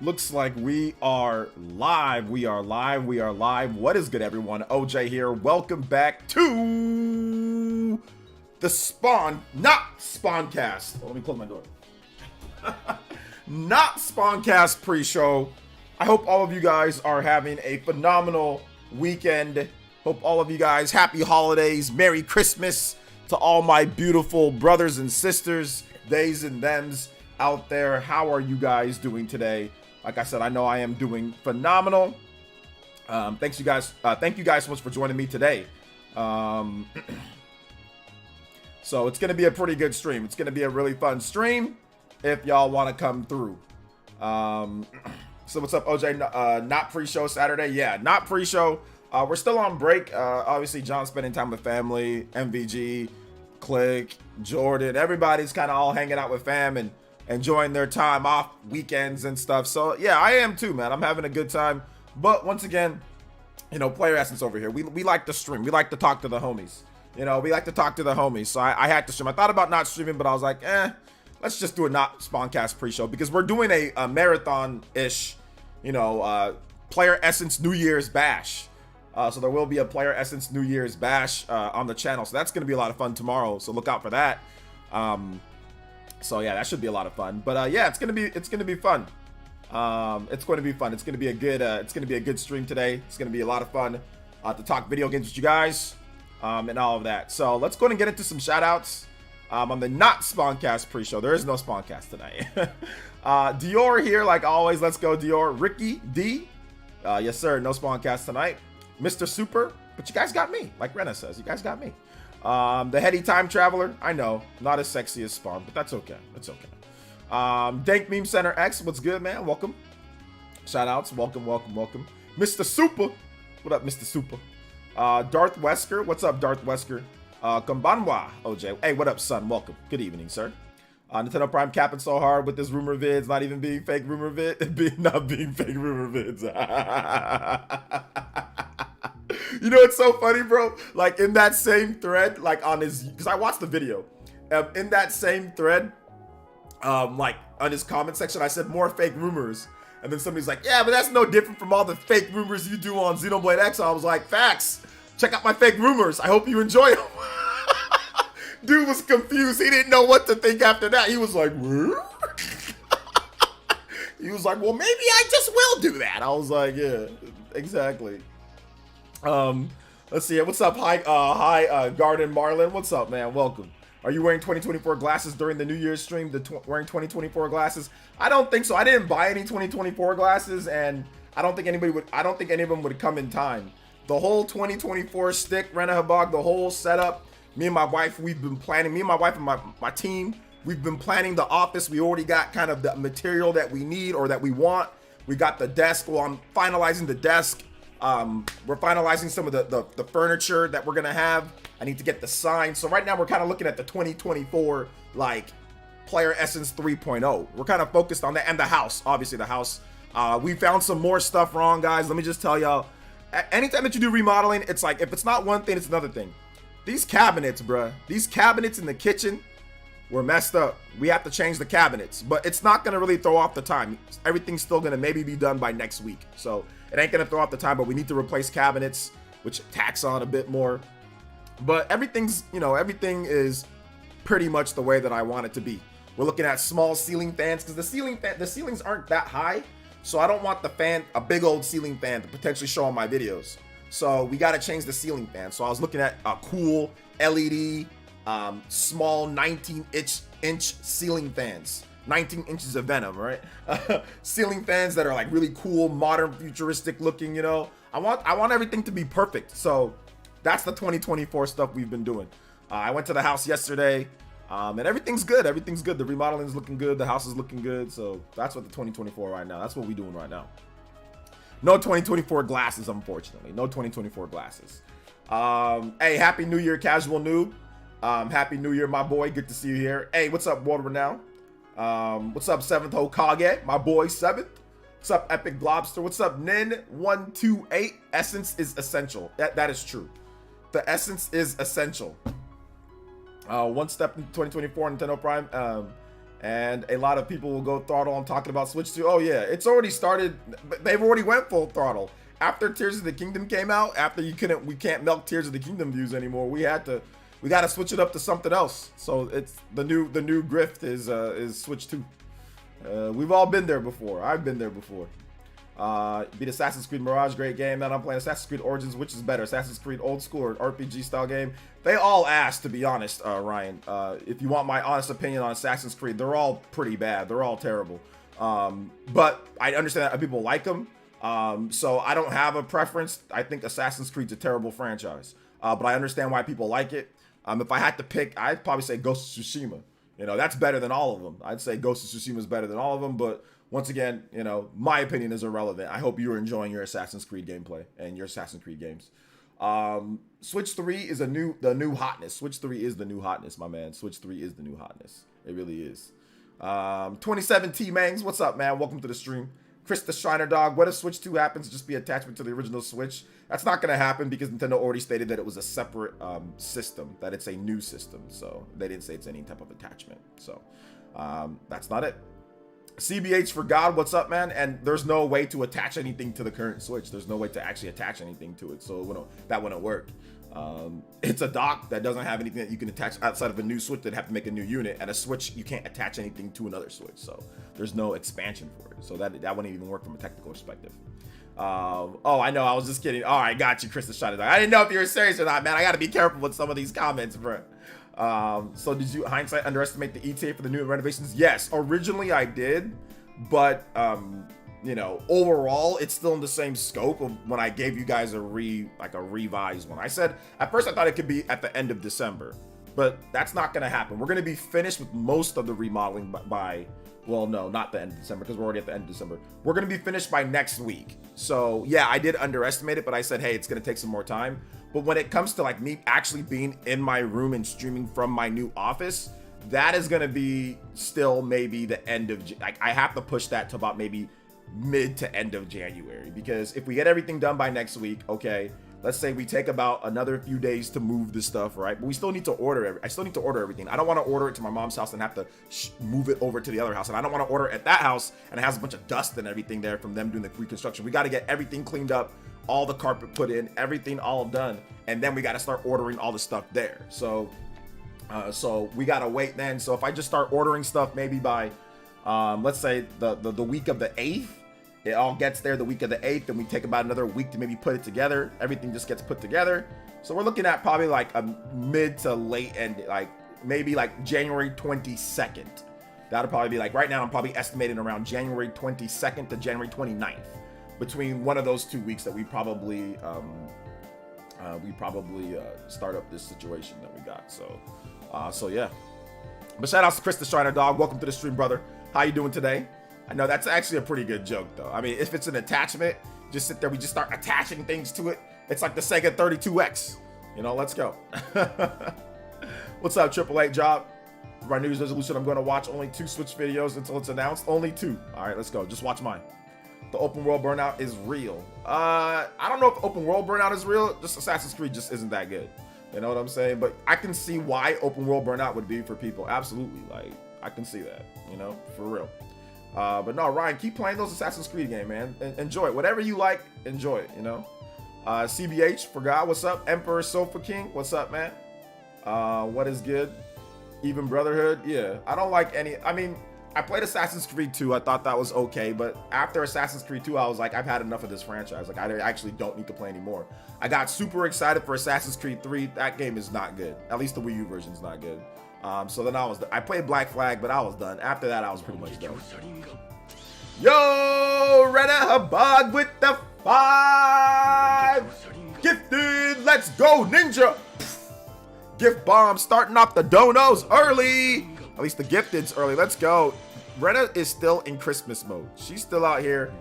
Looks like we are live. We are live. We are live. What is good, everyone? OJ here. Welcome back to the not Spawncast. Oh, let me close my door. Not Spawncast pre-show. I hope all of you guys are having a phenomenal weekend. Hope all of you guys happy holidays, Merry Christmas to all my beautiful brothers and sisters, theys and thems out there. How are you guys doing today? Like I said, I know I am doing phenomenal. Thank you guys so much for joining me today. So it's gonna be a pretty good stream. It's gonna be a really fun stream if y'all want to come through. So what's up, OJ? Not pre-show Saturday? Yeah, not pre-show. We're still on break. Obviously, John's spending time with family, MVG, Click, Jordan. Everybody's kind of all hanging out with fam and enjoying their time off, weekends and stuff. So yeah, I am too, man. I'm having a good time. But once again, you know, PlayerEssence over here. We like to stream. We like to talk to the homies. You know, we like to talk to the homies. So I had to stream. I thought about not streaming, but I was like, let's just do a not Spawncast pre-show because we're doing a marathon-ish, you know, PlayerEssence New Year's Bash. So there will be a PlayerEssence New Year's Bash on the channel. So that's going to be a lot of fun tomorrow. So look out for that. So yeah, that should be a lot of fun. But yeah, it's gonna be fun. It's going to be fun. It's going to be a good stream today. It's going to be a lot of fun to talk video games with you guys and all of that. So let's go and get into some shout outs on the not Spawncast pre-show. There is no Spawncast tonight. Dior here like always. Let's go, Dior. Ricky D. Yes sir, no Spawncast tonight. Mr. Super, but you guys got me. Like Rena says, you guys got me. The heady time traveler, I know, not as sexy as Spawn, but that's okay. It's okay. Dank Meme Center X, what's good, man? Welcome. Shout outs, welcome. Mr. Super, what up, Mr. Super? Darth Wesker, what's up, Darth Wesker? Konbanwa, OJ. Hey, what up, son? Welcome. Good evening, sir. Nintendo Prime capping so hard with this rumor vids, not even being fake rumor not being fake rumor vids. You know, it's so funny, bro. Like in that same thread, like on his, because I watched the video, in that same thread, like on his comment section, I said more fake rumors, and then somebody's like, yeah, but that's no different from all the fake rumors you do on Xenoblade X. I was like, facts. Check out my fake rumors. I hope you enjoy them. Dude was confused. He didn't know what to think after that. He was like, what? He was like, well, maybe I just will do that. I was like, yeah, exactly. Let's see. What's up? Hi, Garden Marlin. What's up, man? Welcome. Are you wearing 2024 glasses during the New Year's stream? Wearing 2024 glasses? I don't think so. I didn't buy any 2024 glasses, and I don't think any of them would come in time. The whole 2024 stick, Renahabog, the whole setup. Me and my wife, we've been planning. Me and my wife and my team, we've been planning the office. We already got kind of the material that we need or that we want. We got the desk. Well, I'm finalizing the desk. We're finalizing some of the furniture that we're gonna have. I need to get the sign. So right now we're kind of looking at the 2024 like PlayerEssence 3.0. We're kind of focused on that, and the house. Obviously the house. We found some more stuff wrong, guys. Let me just tell y'all. Anytime that you do remodeling, it's like if it's not one thing, it's another thing. These cabinets, bruh. These cabinets in the kitchen were messed up. We have to change the cabinets, but it's not gonna really throw off the time. Everything's still gonna maybe be done by next week. So it ain't gonna throw off the time, but we need to replace cabinets, which tacks on a bit more. But everything's, you know, everything is pretty much the way that I want it to be. We're looking at small ceiling fans because the ceilings aren't that high. So I don't want a big old ceiling fan to potentially show on my videos. So we got to change the ceiling fan. So I was looking at a cool LED, small 19-inch ceiling fans. 19 inches of Venom, right? Ceiling fans that are like really cool, modern, futuristic looking, you know. I want everything to be perfect. So that's the 2024 stuff we've been doing. I went to the house yesterday, and everything's good. Everything's good. The remodeling is looking good. The house is looking good. So that's what the 2024 right now. That's what we're doing right now. No 2024 glasses, unfortunately. No 2024 glasses. Hey, Happy New Year, Casual Noob. Happy New Year, my boy. Good to see you here. Hey, what's up, World Renown? What's up, 7th Hokage? My boy, 7th. What's up, Epic Globster? What's up, Nin128? Essence is essential. That is true. The essence is essential. One step in 2024 Nintendo Prime. And a lot of people will go throttle on talking about Switch 2. Oh yeah, it's already started. They've already went full throttle. After Tears of the Kingdom came out, after we can't milk Tears of the Kingdom views anymore. We got to switch it up to something else. So it's the new grift is Switch 2. We've all been there before. I've been there before. Beat Assassin's Creed Mirage, great game. Now I'm playing Assassin's Creed Origins, which is better, Assassin's Creed old school or RPG style game? They all asked, to be honest, Ryan. If you want my honest opinion on Assassin's Creed, they're all pretty bad. They're all terrible. But I understand that people like them. So I don't have a preference. I think Assassin's Creed's a terrible franchise. But I understand why people like it. If I had to pick, I'd probably say Ghost of Tsushima. You know, that's better than all of them. I'd say Ghost of Tsushima is better than all of them, but once again, you know, my opinion is irrelevant. I hope you're enjoying your Assassin's Creed gameplay and your Assassin's Creed games. Switch 3 is the new hotness. Switch 3 is the new hotness, my man. Switch 3 is the new hotness. It really is. 27 Mangs, what's up, man? Welcome to the stream. Chris the Shriner Dog, what if Switch 2 happens to just be attachment to the original Switch? That's not going to happen because Nintendo already stated that it was a separate system, that it's a new system. So they didn't say it's any type of attachment. So that's not it. CBH for God, what's up, man? And there's no way to attach anything to the current Switch. There's no way to actually attach anything to it. So that wouldn't work. It's a dock that doesn't have anything that you can attach outside of a new Switch. They'd have to make a new unit, and a Switch, you can't attach anything to another Switch. So there's no expansion for it. So that wouldn't even work from a technical perspective. Oh, I know. I was just kidding. All right, got you, Chris the Shot. I didn't know if you were serious or not, man. I got to be careful with some of these comments, bro. So did you, hindsight, underestimate the ETA for the new renovations? Yes, originally I did, but you know, overall it's still in the same scope of when I gave you guys a revised one. I said at first I thought it could be at the end of December, but that's not going to happen. We're going to be finished with most of the remodeling by well, no, not the end of December, because we're already at the end of December. We're going to be finished by next week. So yeah, I did underestimate it, but I said, hey, it's going to take some more time. But when it comes to like me actually being in my room and streaming from my new office, that is going to be still maybe the end of, like, I have to push that to about maybe mid to end of January, because if we get everything done by next week, okay, let's say we take about another few days to move this stuff, right? But we still need to order I still need to order everything. I don't want to order it to my mom's house and have to move it over to the other house. And I don't want to order it at that house and it has a bunch of dust and everything there from them doing the reconstruction. We got to get everything cleaned up, all the carpet put in, everything all done. And then we got to start ordering all the stuff there. So we got to wait then. So if I just start ordering stuff maybe by, let's say the week of the 8th, it all gets there the week of the 8th, and we take about another week to maybe put it together. Everything just gets put together. So we're looking at probably like a mid to late end, like maybe like January 22nd. That'll probably be like, right now I'm probably estimating around January 22nd to January 29th. Between one of those 2 weeks that we probably start up this situation that we got. So yeah. But shout out to Chris the Shriner Dog. Welcome to the stream, brother. How you doing today? I know that's actually a pretty good joke, though. I mean, if it's an attachment, just sit there, we just start attaching things to it. It's like the Sega 32X. You know, let's go. What's up, Triple Eight Job? For my New Year's resolution, I'm going to watch only 2 Switch videos until it's announced. Only 2. All right, let's go. Just watch mine. The open world burnout is real. I don't know if open world burnout is real. Just Assassin's Creed just isn't that good. You know what I'm saying? But I can see why open world burnout would be for people. Absolutely. Like, I can see that, you know, for real. But no, Ryan, keep playing those Assassin's Creed game, man. Enjoy it. Whatever you like, enjoy it, you know? CBH, forgot, what's up? Emperor Sofa King, what's up, man? What is good? Even Brotherhood, yeah. I don't like any, I mean, I played Assassin's Creed 2. I thought that was okay, but after Assassin's Creed 2, I was like, I've had enough of this franchise. Like, I actually don't need to play anymore. I got super excited for Assassin's Creed 3. That game is not good. At least the Wii U version is not good. So then I played Black Flag, but I was done. After that, I was pretty much done. Yo, Rena Habag with the 5. Gifted, let's go, Ninja. Gift bomb starting off the donos early. At least the gifted's early. Let's go. Rena is still in Christmas mode. She's still out here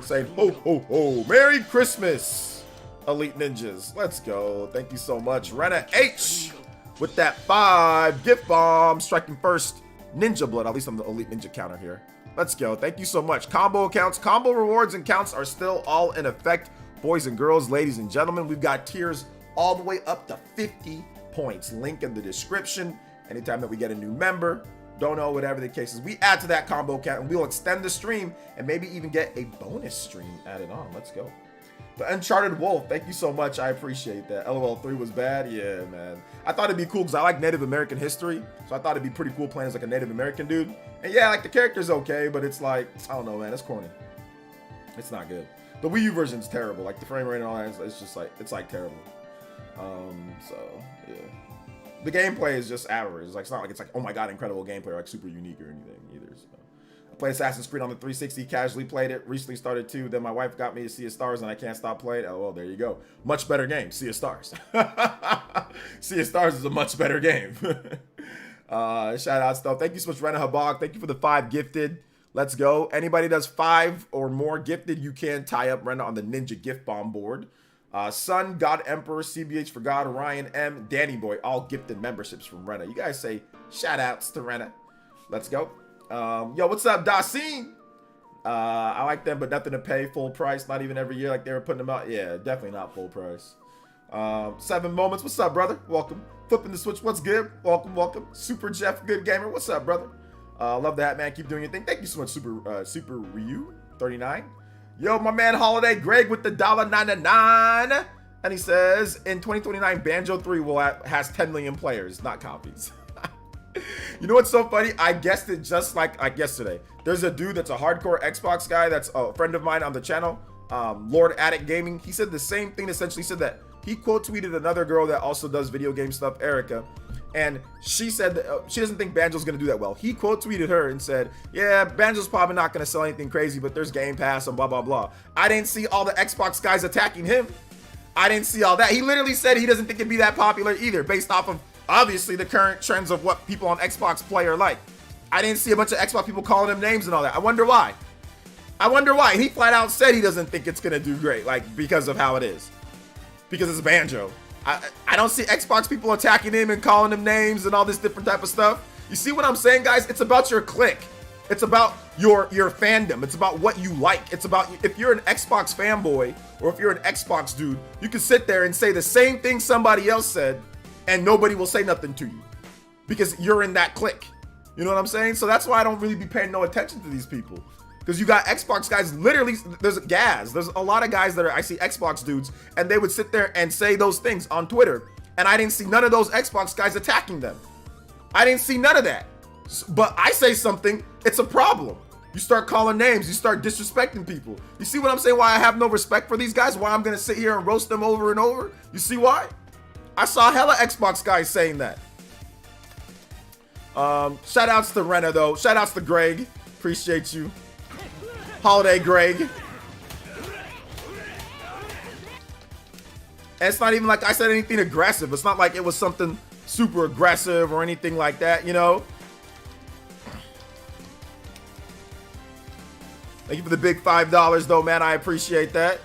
saying, ho, ho, ho. Merry Christmas, Elite Ninjas. Let's go. Thank you so much. Rena H with that 5 gift bomb, striking first. Ninja blood. At least I'm the Elite Ninja counter here. Let's go. Thank you so much. Combo accounts, combo rewards and counts are still all in effect. Boys and girls, ladies and gentlemen, we've got tiers all the way up to 50 points. Link in the description. Anytime that we get a new member, don't know, whatever the case is. We add to that combo count and we'll extend the stream and maybe even get a bonus stream added on. Let's go. The Uncharted Wolf, thank you so much. I appreciate that. LOL 3 was bad. Yeah, man. I thought it'd be cool because I like Native American history. So I thought it'd be pretty cool playing as like a Native American dude. And yeah, like the character's okay, but it's like, I don't know, man. It's corny. It's not good. The Wii U version's terrible. Like the frame rate and all that, it's just like, it's like terrible. So yeah. The gameplay is just average. Like, it's not like it's like, oh my god, incredible gameplay, or like super unique or anything either. So. I played Assassin's Creed on the 360, casually played it, recently started too. Then my wife got me to Sea of Stars and I can't stop playing. Oh, well, there you go. Much better game, Sea of Stars. Sea of Stars is a much better game. Shout out stuff. Thank you so much, Rena Habak. Thank you for the 5 gifted. Let's go. Anybody does 5 or more gifted, you can tie up Rena on the Ninja Gift Bomb board. Sun, God Emperor, CBH for God, Ryan M, Danny Boy, all gifted memberships from Rena. You guys say shout outs to Rena. Let's go. Yo, what's up, Dasim? I like them, but nothing to pay full price. Not even every year like they were putting them out. Yeah, definitely not full price. 7 Moments, what's up, brother? Welcome. Flipping the Switch, what's good? Welcome, welcome. Super Jeff, good gamer, what's up, brother? Love that, man. Keep doing your thing. Thank you so much, Super Ryu 39. Yo, my man Holiday Greg with the $1.99, and he says in 2029 Banjo 3 has 10 million players, not copies. You know what's so funny? I guessed it just like yesterday. There's a dude that's a hardcore Xbox guy that's a friend of mine on the channel, Lord Addict Gaming. He said the same thing. Essentially said that he quote tweeted another girl that also does video game stuff, Erica. And she said that, she doesn't think Banjo's going to do that well. He quote tweeted her and said, yeah, Banjo's probably not going to sell anything crazy, but there's Game Pass and blah, blah, blah. I didn't see all the Xbox guys attacking him. I didn't see all that. He literally said he doesn't think it'd be that popular either, based off of, obviously, the current trends of what people on Xbox play are like. I didn't see a bunch of Xbox people calling him names and all that. I wonder why. I wonder why. He flat out said he doesn't think it's going to do great, like, because of how it is. Because it's Banjo. I don't see Xbox people attacking him and calling him names and all this different type of stuff. You see what I'm saying, guys? It's about your clique. It's about your fandom. It's about what you like. It's about, if you're an Xbox fanboy or if you're an Xbox dude, you can sit there and say the same thing somebody else said and nobody will say nothing to you because you're in that clique. You know what I'm saying? So that's why I don't really be paying no attention to these people. Because you got Xbox guys, literally, there's a lot of guys that I see Xbox dudes, and they would sit there and say those things on Twitter, and I didn't see none of those Xbox guys attacking them. I didn't see none of that. But I say something, it's a problem. You start calling names, you start disrespecting people. You see what I'm saying? Why I have no respect for these guys? Why I'm gonna sit here and roast them over and over? You see why? I saw hella Xbox guys saying that. Shout outs to Rena though. Shout outs to Greg. Appreciate you. Holiday Greg. And it's not even like I said anything aggressive. It's not like it was something super aggressive or anything like that, you know? Thank you for the big $5 though, man. I appreciate that.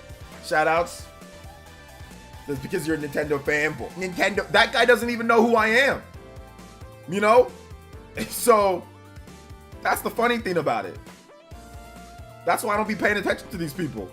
Shout outs. That's because you're a Nintendo fanboy. Nintendo, that guy doesn't even know who I am. You know? So that's the funny thing about it. That's why I don't be paying attention to these people.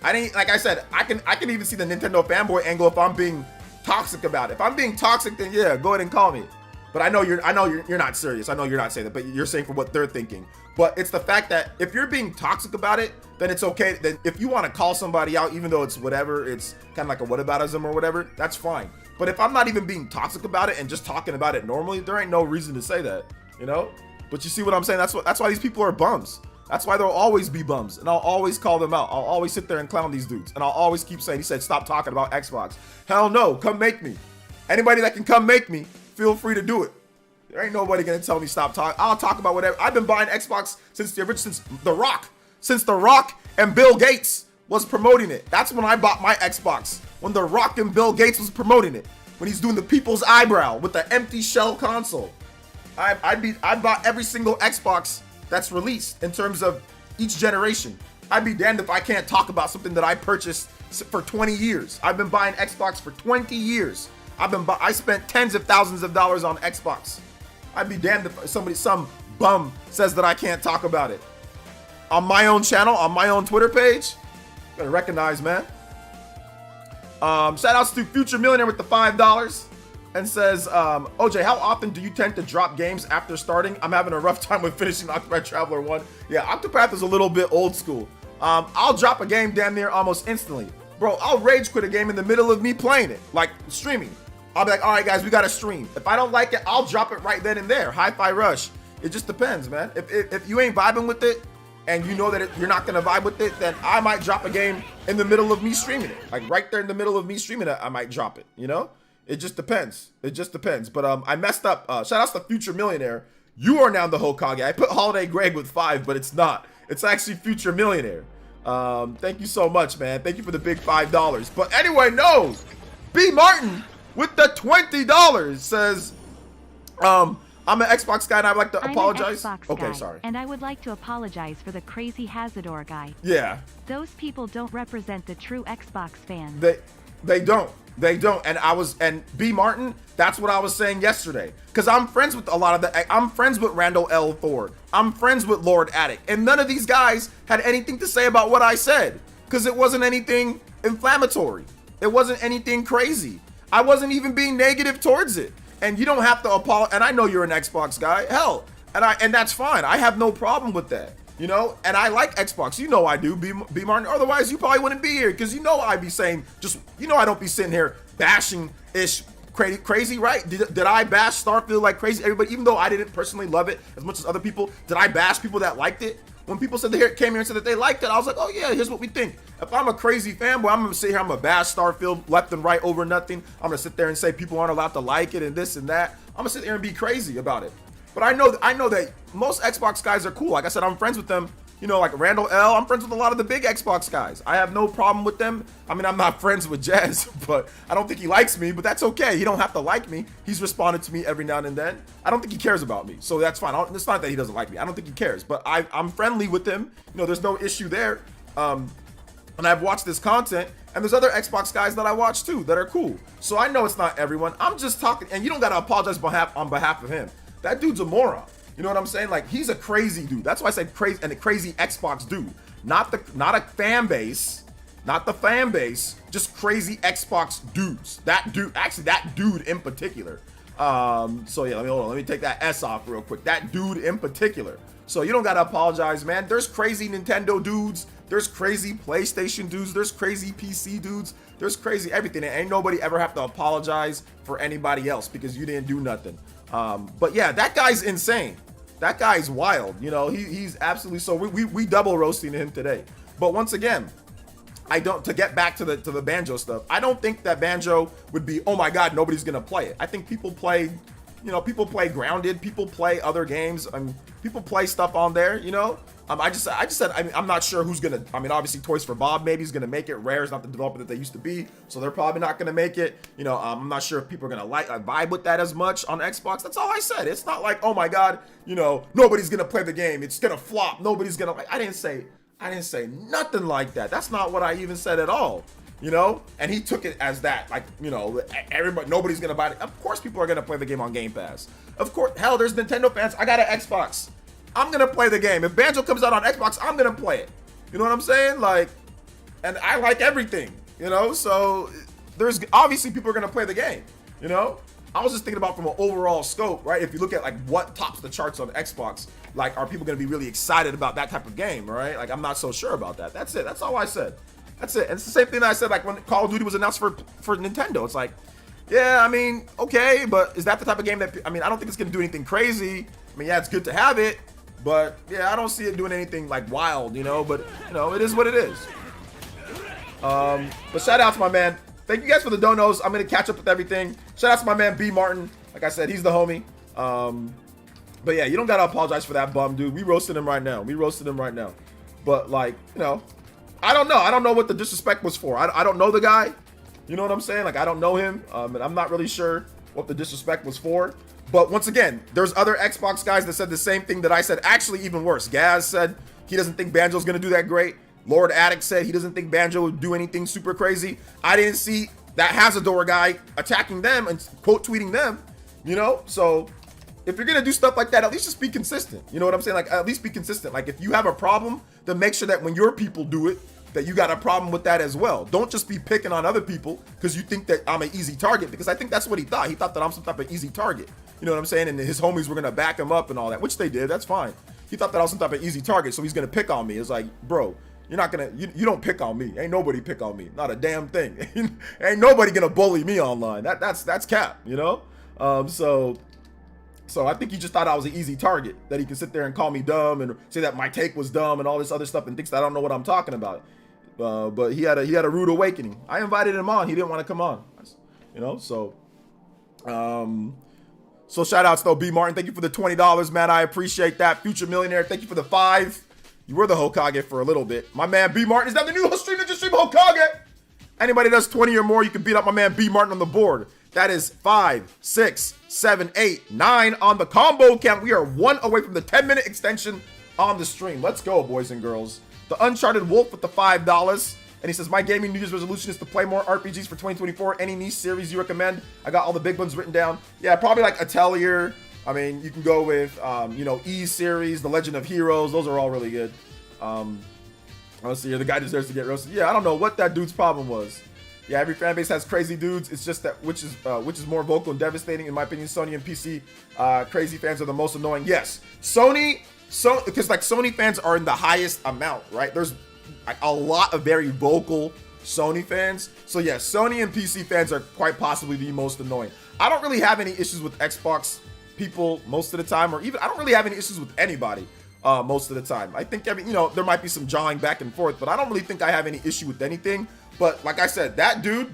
I didn't, like I said, I can even see the Nintendo fanboy angle if I'm being toxic about it. If I'm being toxic, then yeah, go ahead and call me. But I know you're not serious. I know you're not saying that, but you're saying for what they're thinking. But it's the fact that if you're being toxic about it, then it's okay. Then if you want to call somebody out, even though it's whatever, it's kind of like a whataboutism or whatever, that's fine. But if I'm not even being toxic about it and just talking about it normally, there ain't no reason to say that, you know? But you see what I'm saying? That's why these people are bums. That's why there'll always be bums, and I'll always call them out. I'll always sit there and clown these dudes, and I'll always keep saying, he said, stop talking about Xbox. Hell no, come make me. Anybody that can come make me, feel free to do it. There ain't nobody gonna tell me stop talking. I'll talk about whatever. I've been buying Xbox since The Rock and Bill Gates was promoting it. That's when I bought my Xbox, when The Rock and Bill Gates was promoting it, when he's doing the people's eyebrow with the empty shell console. I bought every single Xbox that's released in terms of each generation. I'd be damned if I can't talk about something that I purchased for 20 years. I've been buying Xbox for 20 years. I spent tens of thousands of dollars on Xbox. I'd be damned if some bum says that I can't talk about it. On my own channel, on my own Twitter page, better recognize, man. Shout outs to Future Millionaire with the $5. and says, OJ, how often do you tend to drop games after starting? I'm having a rough time with finishing Octopath Traveler 1. Yeah, Octopath is a little bit old school. I'll drop a game damn near almost instantly. Bro, I'll rage quit a game in the middle of me playing it, like streaming. I'll be like, all right, guys, we got to stream. If I don't like it, I'll drop it right then and there. Hi-Fi Rush. It just depends, man. If you ain't vibing with it and you know that you're not going to vibe with it, then I might drop a game in the middle of me streaming it. Like right there in the middle of me streaming it, I might drop it, you know? It just depends. It just depends. But I messed up. Shout out to Future Millionaire. You are now the Hokage. I put Holiday Greg with 5, but it's not. It's actually Future Millionaire. Thank you so much, man. Thank you for the big $5. But anyway, no. B Martin with the $20 says, I'm an Xbox guy and I'd like to apologize. Okay, sorry. And I would like to apologize for the crazy Hazador guy. Yeah. Those people don't represent the true Xbox fans. They don't. They don't. And B Martin, that's what I was saying yesterday. Because I'm friends with a lot of I'm friends with Randall L. Thor. I'm friends with Lord Attic. And none of these guys had anything to say about what I said. Because it wasn't anything inflammatory. It wasn't anything crazy. I wasn't even being negative towards it. And you don't have to apologize. And I know you're an Xbox guy. Hell. And that's fine. I have no problem with that. You know, and I like Xbox. You know I do, B Martin. Otherwise, you probably wouldn't be here because you know I'd be saying just, you know, I don't be sitting here bashing-ish crazy, right? Did I bash Starfield like crazy? Everybody, even though I didn't personally love it as much as other people, did I bash people that liked it? When people said they came here and said that they liked it, I was like, oh yeah, here's what we think. If I'm a crazy fanboy, I'm gonna sit here, I'm gonna bash Starfield left and right over nothing. I'm gonna sit there and say people aren't allowed to like it and this and that. I'm gonna sit there and be crazy about it. But I know that most Xbox guys are cool. Like I said, I'm friends with them. You know, like Randall L. I'm friends with a lot of the big Xbox guys. I have no problem with them. I mean, I'm not friends with Jazz, but I don't think he likes me, but that's okay. He don't have to like me. He's responded to me every now and then. I don't think he cares about me, so that's fine. It's not that he doesn't like me. I don't think he cares, but I'm friendly with him. You know, there's no issue there. And I've watched this content, and there's other Xbox guys that I watch too that are cool. So I know it's not everyone. I'm just talking, and you don't gotta apologize on behalf of him. That dude's a moron. You know what I'm saying? Like, he's a crazy dude. That's why I said crazy, and a crazy Xbox dude. Not a fan base, not the fan base, just crazy Xbox dudes. That dude in particular. So yeah, let me take that S off real quick. That dude in particular. So you don't gotta apologize, man. There's crazy Nintendo dudes. There's crazy PlayStation dudes. There's crazy PC dudes. There's crazy everything. And ain't nobody ever have to apologize for anybody else because you didn't do nothing. But yeah, that guy's insane. That guy's wild. You know, he's absolutely, so we double roasting him today. But once again, to get back to the Banjo stuff, I don't think that Banjo would be, oh my God, nobody's gonna play it. I think people play, people play Grounded, people play other games, people play stuff on there, you know. I just said, I'm not sure who's gonna, obviously Toys for Bob maybe is gonna make it. Rare is not the developer that they used to be, so they're probably not gonna make it. You know, I'm not sure if people are gonna vibe with that as much on Xbox. That's all I said. It's not like, oh my God, nobody's gonna play the game. It's gonna flop. Nobody's gonna I didn't say nothing like that. That's not what I even said at all. You know, and he took it as that, like, everybody, nobody's gonna buy it. Of course, people are gonna play the game on Game Pass. Of course, hell, there's Nintendo fans. I got an Xbox. I'm gonna play the game. If Banjo comes out on Xbox, I'm gonna play it. You know what I'm saying? Like, and I like everything, so there's obviously people are gonna play the game, I was just thinking about from an overall scope, right? If you look at like what tops the charts on Xbox, like, are people gonna be really excited about that type of game, right? Like, I'm not so sure about that. That's it. That's all I said. That's it. And it's the same thing that I said, like, when Call of Duty was announced for Nintendo. It's like, yeah, okay, but is that the type of game that, I don't think it's gonna do anything crazy. Yeah, it's good to have it. But yeah, I don't see it doing anything like wild, but it is what it is. But shout out to my man. Thank you guys for the donos. I'm gonna catch up with everything. Shout out to my man B Martin. Like I said, he's the homie. But yeah, you don't gotta apologize for that bum, dude. We roasted him right now. But like, I don't know. I don't know what the disrespect was for. I don't know the guy. You know what I'm saying? Like, I don't know him. And I'm not really sure what the disrespect was for. But once again, there's other Xbox guys that said the same thing that I said. Actually, even worse. Gaz said he doesn't think Banjo's going to do that great. Lord Attic said he doesn't think Banjo would do anything super crazy. I didn't see that Hazador guy attacking them and quote tweeting them, So if you're going to do stuff like that, at least just be consistent. You know what I'm saying? Like, at least be consistent. Like, if you have a problem, then make sure that when your people do it, that you got a problem with that as well. Don't just be picking on other people because you think that I'm an easy target, because I think that's what he thought. He thought that I'm some type of easy target. You know what I'm saying? And his homies were going to back him up and all that, which they did. That's fine. He thought that I was some type of easy target, so he's going to pick on me. It's like, bro, you're not going to, you don't pick on me. Ain't nobody pick on me. Not a damn thing. Ain't nobody going to bully me online. That's cap, you know? So I think he just thought I was an easy target, that he can sit there and call me dumb and say that my take was dumb and all this other stuff and thinks that I don't know what I'm talking about. But he had a rude awakening. I invited him on. He didn't want to come on, you know? So shout outs though, B Martin. Thank you for the $20, man. I appreciate that. Future Millionaire, thank you for the 5. You were the Hokage for a little bit. My man B Martin, is that the new stream Ninja Stream Hokage? Anybody does 20 or more, you can beat up my man B Martin on the board. That is 5, 6, 7, 8, 9 on the combo count. We are 1 away from the 10-minute extension on the stream. Let's go, boys and girls. The Uncharted Wolf with the $5. And he says, my gaming New Year's resolution is to play more RPGs for 2024. Any niche series you recommend? I got all the big ones written down. Yeah, probably like Atelier. I mean, you can go with, you know, E series, The Legend of Heroes. Those are all really good. Let's see here. The guy deserves to get roasted. Yeah, I don't know what that dude's problem was. Yeah, every fan base has crazy dudes. It's just that which is more vocal and devastating, in my opinion. Sony and PC crazy fans are the most annoying. Yes, because like Sony fans are in the highest amount, right? There's like a lot of very vocal Sony fans. So yeah, Sony and PC fans are quite possibly the most annoying. I don't really have any issues with Xbox people most of the time, or even I don't really have any issues with anybody most of the time. I think you know, there might be some jawing back and forth, but I don't really think I have any issue with anything. But like I said, that dude,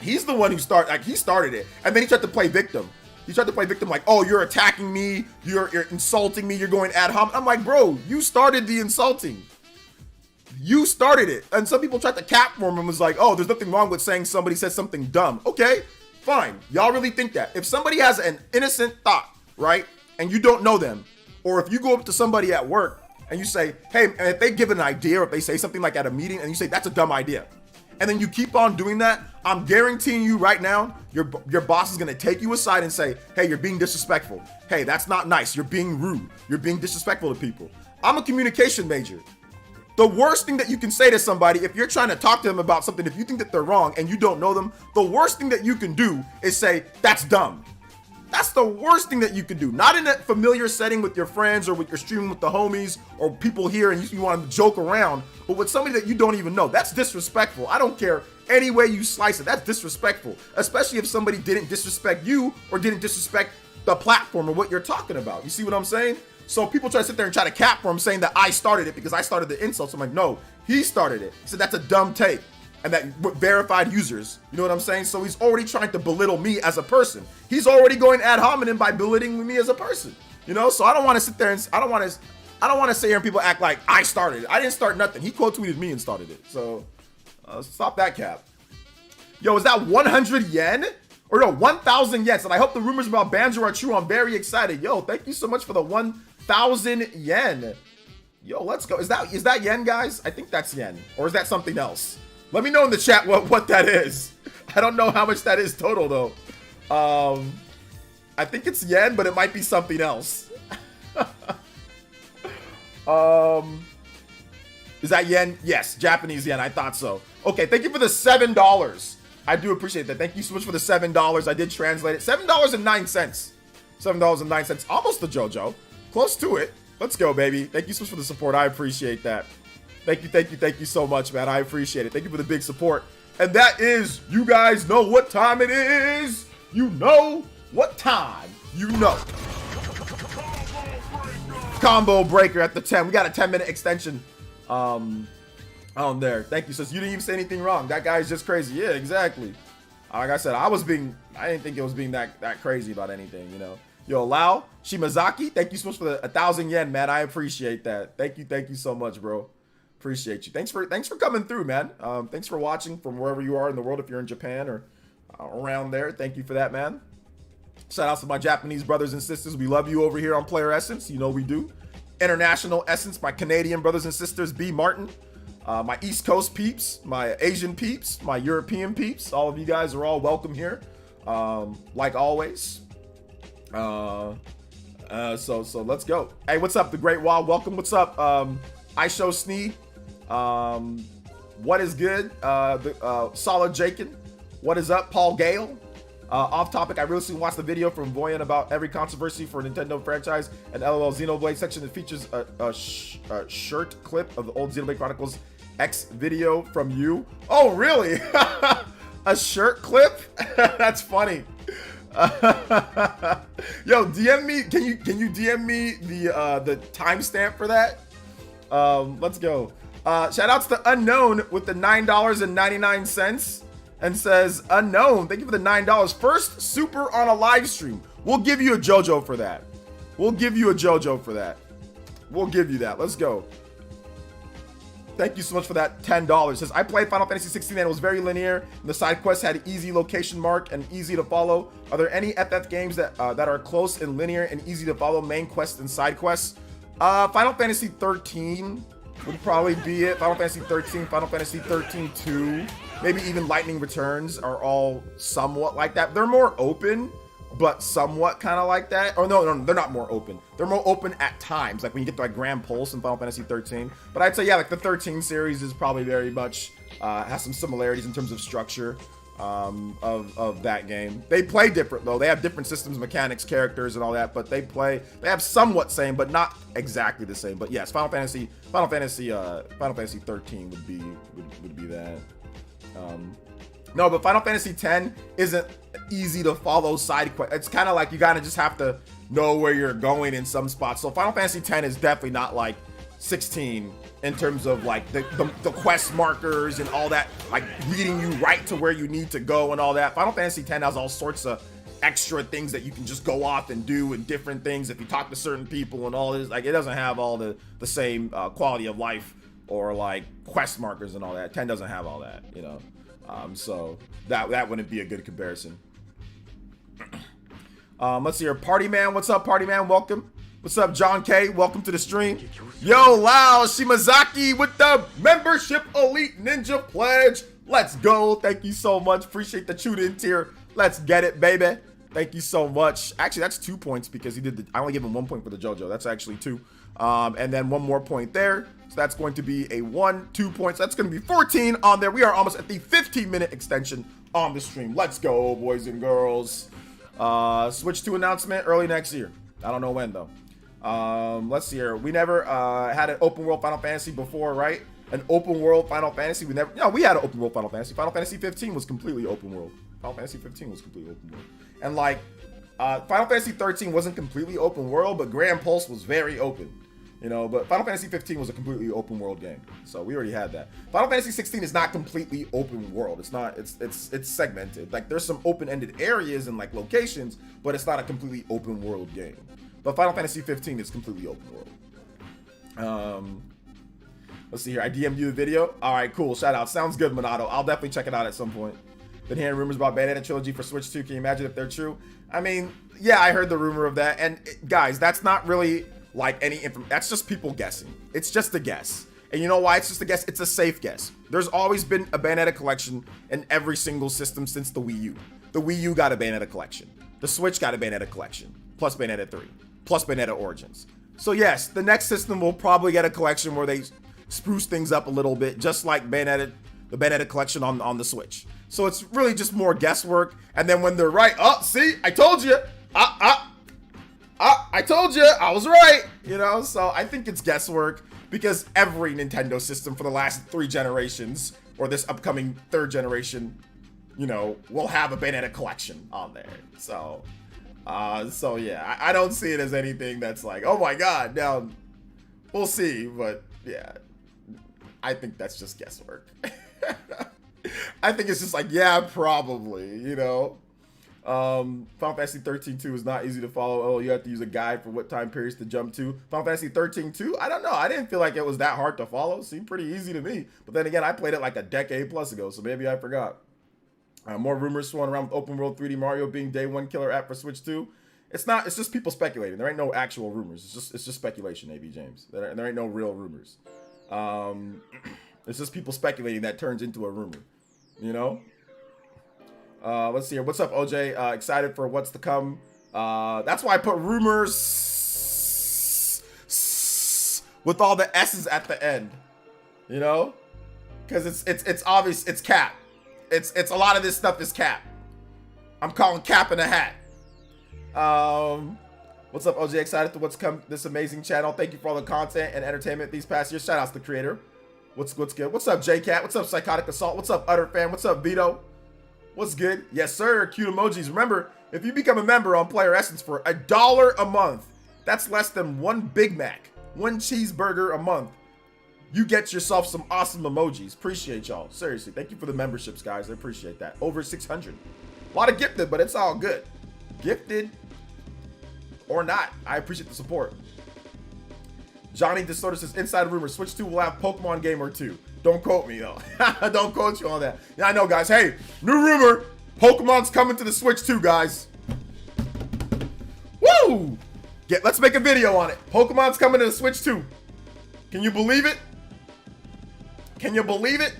he's the one who started it, and then he tried to play victim. He tried to play victim like, oh, you're attacking me, you're insulting me, you're going ad hom. I'm like, bro, you started the insulting. You started it. And some people tried to cap for him and was like, oh, there's nothing wrong with saying somebody said something dumb. Okay, fine. Y'all really think that? If somebody has an innocent thought, right, and you don't know them, or if you go up to somebody at work and you say, hey, and if they give an idea, or if they say something like at a meeting and you say, that's a dumb idea, and then you keep on doing that, I'm guaranteeing you right now, your boss is gonna take you aside and say, hey, you're being disrespectful. Hey, that's not nice. You're being rude. You're being disrespectful to people. I'm a communication major. The worst thing that you can say to somebody, if you're trying to talk to them about something, if you think that they're wrong and you don't know them, the worst thing that you can do is say, that's dumb. That's the worst thing that you can do. Not in a familiar setting with your friends or with your streaming with the homies or people here and you want to joke around, but with somebody that you don't even know. That's disrespectful. I don't care any way you slice it. That's disrespectful, especially if somebody didn't disrespect you or didn't disrespect the platform or what you're talking about. You see what I'm saying? So people try to sit there and try to cap for him saying that I started it because I started the insults. I'm like, no, he started it. He said that's a dumb take. And that verified users, you know what I'm saying? So he's already trying to belittle me as a person. He's already going ad hominem by belittling me as a person, you know? So I don't want to sit there and I don't want to sit here and people act like I started it. I didn't start nothing. He quote tweeted me and started it. So stop that cap. Yo, is that 100 yen? Or no, 1,000 yen. And I hope the rumors about Banjo are true. I'm very excited. Yo, thank you so much for the 1,000 yen. Yo, let's go. Is that yen, guys? I think that's yen. Or is that something else? Let me know in the chat what that is. I don't know how much that is total though. I think it's yen, but it might be something else. Is that yen? Yes, Japanese yen. I thought so. Okay, thank you for the $7. I do appreciate that. Thank you so much for the $7. I did translate it. $7.09. $7.09. Almost the JoJo. Close to it. Let's go, baby. Thank you so much for the support. I appreciate that. Thank you so much, man. I appreciate it. Thank you for the big support. And that is, you guys know what time it is. You know what time. You know. Combo breaker at the 10. We got a 10-minute extension on there. Thank you, sis. You didn't even say anything wrong. That guy is just crazy. Yeah, exactly. Like I said, I didn't think it was being that crazy about anything, you know. Yo, Lau Shimazaki, thank you so much for the 1,000 yen, man. I appreciate that. Thank you so much, bro. Appreciate you. Thanks for coming through, man. Thanks for watching from wherever you are in the world. If you're in Japan or around there, thank you for that, man. Shout out to my Japanese brothers and sisters. We love you over here on PlayerEssence. You know we do. International Essence, my Canadian brothers and sisters, B Martin. My East Coast peeps, my Asian peeps, my European peeps. All of you guys are all welcome here, like always. So let's go. Hey, what's up, the Great Wall? Welcome. What's up, I Show Snee? What is good? Solid Jakin. What is up? Paul Gale. Off topic, I recently watched the video from Voyan about every controversy for Nintendo franchise and LOL Xenoblade section that features a shirt clip of the old Xenoblade Chronicles X video from you. Oh, really? A shirt clip? That's funny. Yo, DM me. Can you DM me the timestamp for that? Let's go. Shout outs to Unknown with the $9.99 and says, Unknown, thank you for the $9. First super on a live stream. We'll give you a JoJo for that. We'll give you that. Let's go. Thank you so much for that $10. Says, I played Final Fantasy 16 and it was very linear. And the side quests had easy location mark and easy to follow. Are there any FF games that are close and linear and easy to follow main quests and side quests? Final Fantasy 13 would probably be it. Final Fantasy 13, Final Fantasy 13 2, maybe even Lightning Returns are all somewhat like that. They're more open, but somewhat kind of like that. Or no, they're not more open. They're more open at times, like when you get to like Grand Pulse in Final Fantasy 13. But I'd say, yeah, like the 13 series is probably very much, has some similarities in terms of structure of that game. They play different though. They have different systems, mechanics, characters, and all that, but they have somewhat same, but not exactly the same. But yes, Final Fantasy 13 would be that. No, but Final Fantasy 10 isn't easy to follow side quest. It's kind of like you gotta just have to know where you're going in some spots. So Final Fantasy 10 is definitely not like 16 in terms of like the quest markers and all that, like leading you right to where you need to go and all that. Final Fantasy 10 has all sorts of extra things that you can just go off and do and different things if you talk to certain people and all this. Like it doesn't have all the same quality of life or like quest markers and all that. 10 doesn't have all that, you know. So that wouldn't be a good comparison. Let's see here. Party Man, what's up, Party Man? Welcome. What's up, John K? Welcome to the stream. Yo, Lao Shimazaki with the membership elite ninja pledge. Let's go. Thank you so much. Appreciate the tune-in tier. Let's get it, baby. Thank you so much. Actually, that's 2 points because he did I only give him 1 point for the JoJo. That's actually 2. And then 1 more point there. So that's going to be a 1, 2 points. That's going to be 14 on there. We are almost at the 15-minute extension on the stream. Let's go, boys and girls. Switch 2 announcement early next year. I don't know when though. Let's see here. We never had an open world Final Fantasy before, right? An open world Final Fantasy. We had an open world Final Fantasy. Final Fantasy 15 was completely open world. Final Fantasy 15 was completely open world. And like Final Fantasy 13 wasn't completely open world, but Grand Pulse was very open. You know, but Final Fantasy 15 was a completely open world game. So we already had that. Final Fantasy 16 is not completely open world. It's not, it's segmented. Like there's some open-ended areas and like locations, but it's not a completely open world game. But Final Fantasy 15 is completely open world. Let's see here. I DM'd you the video. All right, cool. Shout out. Sounds good, Monado. I'll definitely check it out at some point. Been hearing rumors about Bayonetta trilogy for Switch 2. Can you imagine if they're true? I mean, yeah, I heard the rumor of that. And guys, that's not really like any information. That's just people guessing. It's just a guess. And you know why it's just a guess? It's a safe guess. There's always been a Bayonetta collection in every single system since the Wii U. The Wii U got a Bayonetta collection. The Switch got a Bayonetta collection. Plus Bayonetta 3. Plus Bayonetta Origins. So yes, the next system will probably get a collection where they spruce things up a little bit, just like Bayonetta, the Bayonetta collection on the Switch. So it's really just more guesswork. And then when they're right, oh, see, I told you. I told you, I was right. You know, so I think it's guesswork because every Nintendo system for the last 3 generations or this upcoming 3rd generation, you know, will have a Bayonetta collection on there. So yeah, I don't see it as anything that's like, oh my God. Now, we'll see, but yeah, I think that's just guesswork. I think it's just like, yeah, probably, you know. Final Fantasy 13-2 is not easy to follow. Oh, you have to use a guide for what time periods to jump to. Final Fantasy 13-2, I don't know. I didn't feel like it was that hard to follow. It seemed pretty easy to me. But then again, I played it like a decade plus ago, so maybe I forgot. More rumors swirling around with open world 3D Mario being day 1 killer app for Switch 2. It's not. It's just people speculating. There ain't no actual rumors. It's just speculation, AB James. There ain't no real rumors. It's just people speculating that turns into a rumor. You know. Let's see here. What's up, OJ? Excited for what's to come. That's why I put rumors with all the S's at the end. You know. because it's obvious it's cap. It's a lot of this stuff is cap. I'm calling cap in a hat. What's up, OJ? Excited to what's come this amazing channel. Thank you for all the content and entertainment these past years. Shout outs to the creator. What's good? What's up, JCat? What's up, Psychotic Assault? What's up, Utter Fan? What's up, Vito? What's good? Yes, sir. Cute emojis. Remember, if you become a member on PlayerEssence for $1 a month, that's less than one Big Mac, one cheeseburger a month. You get yourself some awesome emojis. Appreciate y'all. Seriously, thank you for the memberships, guys. I appreciate that. Over 600. A lot of gifted, but it's all good. Gifted or not, I appreciate the support. Johnny Distorted says, inside rumor, Switch 2 will have Pokemon game or two. Don't quote me, though. Don't quote you on that. Yeah, I know, guys. Hey, new rumor. Pokemon's coming to the Switch 2, guys. Woo! Let's make a video on it. Pokemon's coming to the Switch 2. Can you believe it? Can you believe it?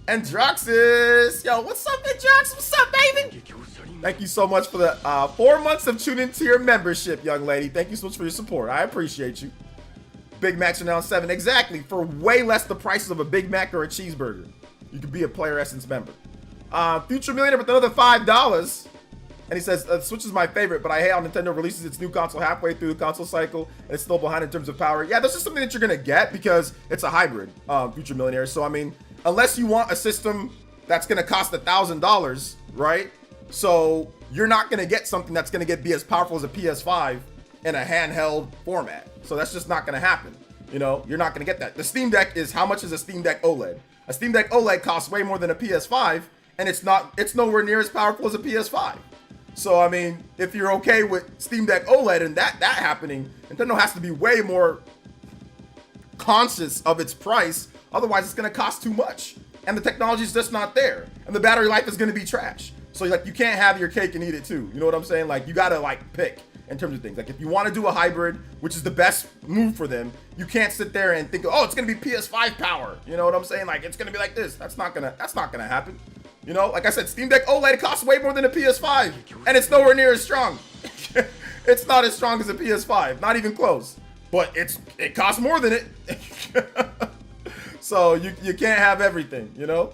Androxys. Yo, what's up, Androxys? What's up, baby? Thank you so much for the 4 months of tuning into your membership, young lady. Thank you so much for your support. I appreciate you. Big Macs are now 7. Exactly. For way less the prices of a Big Mac or a cheeseburger. You could be a PlayerEssence member. Future Millionaire with another $5. And he says, Switch is my favorite, but I hate how Nintendo releases its new console halfway through the console cycle, and it's still behind in terms of power. Yeah, this is something that you're going to get because it's a hybrid, Future Millionaire. So, I mean, unless you want a system that's going to cost $1,000, right? So, you're not going to get something that's going to be as powerful as a PS5 in a handheld format. So that's just not going to happen. You know, you're not going to get that. The Steam Deck is, how much is a Steam Deck OLED? A Steam Deck OLED costs way more than a PS5, and it's nowhere near as powerful as a PS5. So, I mean, if you're okay with Steam Deck OLED and that happening, Nintendo has to be way more conscious of its price. Otherwise, it's going to cost too much. And the technology is just not there. And the battery life is going to be trash. So, like, you can't have your cake and eat it too. You know what I'm saying? Like, you got to, like, pick in terms of things. Like, if you want to do a hybrid, which is the best move for them, you can't sit there and think, oh, it's going to be PS5 power. You know what I'm saying? Like, it's going to be like this. That's not going to happen. You know, like I said, Steam Deck OLED costs way more than a PS5, and it's nowhere near as strong. It's not as strong as a PS5, not even close. But it costs more than it. So you can't have everything, you know.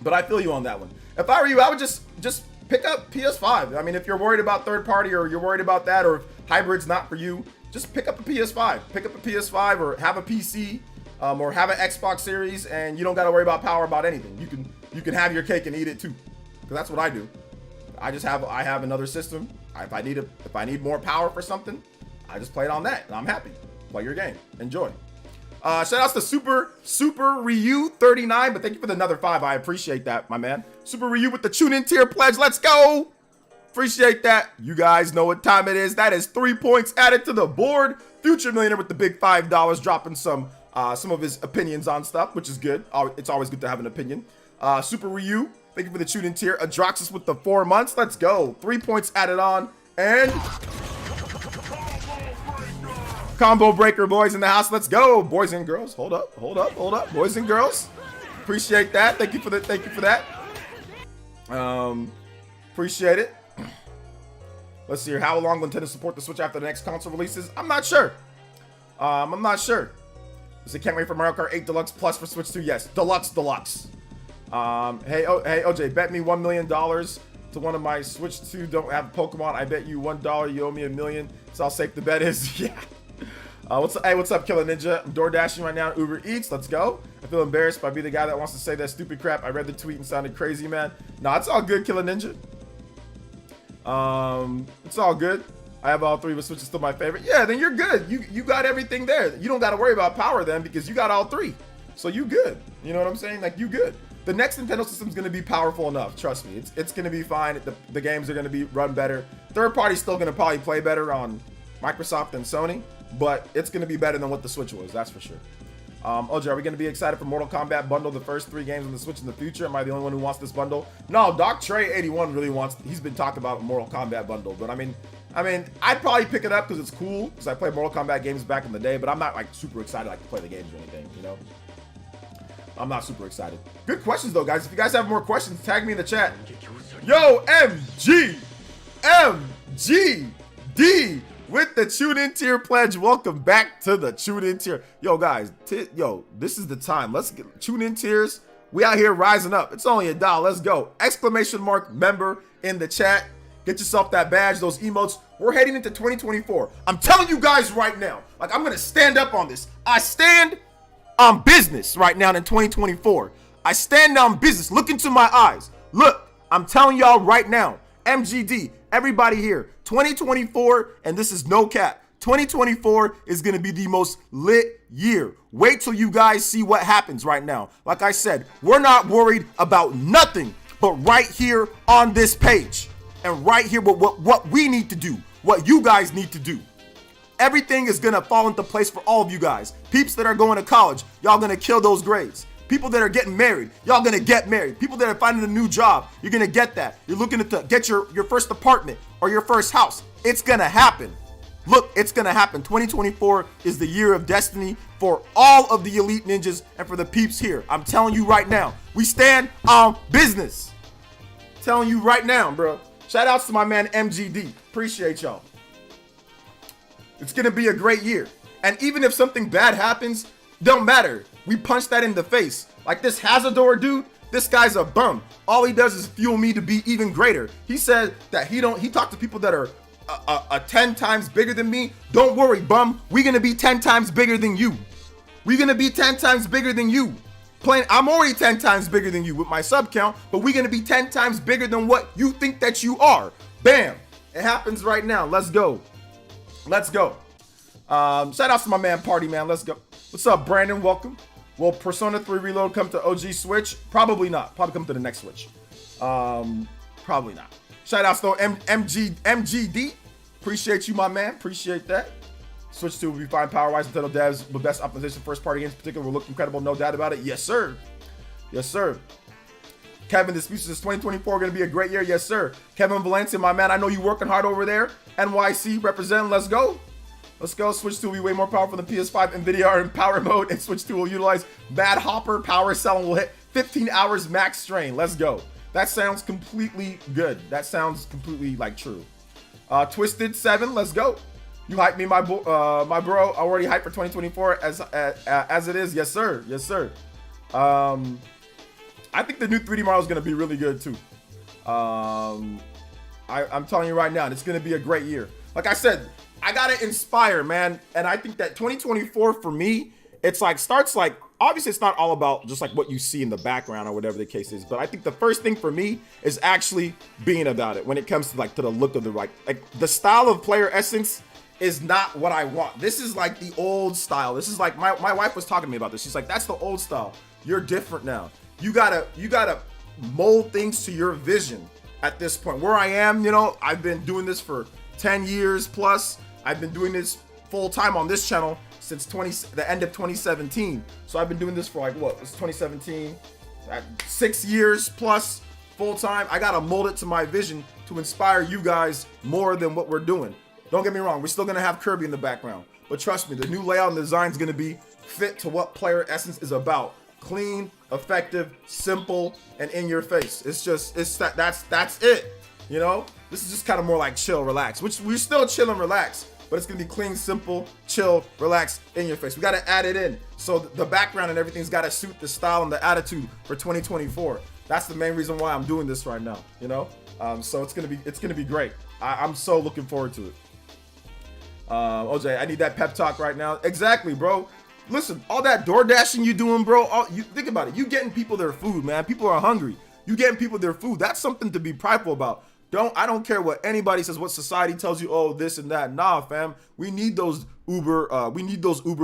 But I feel you on that one. If I were you, I would just pick up PS5. I mean, if you're worried about third party or you're worried about that, or if hybrid's not for you, just pick up a PS5. Pick up a PS5 or have a PC, or have an Xbox Series, and you don't got to worry about power about anything. You can have your cake and eat it too, because that's what I do. I have another system. If I need more power for something, I just play it on that, and I'm happy. Play your game, enjoy. Shout outs to Super Ryu 39, but thank you for another 5. I appreciate that, my man. Super Ryu with the tune in tier pledge. Let's go. Appreciate that. You guys know what time it is. That is 3 points added to the board. Future Millionaire with the big $5, dropping some of his opinions on stuff, which is good. It's always good to have an opinion. Super Ryu, thank you for the tune-in tier. Adroxys with the 4 months. Let's go. 3 points added on. And combo breaker, boys in the house. Let's go. Boys and girls. Hold up. Boys and girls. Appreciate that. Thank you for that. Appreciate it. Let's see here. How long will Nintendo support the Switch after the next console releases? I'm not sure. So can't wait for Mario Kart 8 Deluxe Plus for Switch 2. Yes, Deluxe. Hey OJ, bet me $1 million to one of my Switch 2 don't have Pokemon. I bet you $1. You owe me $1 million. So how safe the bet is. Yeah. What's up, Killer Ninja? I'm door dashing right now. Uber Eats. Let's go. I feel embarrassed by being the guy that wants to say that stupid crap. I read the tweet and sounded crazy, man. No, it's all good, Killer Ninja. It's all good. I have all 3, but Switch is still my favorite. Yeah, then you're good. You got everything there. You don't got to worry about power then because you got all 3. So you good. You know what I'm saying? Like, you good. The next Nintendo system is going to be powerful enough. Trust me. It's going to be fine. The games are going to be run better. Third party's still going to probably play better on Microsoft and Sony, but it's going to be better than what the Switch was. That's for sure. OJ, are we going to be excited for Mortal Kombat bundle, the first 3 games on the Switch in the future? Am I the only one who wants this bundle? No, Doc Trey 81 really wants. He's been talking about Mortal Kombat bundle, but I mean, I'd probably pick it up because it's cool. Because I played Mortal Kombat games back in the day, but I'm not like super excited like to play the games or anything. You know, I'm not super excited. Good questions though, guys. If you guys have more questions, tag me in the chat. Yo, MG, D, with the Tune In Tier pledge. Welcome back to the Tune In Tier. Yo, guys, this is the time. Let's get Tune In Tiers. We out here rising up. It's only $1. Let's go. Exclamation mark member in the chat. Get yourself that badge, those emotes. We're heading into 2024. I'm telling you guys right now, like, I'm gonna stand up on this. I stand on business right now in 2024. I stand on business. Look into my eyes. Look, I'm telling y'all right now, MGD, everybody here, 2024, and this is no cap, 2024 is gonna be the most lit year. Wait till you guys see what happens right now. Like I said, we're not worried about nothing but right here on this page. And right here, what we need to do, what you guys need to do. Everything is gonna fall into place for all of you guys. Peeps that are going to college, y'all gonna kill those grades. People that are getting married, y'all gonna get married. People that are finding a new job, you're gonna get that. You're looking to get your first apartment or your first house. It's gonna happen. Look, it's gonna happen. 2024 is the year of destiny for all of the elite ninjas and for the peeps here. I'm telling you right now, we stand on business. Telling you right now, bro. Shout outs to my man MGD. Appreciate y'all. It's gonna be a great year. And even if something bad happens, don't matter. We punch that in the face. Like this Hazardor dude, this guy's a bum. All he does is fuel me to be even greater. He said that he talked to people that are 10 times bigger than me. Don't worry, bum. We're gonna be 10 times bigger than you. We're gonna be 10 times bigger than you. I'm already 10 times bigger than you with my sub count, but we're gonna be 10 times bigger than what you think that you are. Bam. It happens right now. Let's go. Let's go. Shout outs to my man Party Man. Let's go. What's up, Brandon? Welcome. Will Persona 3 Reload come to OG Switch? Probably not. Probably come to the next Switch. Probably not. Shout outs to MGD. Appreciate you, my man. Appreciate that. Switch 2 will be fine power-wise. Nintendo devs with best optimization first-party games in particular will look incredible. No doubt about it. Yes, sir. Yes, sir. Kevin disputes this 2024 going to be a great year. Yes, sir. Kevin Valencia, my man. I know you working hard over there. NYC representing. Let's go. Let's go. Switch 2 will be way more powerful than PS5. NVIDIA are in power mode, and Switch 2 will utilize Mad Hopper power cell and will hit 15 hours max strain. Let's go. That sounds completely good. That sounds completely like true. Twisted 7. Let's go. You hype me, my bro. Already hyped for 2024 as it is. Yes, sir. Yes, sir. I think the new 3D Mario is going to be really good too. I'm telling you right now, it's going to be a great year. Like I said, I gotta inspire, man. And I think that 2024 for me, it's like starts like, obviously it's not all about just like what you see in the background or whatever the case is, but I think the first thing for me is actually being about it when it comes to like to the look of the like the style of PlayerEssence is not what I want. This is like the old style. This is like my wife was talking to me about this. She's like, that's the old style. You're different now. You gotta mold things to your vision at this point. Where I am, you know, I've been doing this for 10 years plus. I've been doing this full time on this channel since the end of 2017. So I've been doing this for like what? It's 2017, 6 years plus full time. I gotta mold it to my vision to inspire you guys more than what we're doing. Don't get me wrong, we're still gonna have Kirby in the background, but trust me, the new layout and design is gonna be fit to what PlayerEssence is about. Clean, effective, simple, and in your face. That's it. You know, this is just kind of more like chill, relax, which we're still chill and relax, but it's gonna be clean, simple, chill, relax, in your face. We gotta add it in, so the background and everything's gotta suit the style and the attitude for 2024. That's the main reason why I'm doing this right now. You know, so it's gonna be great. I'm so looking forward to it. OJ, I need that pep talk right now. Exactly, bro. Listen, all that door dashing you doing, bro. You think about it. You getting people their food, man. People are hungry. You getting people their food. That's something to be prideful about. I don't care what anybody says, what society tells you, oh, this and that. Nah, fam. We need those Uber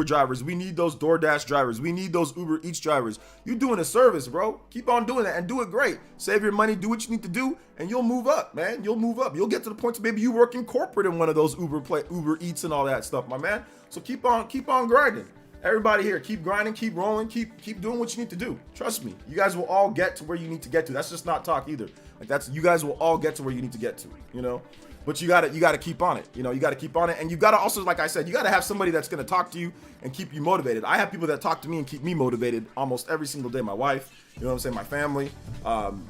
drivers. We need those DoorDash drivers. We need those Uber Eats drivers. You doing a service, bro. Keep on doing that and do it great. Save your money, do what you need to do, and you'll move up, man. You'll move up. You'll get to the point to maybe you work in corporate in one of those Uber Eats and all that stuff, my man. So keep on grinding. Everybody here, keep grinding, keep rolling, keep doing what you need to do. Trust me, you guys will all get to where you need to get to. That's just not talk either. Like you guys will all get to where you need to get to, you know? But you gotta keep on it. You know, you gotta keep on it. And you gotta also, like I said, you gotta have somebody that's gonna talk to you and keep you motivated. I have people that talk to me and keep me motivated almost every single day. My wife, you know what I'm saying? My family.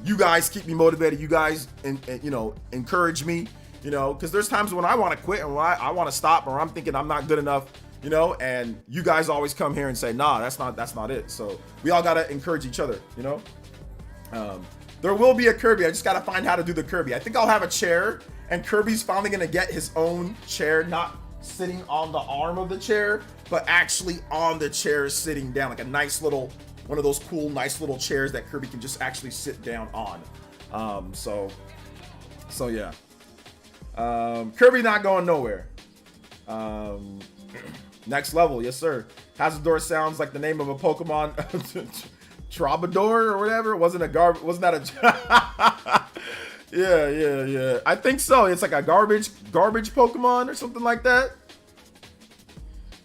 You guys keep me motivated. You guys, you know, encourage me. you know, because there's times when I want to quit and when I want to stop, or I'm thinking I'm not good enough, you know, and you guys always come here and say, nah, that's not it. So we all got to encourage each other, you know. There will be a Kirby. I just got to find how to do the Kirby. I think I'll have a chair, and Kirby's finally going to get his own chair, not sitting on the arm of the chair, but actually on the chair sitting down, like a nice little, one of those cool, nice little chairs that Kirby can just actually sit down on. So yeah. Kirby not going nowhere. Next level, yes sir. Hazardor sounds like the name of a Pokemon. Troubadour or whatever. Wasn't that a yeah. I think so. It's like a garbage Pokemon or something like that.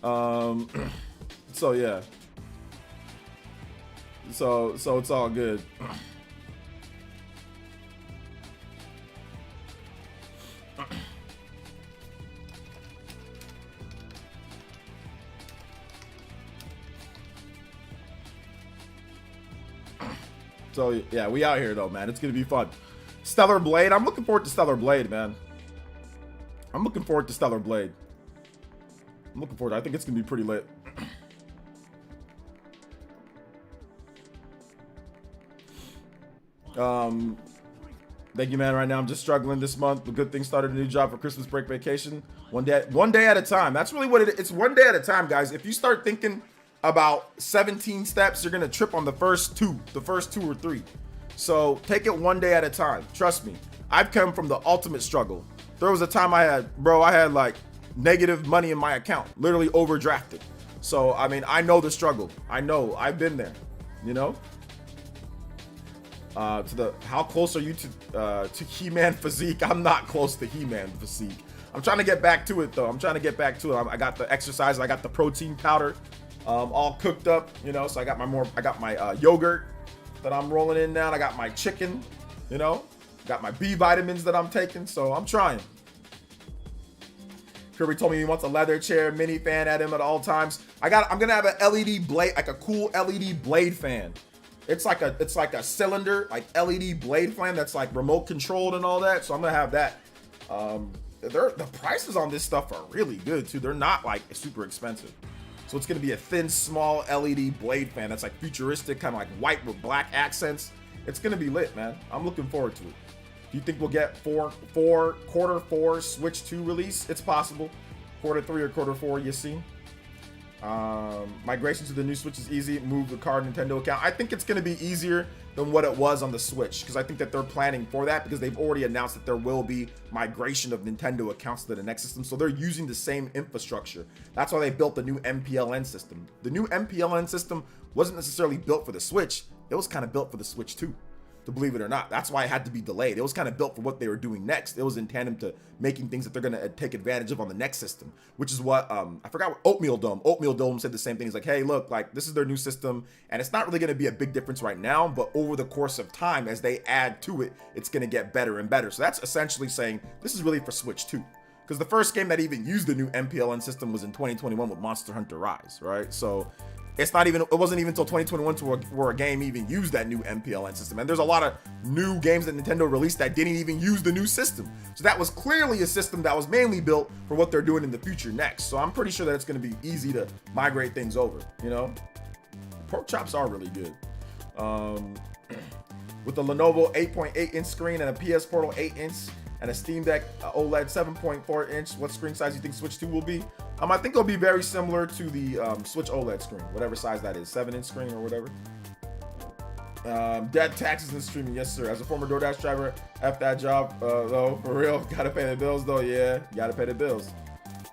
So yeah. So it's all good. So yeah, we out here though, man. It's gonna be fun. Stellar Blade. I'm looking forward to Stellar Blade, man. I'm looking forward to Stellar Blade. I'm looking forward. I think it's gonna be pretty lit. Thank you, man. Right now, I'm just struggling this month. The good thing started a new job for Christmas break vacation. One day at a time. That's really what it's. One day at a time, guys. If you start thinking about 17 steps, you're gonna trip on the first two or three. So take it one day at a time. Trust me. I've come from the ultimate struggle. There was a time I had like negative money in my account, literally overdrafted. So I mean, I know the struggle. I know. I've been there. You know. How close are you to He-Man physique? I'm not close to He-Man physique. I'm trying to get back to it though. I got the exercise. I got the protein powder. All cooked up, you know, so I got my yogurt that I'm rolling in now. I got my chicken, you know, got my B vitamins that I'm taking, so I'm trying. Kirby told me he wants a leather chair, mini fan at him at all times. I'm gonna have a LED blade, like a cool LED blade fan. It's like a cylinder, like LED blade fan that's like remote controlled and all that. So I'm gonna have that. The prices on this stuff are really good too. They're not like super expensive. So it's gonna be a thin, small LED blade fan that's like futuristic, kind of like white with black accents. It's gonna be lit, man. I'm looking forward to it. Do you think we'll get quarter four Switch 2 release? It's possible. Quarter 3 or quarter 4, you see. Migration to the new Switch is easy. Move the card Nintendo account. I think it's gonna be easier than what it was on the Switch, because I think that they're planning for that, because they've already announced that there will be migration of Nintendo accounts to the next system. So they're using the same infrastructure. That's why they built the new MPLN system. The new MPLN system wasn't necessarily built for the Switch. It was kind of built for the Switch too, to believe it or not. That's why it had to be delayed. It was kind of built for what they were doing next. It was in tandem to making things that they're going to take advantage of on the next system, which is what I forgot what Oatmeal Dome said the same thing. It's like, hey, look, like this is their new system, and it's not really going to be a big difference right now, but over the course of time, as they add to it, it's going to get better and better. So that's essentially saying this is really for Switch 2. Because the first game that even used the new MPLN system was in 2021 with Monster Hunter Rise, right? So it wasn't even until 2021 where a game even used that new MPLN system. And there's a lot of new games that Nintendo released that didn't even use the new system. So that was clearly a system that was mainly built for what they're doing in the future next. So I'm pretty sure that it's going to be easy to migrate things over, you know? Pork chops are really good. With the Lenovo 8.8-inch screen and a PS Portal 8-inch and a Steam Deck OLED 7.4-inch, what screen size do you think Switch 2 will be? I think it'll be very similar to the Switch OLED screen, whatever size that is, 7-inch screen or whatever. Dead taxes and streaming, yes sir. As a former DoorDash driver, F that job, though, for real. Gotta pay the bills though, yeah, gotta pay the bills.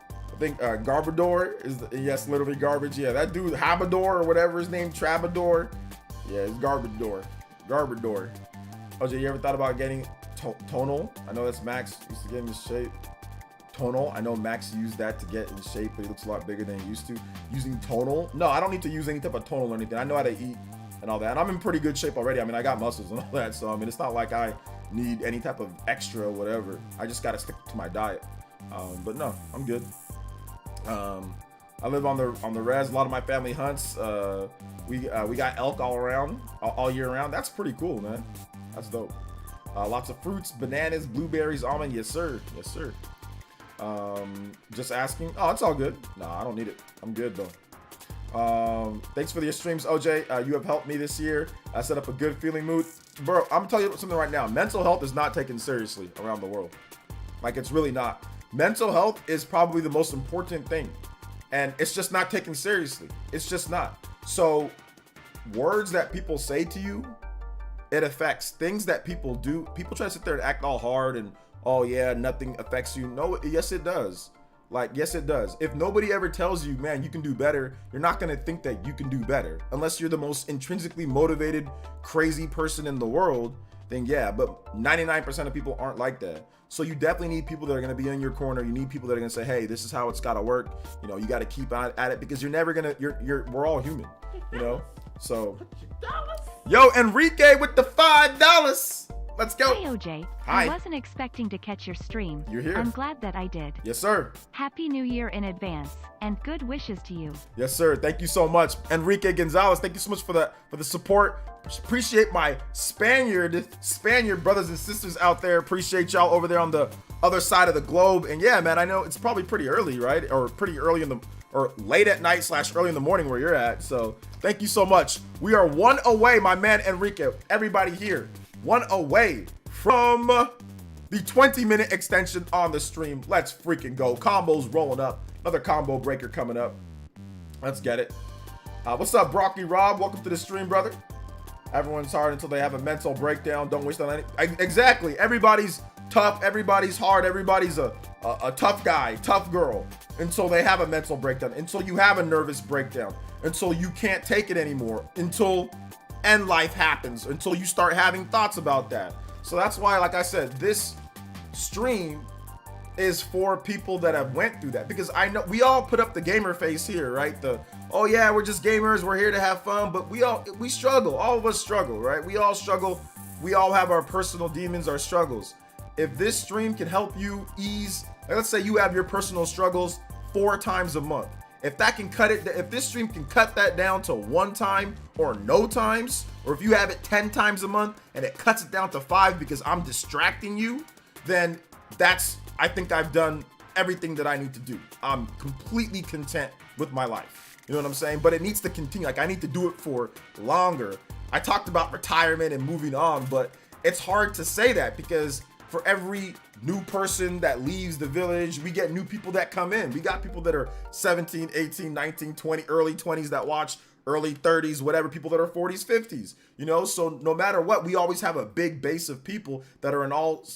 I think Garbador is, yes, literally garbage. Yeah, that dude, Habador or whatever his name, Trabador. Yeah, it's Garbador. OJ, you ever thought about getting tonal? I know that's Max used to get in shape. Tonal, I know Max used that to get in shape, but he looks a lot bigger than he used to. Using tonal? No, I don't need to use any type of tonal or anything. I know how to eat and all that. And I'm in pretty good shape already. I mean, I got muscles and all that. So, I mean, it's not like I need any type of extra or whatever. I just got to stick to my diet. But no, I'm good. I live on the res. A lot of my family hunts. We got elk all year round. That's pretty cool, man. That's dope. Lots of fruits, bananas, blueberries, almond. Yes, sir. Yes, sir. Just asking. Oh, it's all good. Nah, I don't need it. I'm good though. Thanks for your streams, OJ. You have helped me this year. I set up a good feeling mood. Bro, I'm telling you something right now. Mental health is not taken seriously around the world. Like, it's really not. Mental health is probably the most important thing. And it's just not taken seriously. It's just not. So, words that people say to you, it affects. Things that people do. People try to sit there and act all hard and, oh yeah, nothing affects you. No, yes it does. Like, yes it does. If nobody ever tells you, man, you can do better, you're not going to think that you can do better. Unless you're the most intrinsically motivated, crazy person in the world, then yeah, but 99% of people aren't like that. So you definitely need people that are going to be in your corner. You need people that are going to say, hey, this is how it's got to work. You know, you got to keep at it, because you're never going to, we're all human, you know? So, yo, Enrique with the $5. Let's go. Hey, OJ. Hi. I wasn't expecting to catch your stream. You're here. I'm glad that I did. Yes, sir. Happy New Year in advance, and good wishes to you. Yes, sir. Thank you so much. Enrique Gonzalez, thank you so much for the support. Appreciate my Spaniard brothers and sisters out there. Appreciate y'all over there on the other side of the globe. And yeah, man, I know it's probably pretty early, right? Or pretty early or late at night / early in the morning where you're at. So thank you so much. We are one away, my man Enrique. Everybody here, one away from the 20-minute extension on the stream. Let's freaking go. Combos rolling up. Another combo breaker coming up. Let's get it. What's up, Brocky Rob? Welcome to the stream, brother. Everyone's hard until they have a mental breakdown. Don't wish on any. Exactly. Everybody's tough. Everybody's hard. Everybody's a tough guy, tough girl, until they have a mental breakdown, until you have a nervous breakdown, until you can't take it anymore, until end life happens, until you start having thoughts about that. So that's why, like I said, this stream is for people that have went through that, because I know we all put up the gamer face here, right? Oh yeah, we're just gamers, we're here to have fun, but we struggle. All of us struggle, right? We all struggle. We all have our personal demons, our struggles. If this stream can help you ease, like, let's say you have your personal struggles 4 times a month. If that can cut it, if this stream can cut that down to 1 time or no times, or if you have it 10 times a month and it cuts it down to 5 because I'm distracting you, then I think I've done everything that I need to do. I'm completely content with my life. You know what I'm saying? But it needs to continue. Like, I need to do it for longer. I talked about retirement and moving on, but it's hard to say that, because for every new person that leaves the village, we get new people that come in. We got people that are 17, 18, 19, 20, early 20s that watch, early 30s, whatever, people that are 40s, 50s, you know? So no matter what, we always have a big base of people that are in all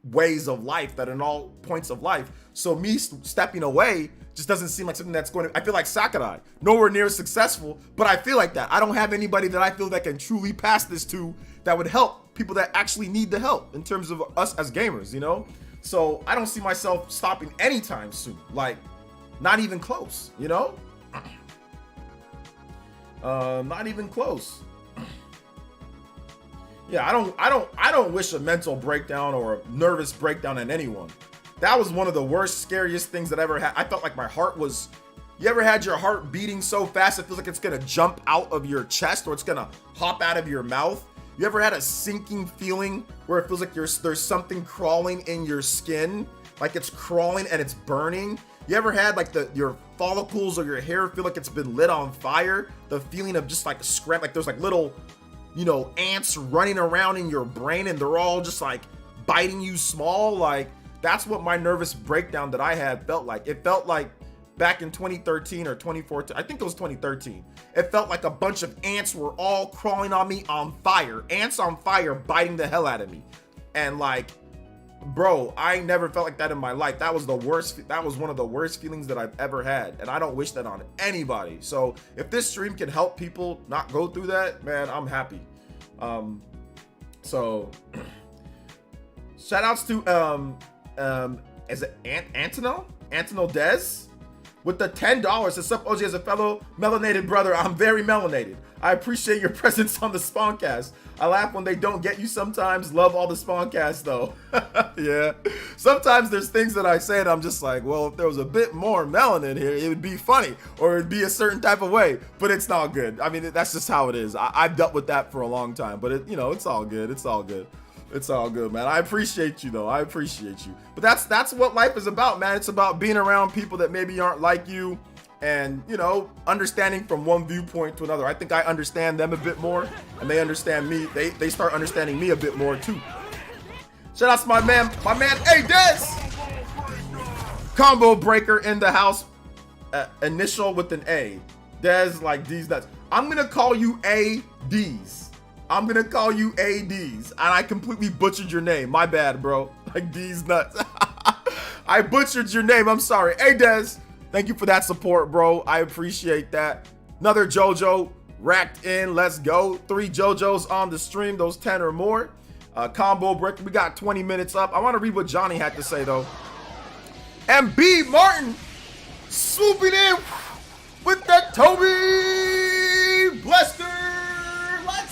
ways of life, that are in all points of life. So me stepping away just doesn't seem like something that's going to, I feel like Sakurai, nowhere near successful, but I feel like that. I don't have anybody that I feel that can truly pass this to that would help people that actually need the help in terms of us as gamers, you know? So I don't see myself stopping anytime soon. Like, not even close, you know? Not even close. Yeah, I don't wish a mental breakdown or a nervous breakdown on anyone. That was one of the worst, scariest things that I ever had. I felt like my heart was, you ever had your heart beating so fast it feels like it's gonna jump out of your chest or it's gonna hop out of your mouth? You ever had a sinking feeling where it feels like there's something crawling in your skin? Like it's crawling and it's burning? You ever had like your follicles or your hair feel like it's been lit on fire? The feeling of just like scrap, like there's like little, you know, ants running around in your brain and they're all just like biting you small. Like, that's what my nervous breakdown that I had felt like. It felt like back in 2013 or 2014, I think it was 2013. It felt like a bunch of ants were all crawling on me on fire. Ants on fire biting the hell out of me. And like, bro, I never felt like that in my life. That was the worst. That was one of the worst feelings that I've ever had. And I don't wish that on anybody. So if this stream can help people not go through that, man, I'm happy. So shout outs to, is it Antonio Dez with the $10. What's up, OG? As a fellow melanated brother, I'm very melanated. I appreciate your presence on the Spawncast. I laugh when they don't get you sometimes. Love all the Spawncast though. Yeah. Sometimes there's things that I say and I'm just like, well, if there was a bit more melanin here, it would be funny or it'd be a certain type of way, but it's not good. I mean, that's just how it is. I've dealt with that for a long time, but it, you know, it's all good. It's all good. It's all good, man. I appreciate you, though. I appreciate you. But that's what life is about, man. It's about being around people that maybe aren't like you and, you know, understanding from one viewpoint to another. I think I understand them a bit more, and they understand me. They start understanding me a bit more, too. Shout out to my man, hey, Dez! Combo breaker in the house. Initial with an A. Dez, like, D's nuts. I'm going to call you ADs. I'm gonna call you ADs, and I completely butchered your name. My bad, bro. Like D's nuts. I butchered your name. I'm sorry. Hey, Dez, thank you for that support, bro. I appreciate that. Another JoJo racked in. Let's go. 3 JoJos on the stream. Those 10 or more. Combo break. We got 20 minutes up. I want to read what Johnny had to say though. And B Martin swooping in with that Toby Blaster.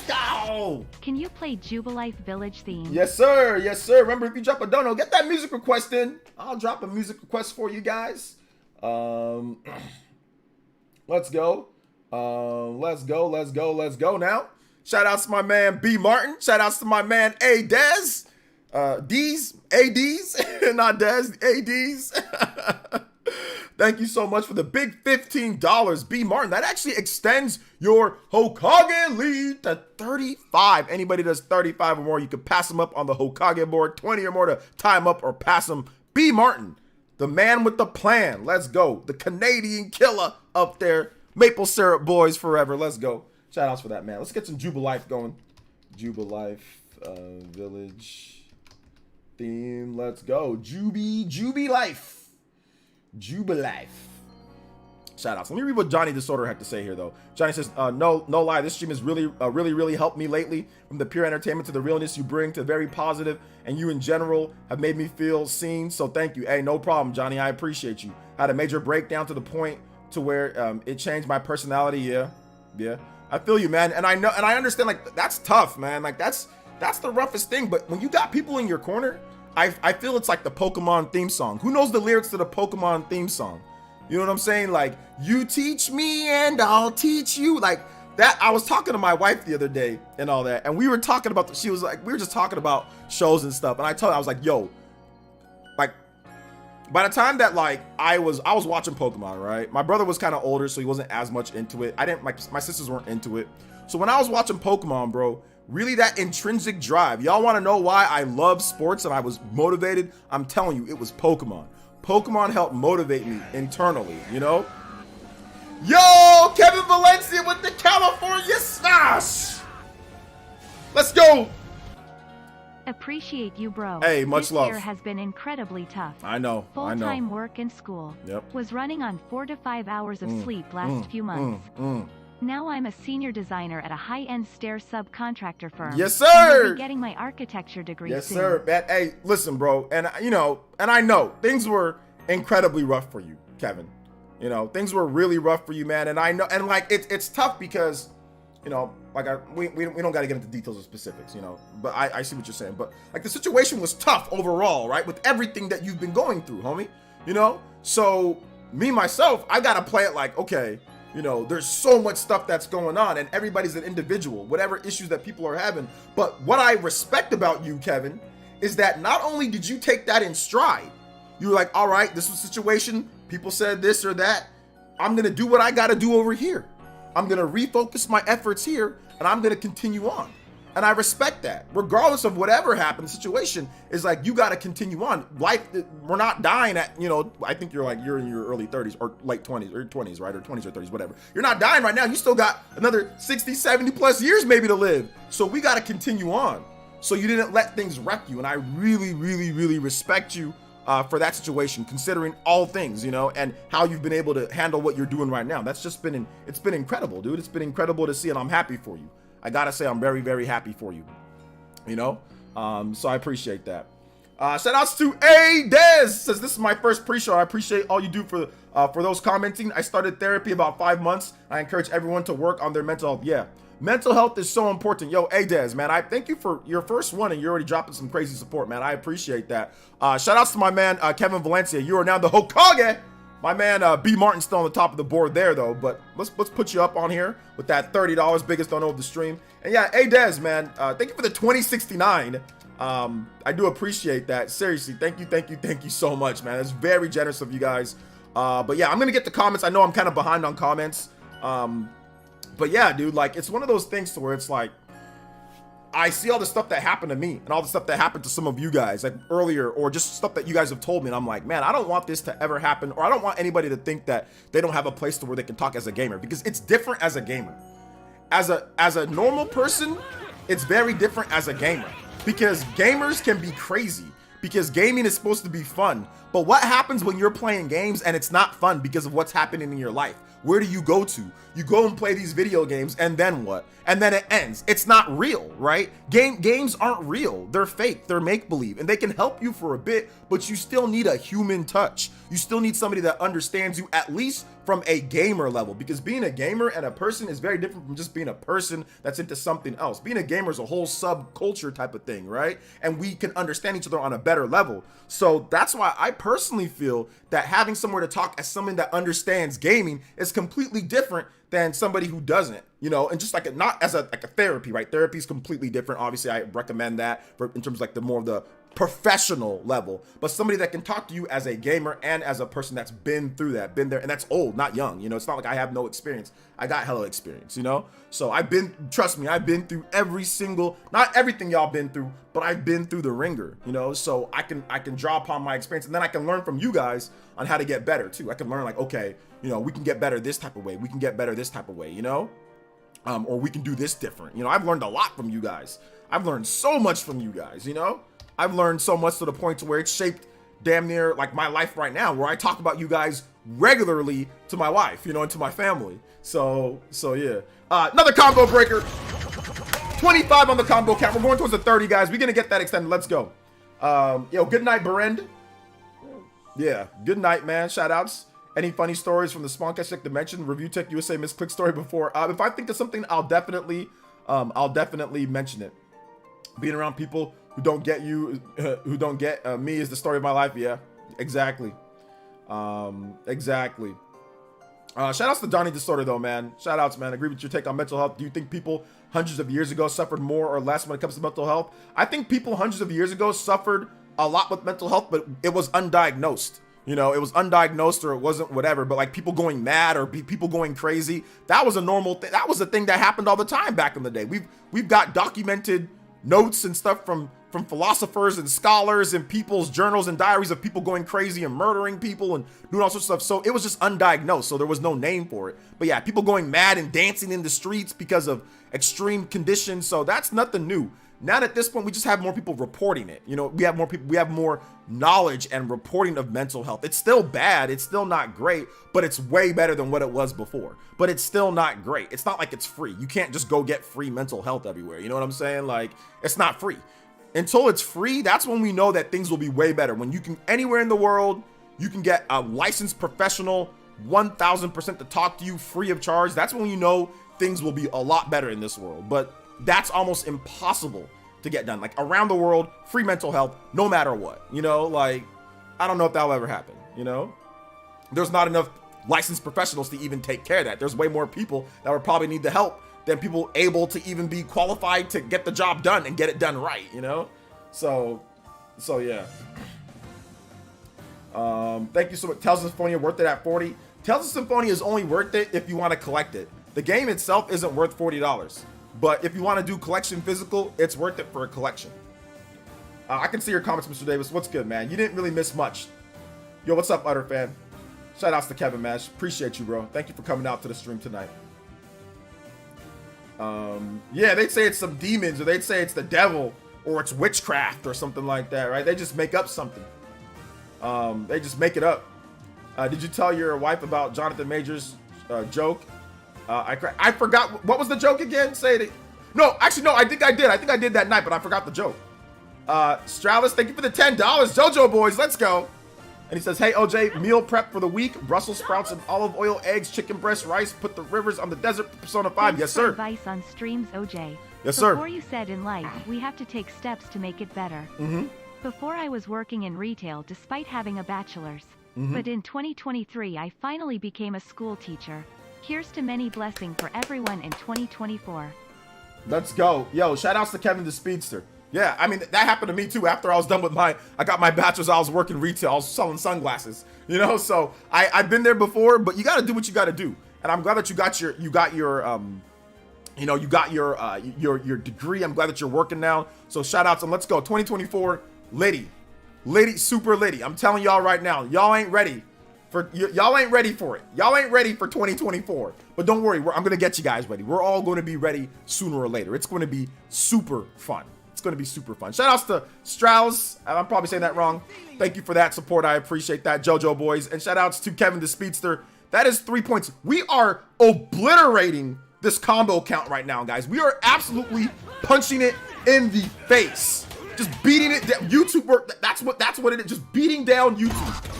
Go! Can you play Jubilife Village theme? Yes, sir. Yes, sir. Remember, if you drop a dono, get that music request in. I'll drop a music request for you guys. Let's go. Let's go now. Shout outs to my man B Martin. Shout outs to my man A Dez. D's, ADs, not Dez, ADs. Thank you so much for the big $15, B Martin. That actually extends your Hokage lead to 35. Anybody does 35 or more, you can pass them up on the Hokage board. 20 or more to tie them up or pass them. B Martin, the man with the plan. Let's go. The Canadian killer up there. Maple syrup boys forever. Let's go. Shout outs for that, man. Let's get some Jubilife going. Jubilife Village theme. Let's go. Jubilife. Jubilife. Shout outs. Let me read what Johnny Disorder had to say here, though. Johnny says, no lie, this stream has really helped me lately. From the pure entertainment to the realness you bring to very positive, and you in general have made me feel seen. So thank you. Hey, no problem, Johnny. I appreciate you. I had a major breakdown to the point to where it changed my personality. Yeah. I feel you, man. And I know, and I understand. Like that's tough, man. Like that's the roughest thing. But when you got people in your corner, I feel it's like the Pokemon theme song. Who knows the lyrics to the Pokemon theme song? You know what I'm saying? Like, you teach me and I'll teach you. Like that. I was talking to my wife the other day and all that. And we were talking about, she was like, we were just talking about shows and stuff. And I told her, I was like, yo, like, by the time that like I was watching Pokemon, right? My brother was kind of older, so he wasn't as much into it. My sisters weren't into it. So when I was watching Pokemon, bro, really that intrinsic drive. Y'all want to know why I love sports and I was motivated? I'm telling you, it was Pokemon. Pokemon helped motivate me internally, you know? Yo, Kevin Valencia with the California Smash! Let's go! Appreciate you, bro. Hey, much love. This year has been incredibly tough. I know. Full-time work and school. Yep. Was running on 4 to 5 hours of sleep last few months. Now I'm a senior designer at a high-end stair subcontractor firm. Yes, sir. And I'll be getting my architecture degree soon. Yes, sir. Hey, listen, bro. And you know, and I know things were incredibly rough for you, Kevin. You know, things were really rough for you, man. And I know, and like it's tough because, you know, like we don't got to get into details or specifics, you know. But I see what you're saying. But like the situation was tough overall, right? With everything that you've been going through, homie. You know. So me myself, I gotta play it like, okay. You know, there's so much stuff that's going on and everybody's an individual, whatever issues that people are having. But what I respect about you, Kevin, is that not only did you take that in stride, you were like, all right, this was a situation. People said this or that. I'm going to do what I got to do over here. I'm going to refocus my efforts here and I'm going to continue on. And I respect that. Regardless of whatever happened, the situation is like, you got to continue on. Life, we're not dying at, you know, I think you're in your early 30s or late 20s or 20s, right? Or 20s or 30s, whatever. You're not dying right now. You still got another 60, 70 plus years maybe to live. So we got to continue on. So you didn't let things wreck you. And I really respect you for that situation, considering all things, you know, and how you've been able to handle what you're doing right now. That's just been, it's been incredible, dude. It's been incredible to see, and I'm happy for you. I gotta say, I'm very happy for you, you know? So I appreciate that. Shout outs to A Dez, says this is my first pre-show. I appreciate all you do for those commenting. I started therapy about 5 months. I encourage everyone to work on their mental health. Yeah, mental health is so important. Yo, A Dez, man, I thank you for your first one, and you're already dropping some crazy support, man. I appreciate that. Shout outs to my man, Kevin Valencia. You are now the Hokage. My man, B Martin's still on the top of the board there, though. But let's put you up on here with that $30, biggest dono of the stream. And yeah, hey, Dez, man, thank you for the 2069. I do appreciate that. Seriously, thank you so much, man. It's very generous of you guys. But yeah, I'm gonna get the comments. I know I'm kind of behind on comments. But yeah, dude, like, it's one of those things to where it's like, I see all the stuff that happened to me and all the stuff that happened to some of you guys, like earlier, or just stuff that you guys have told me, and I'm like, man, I don't want this to ever happen, or I don't want anybody to think that they don't have a place to where they can talk as a gamer, because it's different as a gamer. As a normal person, it's very different as a gamer, because gamers can be crazy, because gaming is supposed to be fun. But what happens when you're playing games and it's not fun because of what's happening in your life? Where do you go to? You go and play these video games, and then what? And then it ends. It's not real, right? Games aren't real. They're fake. They're make-believe, and they can help you for a bit, but you still need a human touch. You still need somebody that understands you, at least from a gamer level, because being a gamer and a person is very different from just being a person that's into something else. Being a gamer is a whole subculture type of thing, right? And we can understand each other on a better level. So that's why I personally feel that having somewhere to talk as someone that understands gaming is completely different than somebody who doesn't, you know, and just like not as a therapy, right? Therapy is completely different. Obviously, I recommend that for in terms of like the more of the professional level, but somebody that can talk to you as a gamer and as a person that's been through that, been there, and that's old, not young. You know, it's not like I have no experience. I got hella experience, you know? So trust me, I've been through every single, not everything y'all been through, but I've been through the ringer, you know? So I can draw upon my experience, and then I can learn from you guys on how to get better too. I can learn like, okay, you know, we can get better this type of way. We can get better this type of way, you know? Or we can do this different. You know, I've learned a lot from you guys. I've learned so much from you guys, you know? I've learned so much to the point to where it's shaped damn near like my life right now, where I talk about you guys regularly to my wife, you know, and to my family. So yeah. Another combo breaker. 25 on the combo count. We're going towards the 30, guys. We're gonna get that extended. Let's go. Yo, good night, Berend. Yeah, good night, man. Shout outs. Any funny stories from the Spawncast check to mention? Review Tech USA misclick story before. If I think of something, I'll definitely mention it. Being around people who don't get you, who don't get me is the story of my life. Yeah, exactly. Exactly. Shout outs to Donnie Disorder though, man. Shout outs, man. Agree with your take on mental health. Do you think people hundreds of years ago suffered more or less when it comes to mental health? I think people hundreds of years ago suffered a lot with mental health, but it was undiagnosed. You know, it was undiagnosed, or it wasn't whatever, but like people going mad or people going crazy, that was a normal thing. That was a thing that happened all the time back in the day. We've got documented notes and stuff from philosophers and scholars and people's journals and diaries of people going crazy and murdering people and doing all sorts of stuff. So it was just undiagnosed, so there was no name for it. But yeah, people going mad and dancing in the streets because of extreme conditions. So that's nothing new. Now at this point, we just have more people reporting it. You know, we have more people, we have more knowledge and reporting of mental health. It's still bad. It's still not great, but it's way better than what it was before. But it's still not great. It's not like it's free. You can't just go get free mental health everywhere. You know what I'm saying? Like, it's not free. Until it's free, that's when we know that things will be way better. When you can, anywhere in the world, you can get a licensed professional 1000% to talk to you free of charge. That's when you know things will be a lot better in this world. But that's almost impossible to get done. Like around the world, free mental health, no matter what, you know, like, I don't know if that'll ever happen. You know, there's not enough licensed professionals to even take care of that. There's way more people that would probably need the help than people able to even be qualified to get the job done and get it done right, you know? So yeah. Thank you so much. Tales of Symphonia worth it at 40. Tales of Symphonia is only worth it if you want to collect it. The game itself isn't worth $40. But if you want to do collection physical, it's worth it for a collection. I can see your comments, Mr. Davis. What's good, man? You didn't really miss much. Yo, what's up, Utter Fan? Shout outs to Kevin Mash. Appreciate you, bro. Thank you for coming out to the stream tonight. Yeah, they'd say it's some demons, or they'd say it's the devil, or it's witchcraft, or something like that, right? They just make up something. They just make it up. Did you tell your wife about Jonathan Majors' joke? I forgot. What was the joke again? Say it. No, actually, no, I think I did. I think I did that night, but I forgot the joke. Stralis, thank you for the $10. Jojo boys, let's go. And he says, hey, OJ, meal prep for the week. Brussels sprouts and olive oil, eggs, chicken breast, rice. Put the rivers on the desert. Persona 5. Thanks yes, for sir. Advice on streams, OJ. Yes, sir. Before you said in life, we have to take steps to make it better. Mm-hmm. Before I was working in retail despite having a bachelor's. Mm-hmm. But in 2023, I finally became a school teacher. Here's to many blessings for everyone in 2024. Let's go. Yo, shout outs to Kevin the Speedster. Yeah, I mean, that happened to me too. After I was done with I got my bachelor's, I was working retail. I was selling sunglasses, you know? So I've been there before, but you got to do what you got to do. And I'm glad that you got your degree. I'm glad that you're working now. So shout outs and let's go. 2024, Liddy, super Liddy. I'm telling y'all right now, y'all ain't ready for it. Y'all ain't ready for 2024. But don't worry, I'm going to get you guys ready. We're all going to be ready sooner or later. It's going to be super fun. It's going to be super fun. Shout outs to Strauss. I'm probably saying that wrong. Thank you for that support. I appreciate that. JoJo boys. And shout outs to Kevin the Speedster. That is 3 points. We are obliterating this combo count right now, guys. We are absolutely punching it in the face. Just beating it down. YouTube work. That's what it is. Just beating down YouTube.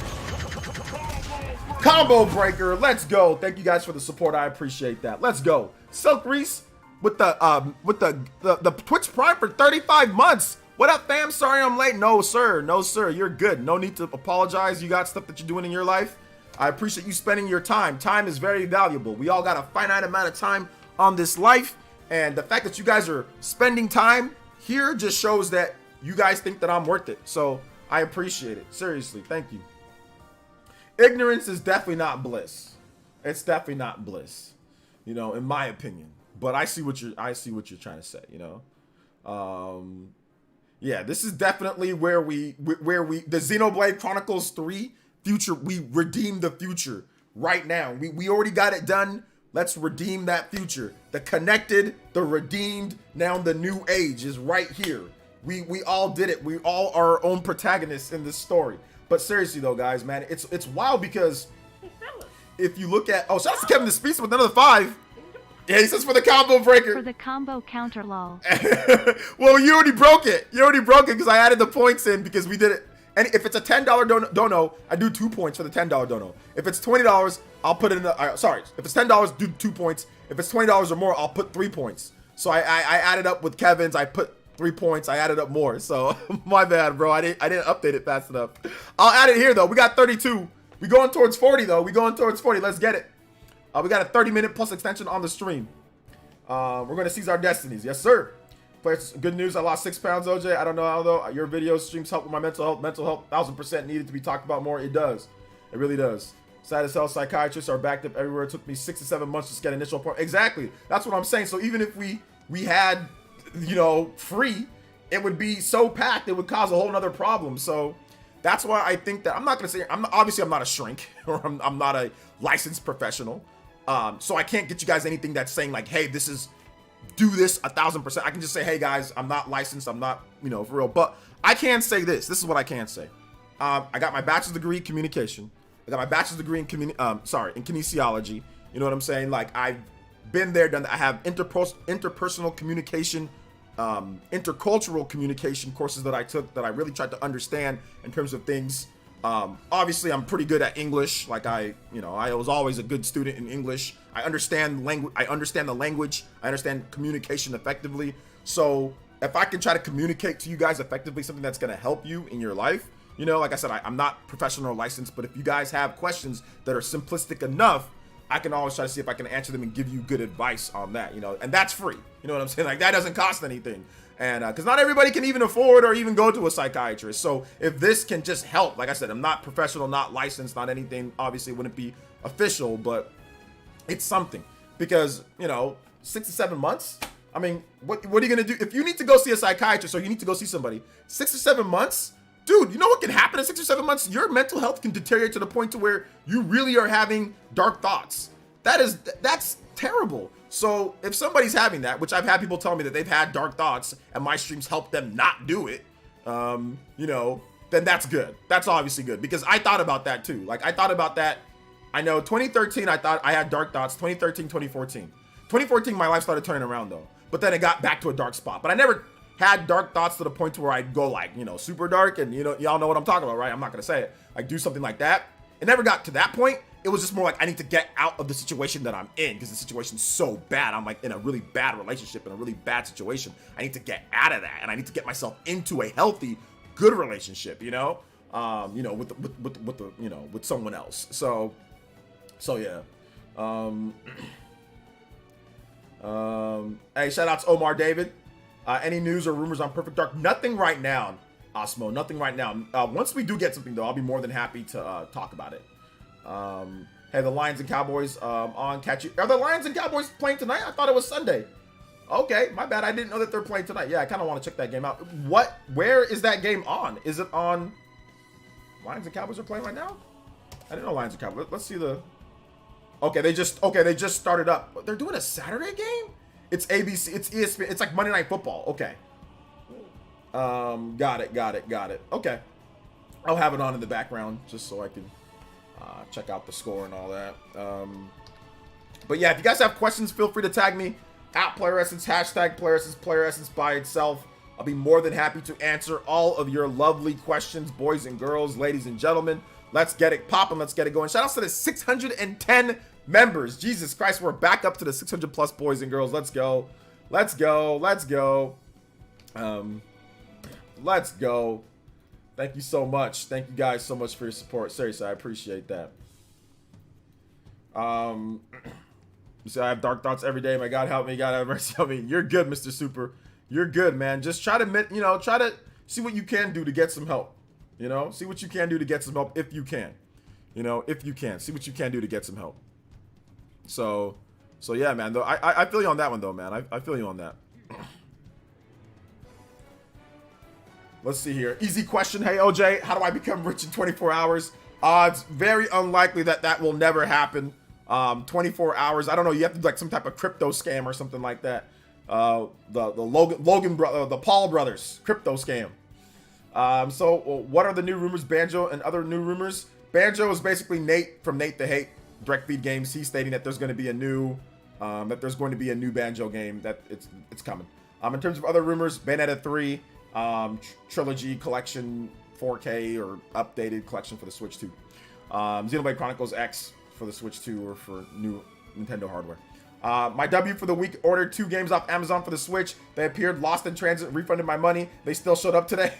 Combo breaker. Let's go. Thank you guys for the support. I appreciate that. Let's go. Silk Reese with the Twitch Prime for 35 months. What up, fam? Sorry I'm late. No, sir. No, sir. You're good. No need to apologize. You got stuff that you're doing in your life. I appreciate you spending your time. Time is very valuable. We all got a finite amount of time on this life. And the fact that you guys are spending time here just shows that you guys think that I'm worth it. So I appreciate it. Seriously. Thank you. Ignorance is definitely not bliss. It's definitely not bliss, you know, in my opinion. But I see what you're trying to say, you know. Yeah, this is definitely where the Xenoblade Chronicles 3 future, we redeem the future right now. We already got it done. Let's redeem that future. The connected, the redeemed, now the new age is right here. We all did it. We all are our own protagonists in this story. But seriously though, guys, man, it's wild because if you look at, shout out to Kevin the Speedster with another 5. Yeah, he says for the combo breaker. For the combo counter, lol. Well, you already broke it. You already broke it because I added the points in because we did it. And if it's a $10 dono, I do 2 points for the $10 dono. If it's $20, I'll put it in the, if it's $10, do 2 points. If it's $20 or more, I'll put 3 points. So I added up with Kevin's, I put 3 points, I added up more. So my bad, bro. I didn't update it fast enough. I'll add it here though. We got 32. We going towards 40 though. We going towards 40. Let's get it. We got a 30-minute plus extension on the stream. We're gonna seize our destinies. Yes, sir. But good news, I lost 6 pounds, OJ. I don't know how though. Your videos, streams help with my mental health. Mental health, 1000% needed to be talked about more. It does. It really does. Sad as hell, psychiatrists are backed up everywhere. It took me 6 to 7 months to get initial appointment. Exactly. That's what I'm saying. So even if we had, you know, free, it would be so packed, it would cause a whole nother problem. So that's why I think that I'm not gonna say, obviously I'm not a shrink or I'm not a licensed professional. So I can't get you guys anything that's saying like, hey, this is, do this 1000%. I can just say, hey guys, I'm not licensed. I'm not, you know, for real. But I can say this. This is what I can say. I got my bachelor's degree in communication. I got my bachelor's degree in kinesiology. You know what I'm saying? Like I've been there, done that. I have interpersonal communication, intercultural communication courses that I took that I really tried to understand in terms of things. Obviously I'm pretty good at English. Like I was always a good student in English. I understand language. I understand the language. I understand communication effectively. So if I can try to communicate to you guys effectively, something that's going to help you in your life, you know, like I said, I'm not professional or licensed, but if you guys have questions that are simplistic enough, I can always try to see if I can answer them and give you good advice on that, you know, and that's free. You know what I'm saying? Like that doesn't cost anything. And because not everybody can even afford or even go to a psychiatrist. So if this can just help, like I said, I'm not professional, not licensed, not anything. Obviously, it wouldn't be official, but it's something. Because, you know, 6 to 7 months. I mean, what are you going to do? If you need to go see a psychiatrist or you need to go see somebody, 6 to 7 months, dude, you know what can happen in 6 or 7 months? Your mental health can deteriorate to the point to where you really are having dark thoughts. That's terrible. So if somebody's having that, which I've had people tell me that they've had dark thoughts and my streams help them not do it, you know, then that's good. That's obviously good because I thought about that too. Like I thought about that. I know 2013, I thought I had dark thoughts. 2013, 2014. 2014, my life started turning around though, but then it got back to a dark spot. But I never had dark thoughts to the point to where I'd go like, you know, super dark and, you know, y'all know what I'm talking about, right? I'm not going to say it. Like do something like that. It never got to that point. It was just more like I need to get out of the situation that I'm in because the situation's so bad. I'm like in a really bad relationship, in a really bad situation. I need to get out of that and I need to get myself into a healthy, good relationship, you know, with the, you know, with someone else. So yeah. Hey, shout out to Omar David. Any news or rumors on Perfect Dark? Nothing right now, Osmo. Nothing right now. Once we do get something, though, I'll be more than happy to talk about it. Hey, the Lions and Cowboys on catch you. Are the Lions and Cowboys playing tonight? I thought it was Sunday. Okay, my bad. I didn't know that they're playing tonight. Yeah, I kind of want to check that game out. Where is that game on? Is it on? Lions and Cowboys are playing right now? I didn't know Lions and Cowboys. Let's see the. Okay, they just started up. They're doing a Saturday game? It's ABC. It's ESPN. It's like Monday Night Football. Okay. Got it. Okay. I'll have it on in the background just so I can check out the score and all that. But yeah, if you guys have questions, feel free to tag me at PlayerEssence, hashtag PlayerEssence, PlayerEssence by itself. I'll be more than happy to answer all of your lovely questions, boys and girls, ladies and gentlemen. Let's get it popping. Let's get it going. Shout out to the 610 members. Jesus Christ, we're back up to the 600 plus boys and girls. Let's go. Let's go. Let's go. Let's go. Thank you so much. Thank you guys so much for your support. Seriously, I appreciate that. So I have dark thoughts every day. My God, help me. God, have mercy on me. You're good, Mr. Super. You're good, man. Just try to, try to see what you can do to get some help. See what you can do to get some help if you can. If you can. See what you can do to get some help. So yeah, man. Though I feel you on that one, though, man. I feel you on that. Let's see here. Easy question. Hey, OJ, how do I become rich in 24 hours? It's very unlikely that will never happen. 24 hours. I don't know. You have to do like some type of crypto scam or something like that. The Logan brother, the Paul brothers crypto scam. So what are the new rumors? Banjo and other new rumors. Banjo is basically Nate from Nate the Hate Direct Feed Games. He's stating that there's going to be a new Banjo game that it's coming. In terms of other rumors, Bayonetta 3 trilogy collection 4K or updated collection for the Switch 2. Xenoblade Chronicles X for the Switch 2 or for new Nintendo hardware. My W for the week: ordered 2 games off Amazon for the Switch. They appeared lost in transit, refunded my money. They still showed up today.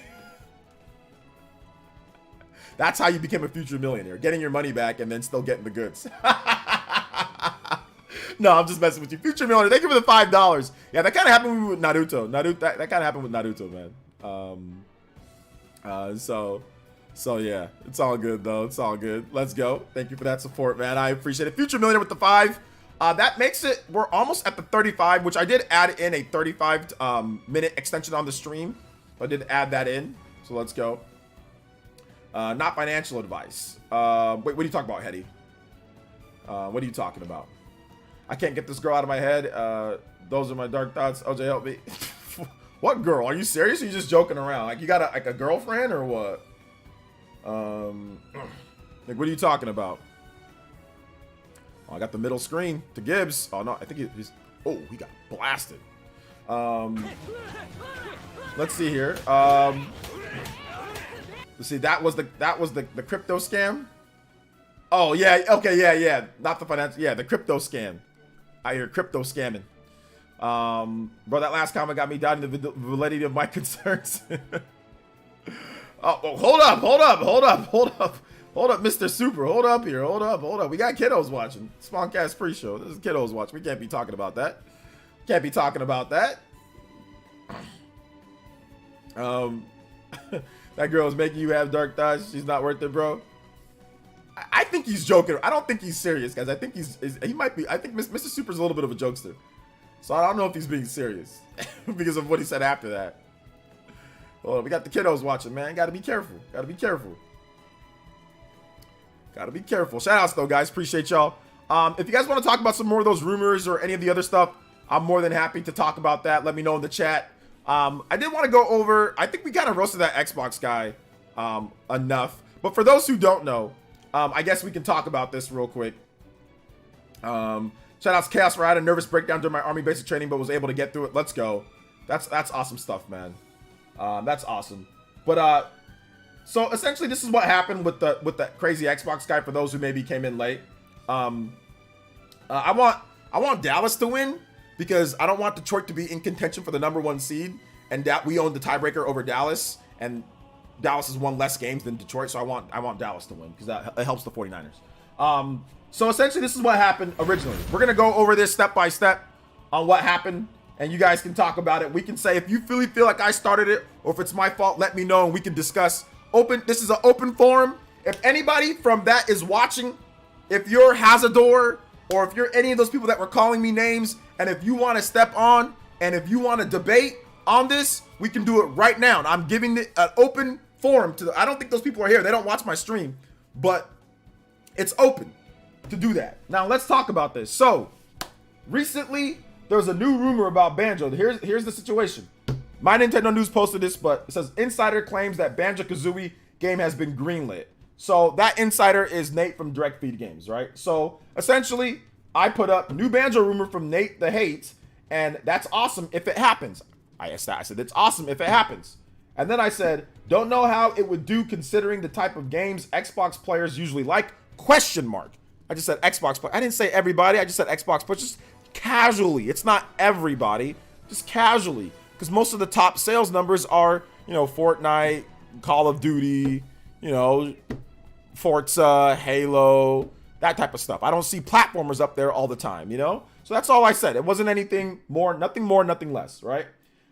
That's how you became a future millionaire. Getting your money back and then still getting the goods. No, I'm just messing with you. Future millionaire. Thank you for the $5. Yeah, that kind of happened with Naruto. That kind of happened with Naruto, man. So yeah, it's all good though. It's all good. Let's go. Thank you for that support, man. I appreciate it. Future millionaire with the 5. That makes it, we're almost at the 35, which I did add in a 35 minute extension on the stream. I did add that in. So let's go. Not financial advice. Wait, what are you talking about, Hetty? What are you talking about? I can't get this girl out of my head. Those are my dark thoughts. OJ, help me. What girl? Are you serious? Or are you just joking around? Like, you got a girlfriend or what? Like, what are you talking about? Oh, I got the middle screen to Gibbs. Oh no, I think he's. Oh, he got blasted. Let's see here. Let's see. That was the crypto scam. Oh yeah. Okay. Yeah. Not the financial. Yeah, the crypto scam. I hear crypto scamming. Bro, that last comment got me down in the validity of my concerns. Oh, hold up, Mr. Super. Hold up here. Hold up. We got kiddos watching. Spawncast pre-show. This is kiddos watching. We can't be talking about that. That girl is making you have dark thoughts. She's not worth it, bro. I think he's joking. I don't think he's serious, guys. I think he might be. I think Mr. Super's a little bit of a jokester. So I don't know if he's being serious because of what he said after that. Well, we got the kiddos watching, man. Gotta be careful. Shout outs though, guys. Appreciate y'all. If you guys want to talk about some more of those rumors or any of the other stuff, I'm more than happy to talk about that. Let me know in the chat. I did want to go over, I think we kind of roasted that Xbox guy enough. But for those who don't know, I guess we can talk about this real quick. Shout outs Chaos, where I had a nervous breakdown during my army basic training, but was able to get through it. Let's go. That's awesome stuff, man. That's awesome. But so essentially this is what happened with the crazy Xbox guy for those who maybe came in late. I want Dallas to win because I don't want Detroit to be in contention for the #1 seed, and that we own the tiebreaker over Dallas, and Dallas has won less games than Detroit, so I want Dallas to win because that it helps the 49ers. So essentially this is what happened originally. We're gonna go over this step by step on what happened and you guys can talk about it. We can say if you really feel like I started it or if it's my fault, let me know and we can discuss. This is an open forum. If anybody from that is watching, if you're Hazador or if you're any of those people that were calling me names, and if you want to step on and if you want to debate on this, we can do it right now. And I'm giving it an open forum to I don't think those people are here. They don't watch my stream, but it's open to do that. Now let's talk about this. So recently there's a new rumor about Banjo. Here's the situation. My Nintendo News posted this, but it says insider claims that Banjo-Kazooie game has been greenlit. So that insider is Nate from Direct Feed Games, right? So essentially, I put up new Banjo rumor from Nate the Hate, and that's awesome if it happens. I said it's awesome if it happens. And then I said, don't know how it would do considering the type of games Xbox players usually like, ? I just said Xbox player. I didn't say everybody, I just said Xbox players, just casually. It's not everybody, just casually. Because most of the top sales numbers are, Fortnite, Call of Duty, Forza, Halo, that type of stuff. I don't see platformers up there all the time, So that's all I said. It wasn't anything more, nothing less, right?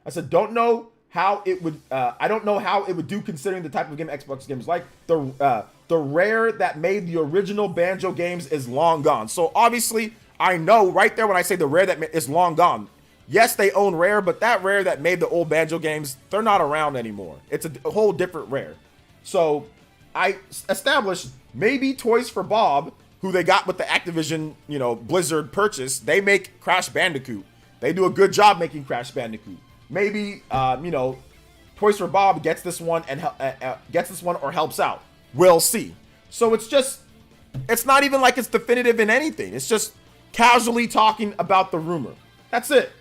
I said, don't know how it would, I don't know how it would do considering the type of game Xbox games like. The Rare that made the original Banjo games is long gone. So obviously, I know right there when I say the Rare that is long gone. Yes, they own Rare, but that Rare that made the old Banjo games, they're not around anymore. It's a whole different Rare. So I established maybe Toys for Bob, who they got with the Activision, Blizzard purchase. They make Crash Bandicoot. They do a good job making Crash Bandicoot. Maybe, Toys for Bob gets this one and or helps out. We'll see. So it's not even like it's definitive in anything. It's just casually talking about the rumor. That's it.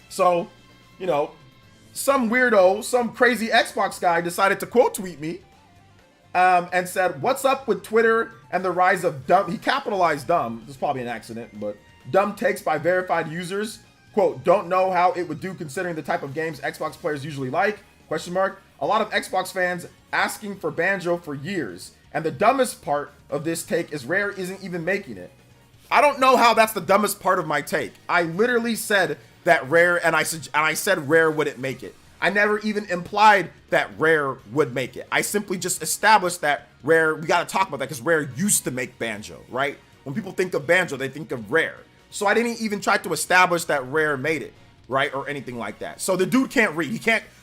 So, some weirdo, some crazy Xbox guy decided to quote tweet me and said, what's up with Twitter and the rise of dumb, he capitalized dumb, this is probably an accident, but dumb takes by verified users, quote, don't know how it would do considering the type of games Xbox players usually like, ? A lot of Xbox fans asking for Banjo for years, and the dumbest part of this take is Rare isn't even making it. I don't know how that's the dumbest part of my take. I literally said that Rare, and I said Rare wouldn't make it. I never even implied that Rare would make it. I simply just established that Rare, we gotta talk about that because Rare used to make Banjo, right? When people think of Banjo, they think of Rare. So I didn't even try to establish that Rare made it, right? Or anything like that. So the dude can't read.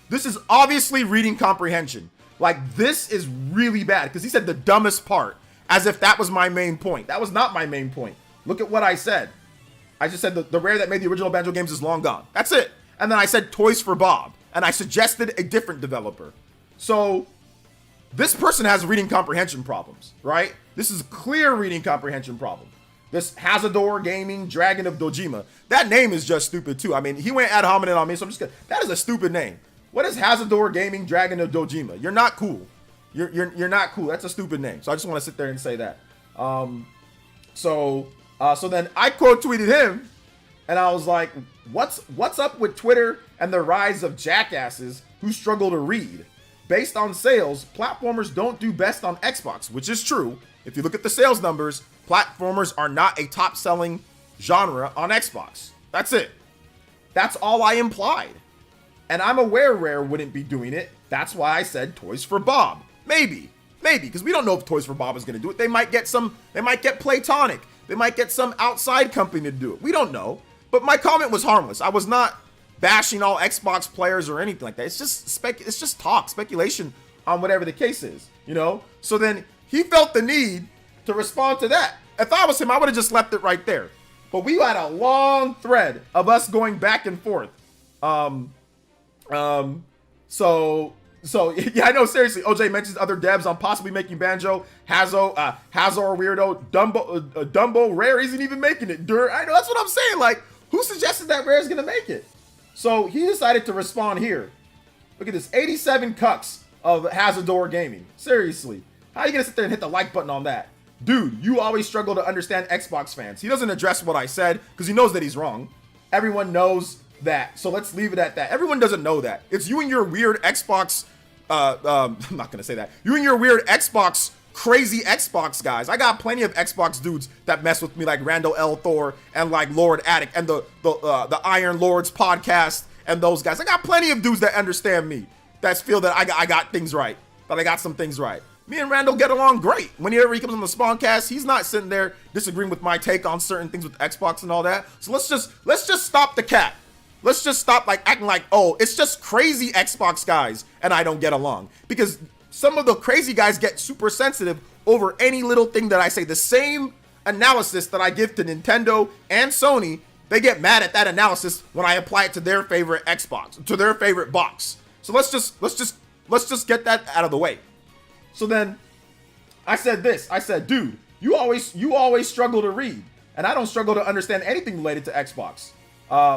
This is obviously reading comprehension. Like, this is really bad because he said the dumbest part as if that was my main point. That was not my main point. Look at what I said. I just said the Rare that made the original Banjo games is long gone. That's it. And then I said Toys for Bob. And I suggested a different developer. So this person has reading comprehension problems, right? This is clear reading comprehension problem. This Hazador Gaming Dragon of Dojima. That name is just stupid too. I mean, he went ad hominem on me, so I'm just gonna, that is a stupid name. What is Hazador Gaming Dragon of Dojima? You're not cool. You're not cool. That's a stupid name. So I just want to sit there and say that. So then I quote tweeted him, and I was like, what's up with Twitter and the rise of jackasses who struggle to read? Based on sales, platformers don't do best on Xbox, which is true. If you look at the sales numbers, platformers are not a top-selling genre on Xbox. That's it. That's all I implied. And I'm aware Rare wouldn't be doing it. That's why I said Toys for Bob. Maybe, because we don't know if Toys for Bob is going to do it. They might get Playtonic. They might get some outside company to do it. We don't know. But my comment was harmless. I was not bashing all Xbox players or anything like that. It's just talk, speculation on whatever the case is, So then he felt the need to respond to that. If I was him, I would have just left it right there. But we had a long thread of us going back and forth. So yeah, I know, seriously, OJ mentions other devs on possibly making Banjo, Hazo or Weirdo, Dumbo, Rare isn't even making it. I know, that's what I'm saying. Like, who suggested that Rare is gonna make it? So he decided to respond here. Look at this, 87 cucks of Hazador Gaming. Seriously, how are you gonna sit there and hit the like button on that? Dude, you always struggle to understand Xbox fans. He doesn't address what I said because he knows that he's wrong. Everyone knows that, so let's leave it at that. Everyone doesn't know that. It's you and your weird Xbox, I'm not gonna say that. You and your weird Xbox crazy Xbox guys. I got plenty of Xbox dudes that mess with me, like Randall L. Thor and like Lord Attic and the Iron Lords podcast and those guys. I got plenty of dudes that understand me, that feel that I got things right, that I got some things right. Me and Randall get along great. Whenever he comes on the Spawncast, he's not sitting there disagreeing with my take on certain things with Xbox and all that. So let's just stop the cat. Let's just stop like acting like, oh, it's just crazy Xbox guys and I don't get along. Because some of the crazy guys get super sensitive over any little thing that I say. The same analysis that I give to Nintendo and Sony, they get mad at that analysis when I apply it to their favorite Xbox, to their favorite box. So let's just get that out of the way. So then I said this. I said, dude, you always struggle to read, and I don't struggle to understand anything related to Xbox.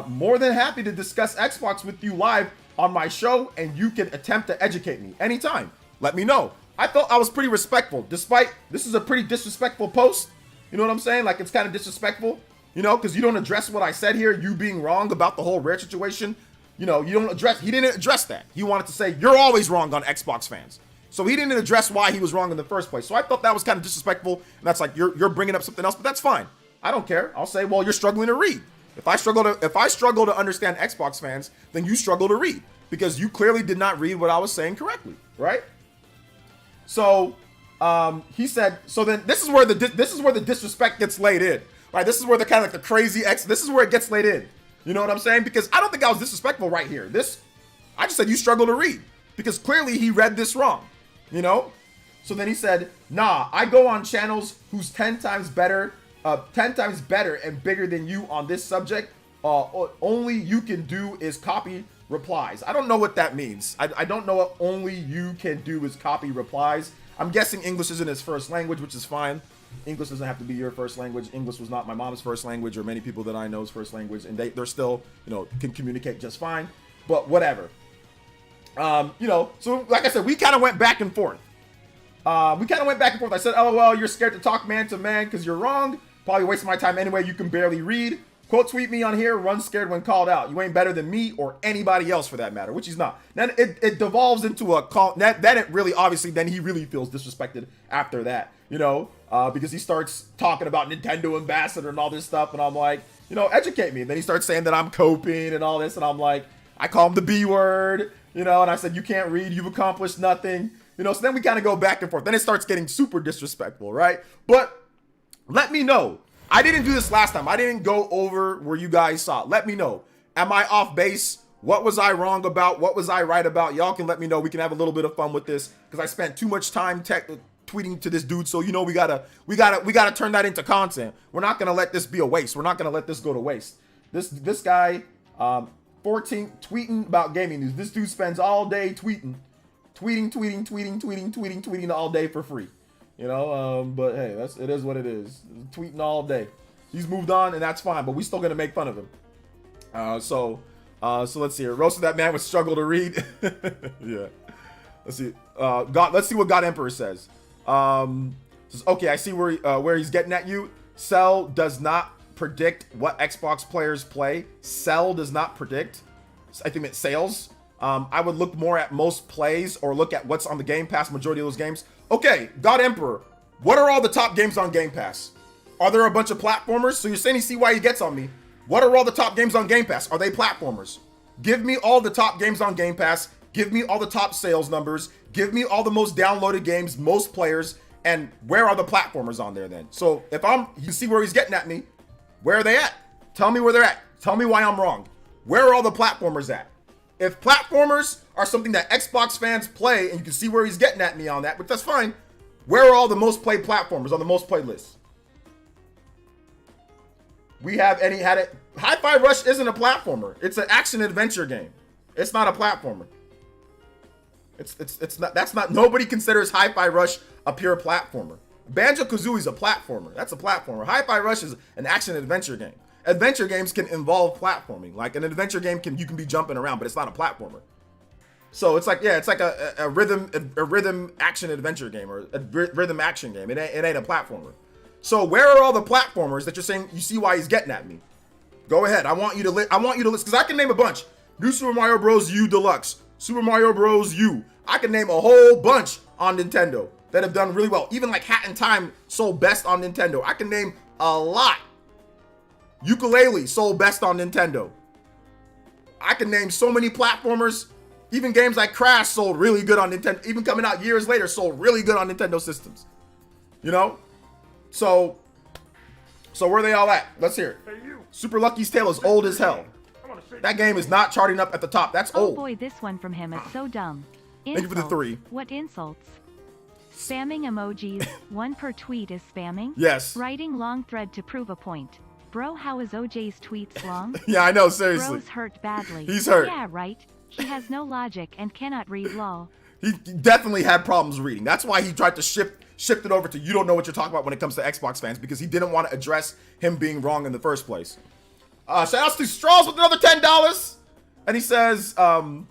More than happy to discuss Xbox with you live on my show, and you can attempt to educate me anytime. Let me know. I felt I was pretty respectful, despite this is a pretty disrespectful post. You know what I'm saying? Like, it's kind of disrespectful, you know, because you don't address what I said here, you being wrong about the whole Rare situation. You know, he didn't address that. He wanted to say, you're always wrong on Xbox fans. So he didn't address why he was wrong in the first place. So I thought that was kind of disrespectful. And that's like, you're bringing up something else, but that's fine. I don't care. I'll say, well, you're struggling to read. If I struggle to understand Xbox fans, then you struggle to read, because you clearly did not read what I was saying correctly, right? So he said, so then this is where the disrespect gets laid in, right? This is where the kind of like the crazy this is where it gets laid in. You know what I'm saying? Because I don't think I was disrespectful right here. I just said you struggle to read, because clearly he read this wrong, you know? So then he said, nah, I go on channels who's 10 times better and bigger than you on this subject. Only you can do is copy replies. I don't know what that means. I don't know what only you can do is copy replies. I'm guessing English isn't his first language, which is fine. English doesn't have to be your first language. English was not my mom's first language or many people that I know's first language, and they're still, you know, can communicate just fine, but whatever. You know, so like I said, we kind of went back and forth. I said, LOL, you're scared to talk man to man because you're wrong. Probably wasting my time anyway. You can barely read. Quote tweet me on here, run scared when called out. You ain't better than me or anybody else for that matter, which he's not. Then it devolves into a call. Then it really, obviously, then he really feels disrespected after that, you know, because he starts talking about Nintendo ambassador and all this stuff. And I'm like, you know, educate me. And then he starts saying that I'm coping and all this. And I'm like, I call him the B word, you know, and I said, you can't read, you've accomplished nothing, you know. So then we kind of go back and forth. Then it starts getting super disrespectful, right? But let me know. I didn't do this last time. I didn't go over where you guys saw. Let me know. Am I off base? What was I wrong about? What was I right about? Y'all can let me know. We can have a little bit of fun with this, because I spent too much time tweeting to this dude. So, you know, we gotta turn that into content. We're not gonna let this be a waste. We're not gonna let this go to waste. This guy, 14 tweeting about gaming news. This dude spends all day tweeting all day for free. You know, but hey, it is what it is. Tweeting all day. He's moved on, and that's fine, but we still gonna make fun of him. So let's see here. Roasted that man with struggle to read. Yeah. Let's see. Let's see what God Emperor says. Says, okay, I see where he's getting at you. Cell does not predict what Xbox players play. Cell does not predict. I think it's sales. I would look more at most plays, or look at what's on the Game Pass, majority of those games. Okay, God Emperor, what are all the top games on Game Pass? Are there a bunch of platformers? So you're saying you see why he gets on me. What are all the top games on Game Pass? Are they platformers? Give me all the top games on Game Pass. Give me all the top sales numbers. Give me all the most downloaded games, most players, and where are the platformers on there then? So if you see where he's getting at me, where are they at? Tell me where they're at. Tell me why I'm wrong. Where are all the platformers at? If platformers are something that Xbox fans play, and you can see where he's getting at me on that, but that's fine. Where are all the most played platformers on the most played list? Hi-Fi Rush isn't a platformer. It's an action adventure game. It's not a platformer. It's not, nobody considers Hi-Fi Rush a pure platformer. Banjo-Kazooie is a platformer. That's a platformer. Hi-Fi Rush is an action adventure game. Adventure games can involve platforming. Like an adventure game you can be jumping around, but it's not a platformer. So it's like, yeah, it's like a rhythm action adventure game, or a rhythm action game. It ain't a platformer. So where are all the platformers that you're saying you see why he's getting at me? Go ahead. I want you to list, because I can name a bunch. New Super Mario Bros. U Deluxe, Super Mario Bros. U. I can name a whole bunch on Nintendo. that have done really well. Even like Hat in Time sold best on Nintendo. I can name a lot. Ukulele sold best on Nintendo. I can name so many platformers. Even games like Crash sold really good on Nintendo. Even coming out years later, sold really good on Nintendo systems. You know? So where are they all at? Let's hear it. Super Lucky's Tale is old as hell. That game is not charting up at the top. That's old. Oh boy, this one from him is so dumb. Thank you for the 3. What insults? Spamming emojis, 1 per tweet is spamming? Yes. Writing long thread to prove a point. Bro, how is OJ's tweets long? Yeah, I know, seriously. Bro's hurt badly. He's hurt. Yeah, right. He has no logic and cannot read lol. He definitely had problems reading. That's why he tried to shift it over to you don't know what you're talking about when it comes to Xbox fans, because he didn't want to address him being wrong in the first place. Shout outs to Straws with another $10. And he says, how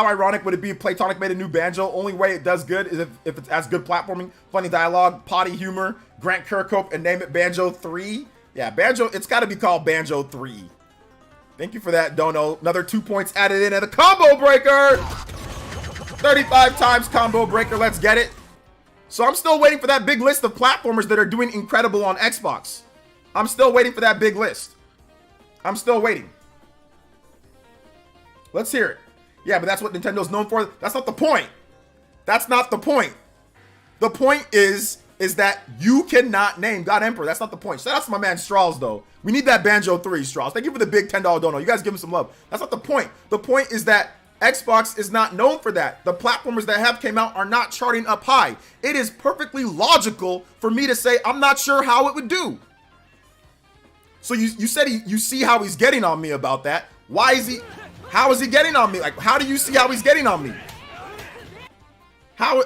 ironic would it be if Playtonic made a new Banjo? Only way it does good is if it's as good platforming, funny dialogue, potty humor, Grant Kirkhope, and name it Banjo 3. Yeah, Banjo, it's got to be called Banjo 3. Thank you for that, Dono. Another 2 points added in at the combo breaker. 35 times combo breaker. Let's get it. So I'm still waiting for that big list of platformers that are doing incredible on Xbox. I'm still waiting for that big list. I'm still waiting. Let's hear it. Yeah, but that's what Nintendo's known for. That's not the point. That's not the point. The point is that you cannot name God Emperor. That's not the point. Shout out to my man Straws, though. We need that Banjo 3, Straws. Thank you for the big $10 dono. You guys give him some love. That's not the point. The point is that Xbox is not known for that. The platformers that have came out are not charting up high. It is perfectly logical for me to say I'm not sure how it would do. So you said you see how he's getting on me about that. Why is he? How is he getting on me? Like, how do you see how he's getting on me? How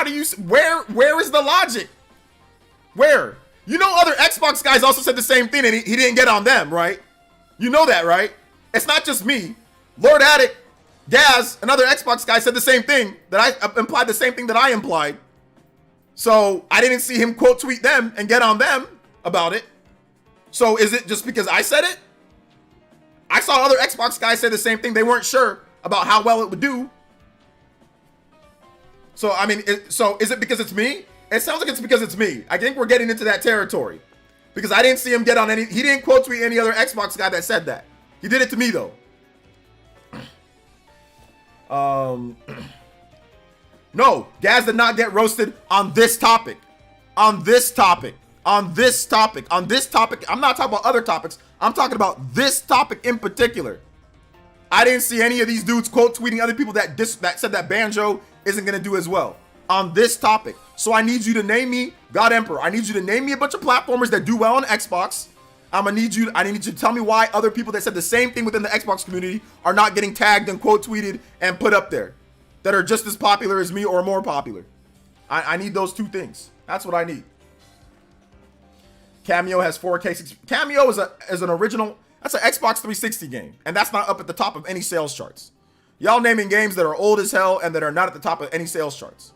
do you? Where is the logic? Where? You know, other Xbox guys also said the same thing, and he didn't get on them, right? You know that, right? It's not just me. Lord Addict, Gaz, another Xbox guy said the same thing, that I implied the same thing that I implied. So I didn't see him quote tweet them and get on them about it. So is it just because I said it? I saw other Xbox guys say the same thing. They weren't sure about how well it would do. So, I mean, so is it because it's me? It sounds like it's because it's me. I think we're getting into that territory. Because I didn't see him get on any... He didn't quote tweet any other Xbox guy that said that. He did it to me, though. No, Gaz did not get roasted on this topic. On this topic. On this topic. On this topic. I'm not talking about other topics. I'm talking about this topic in particular. I didn't see any of these dudes quote tweeting other people that said that Banjo isn't going to do as well on this topic. So I need you to name me God Emperor. I need you to name me a bunch of platformers that do well on Xbox. I need you to tell me why other people that said the same thing within the Xbox community are not getting tagged and quote tweeted and put up there, that are just as popular as me or more popular. I need those two things. That's what I need. Cameo has 4K. Cameo is an original. That's an Xbox 360 game, and that's not up at the top of any sales charts. Y'all naming games that are old as hell and that are not at the top of any sales charts.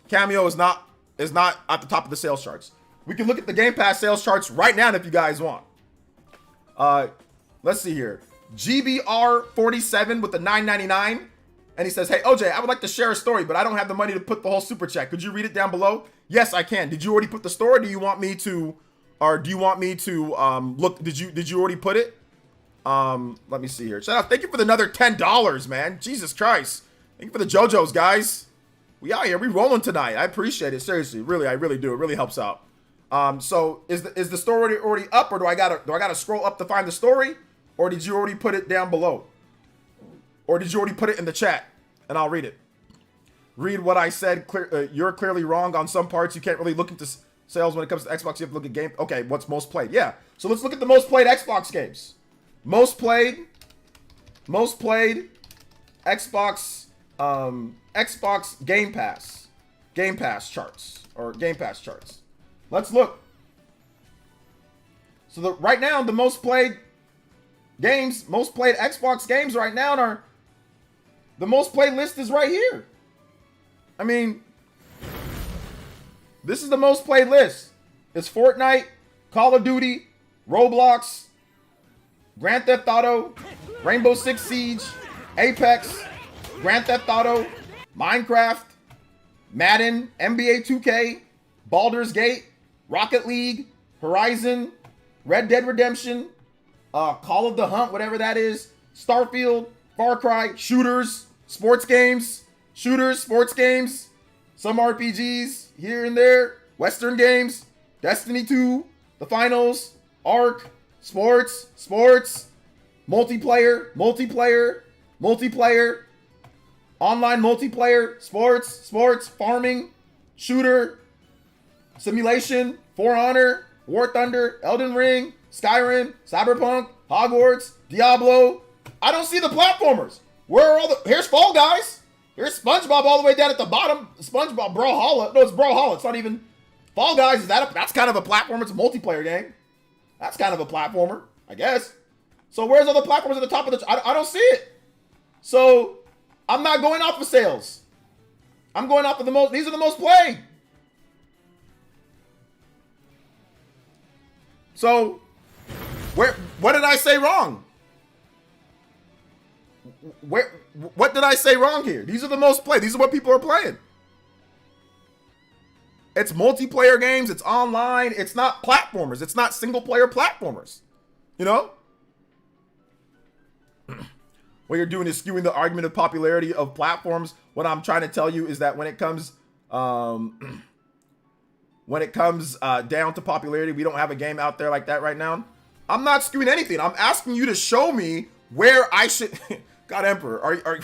Cameo is not at the top of the sales charts. We can look at the Game Pass sales charts right now if you guys want. Let's see here. GBR47 with the $9.99, and he says, "Hey OJ, I would like to share a story, but I don't have the money to put the whole super chat. Could you read it down below?" Yes, I can. Did you already put the story? Do you want me to? Or do you want me to look? Did you already put it? Let me see here. Shout out! Thank you for another $10, man. Jesus Christ! Thank you for the JoJo's, guys. We out here. We rolling tonight. I appreciate it. Seriously, really, I really do. It really helps out. So is the story already up, or do I gotta scroll up to find the story, or did you already put it down below, or did you already put it in the chat and I'll read it? Read what I said. You're clearly wrong on some parts. You can't really look into sales when it comes to Xbox. You have to look at game. Okay, what's most played? Yeah. So let's look at the most played Xbox games. Most played Xbox Xbox Game Pass charts or Game Pass charts. Let's look. So right now the most played Xbox games right now are the most played list is right here. I mean, this is the most played list. It's Fortnite, Call of Duty, Roblox, Grand Theft Auto, Rainbow Six Siege, Apex, Grand Theft Auto, Minecraft, Madden, NBA 2K, Baldur's Gate, Rocket League, Horizon, Red Dead Redemption, Call of the Hunt, whatever that is, Starfield, Far Cry, shooters, sports games, some RPGs here and there, Western games, Destiny 2, The Finals, Ark, sports, multiplayer, online multiplayer, sports, farming, shooter, simulation, For Honor, War Thunder, Elden Ring, Skyrim, Cyberpunk, Hogwarts, Diablo. I don't see the platformers. Where are all the... Here's Fall Guys. Here's SpongeBob all the way down at the bottom. SpongeBob Brawlhalla. No, it's Brawlhalla. It's not even... Fall Guys, that's kind of a platformer. It's a multiplayer game. That's kind of a platformer, I guess. So where's all the platformers at the top of the... I don't see it. So I'm not going off of sales. I'm going off of the most... These are the most played. So what did I say wrong? What did I say wrong here? These are the most played. These are what people are playing. It's multiplayer games. It's online. It's not platformers. It's not single player platformers. You know? What you're doing is skewing the argument of popularity of platforms. What I'm trying to tell you is that when it comes down to popularity, we don't have a game out there like that right now. I'm not skewing anything. I'm asking you to show me where I should... God Emperor,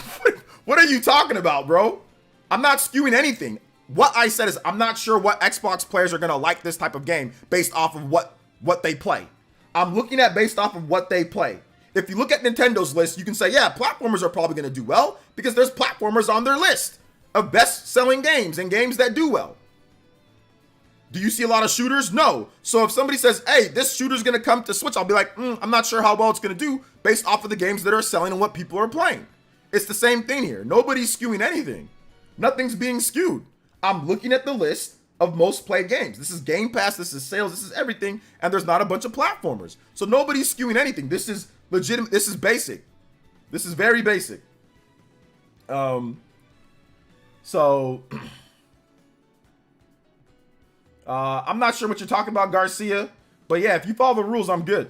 what are you talking about, bro? I'm not skewing anything. What I said is I'm not sure what Xbox players are going to like this type of game based off of what they play. I'm looking at based off of what they play. If you look at Nintendo's list, you can say, yeah, platformers are probably going to do well because there's platformers on their list of best-selling games and games that do well. Do you see a lot of shooters? No. So if somebody says, hey, this shooter's going to come to Switch, I'll be like, I'm not sure how well it's going to do based off of the games that are selling and what people are playing. It's the same thing here. Nobody's skewing anything. Nothing's being skewed. I'm looking at the list of most played games. This is Game Pass, this is sales, this is everything, and there's not a bunch of platformers. So nobody's skewing anything. This is legitimate. This is basic. This is very basic. I'm not sure what you're talking about, Garcia, but yeah, if you follow the rules, I'm good.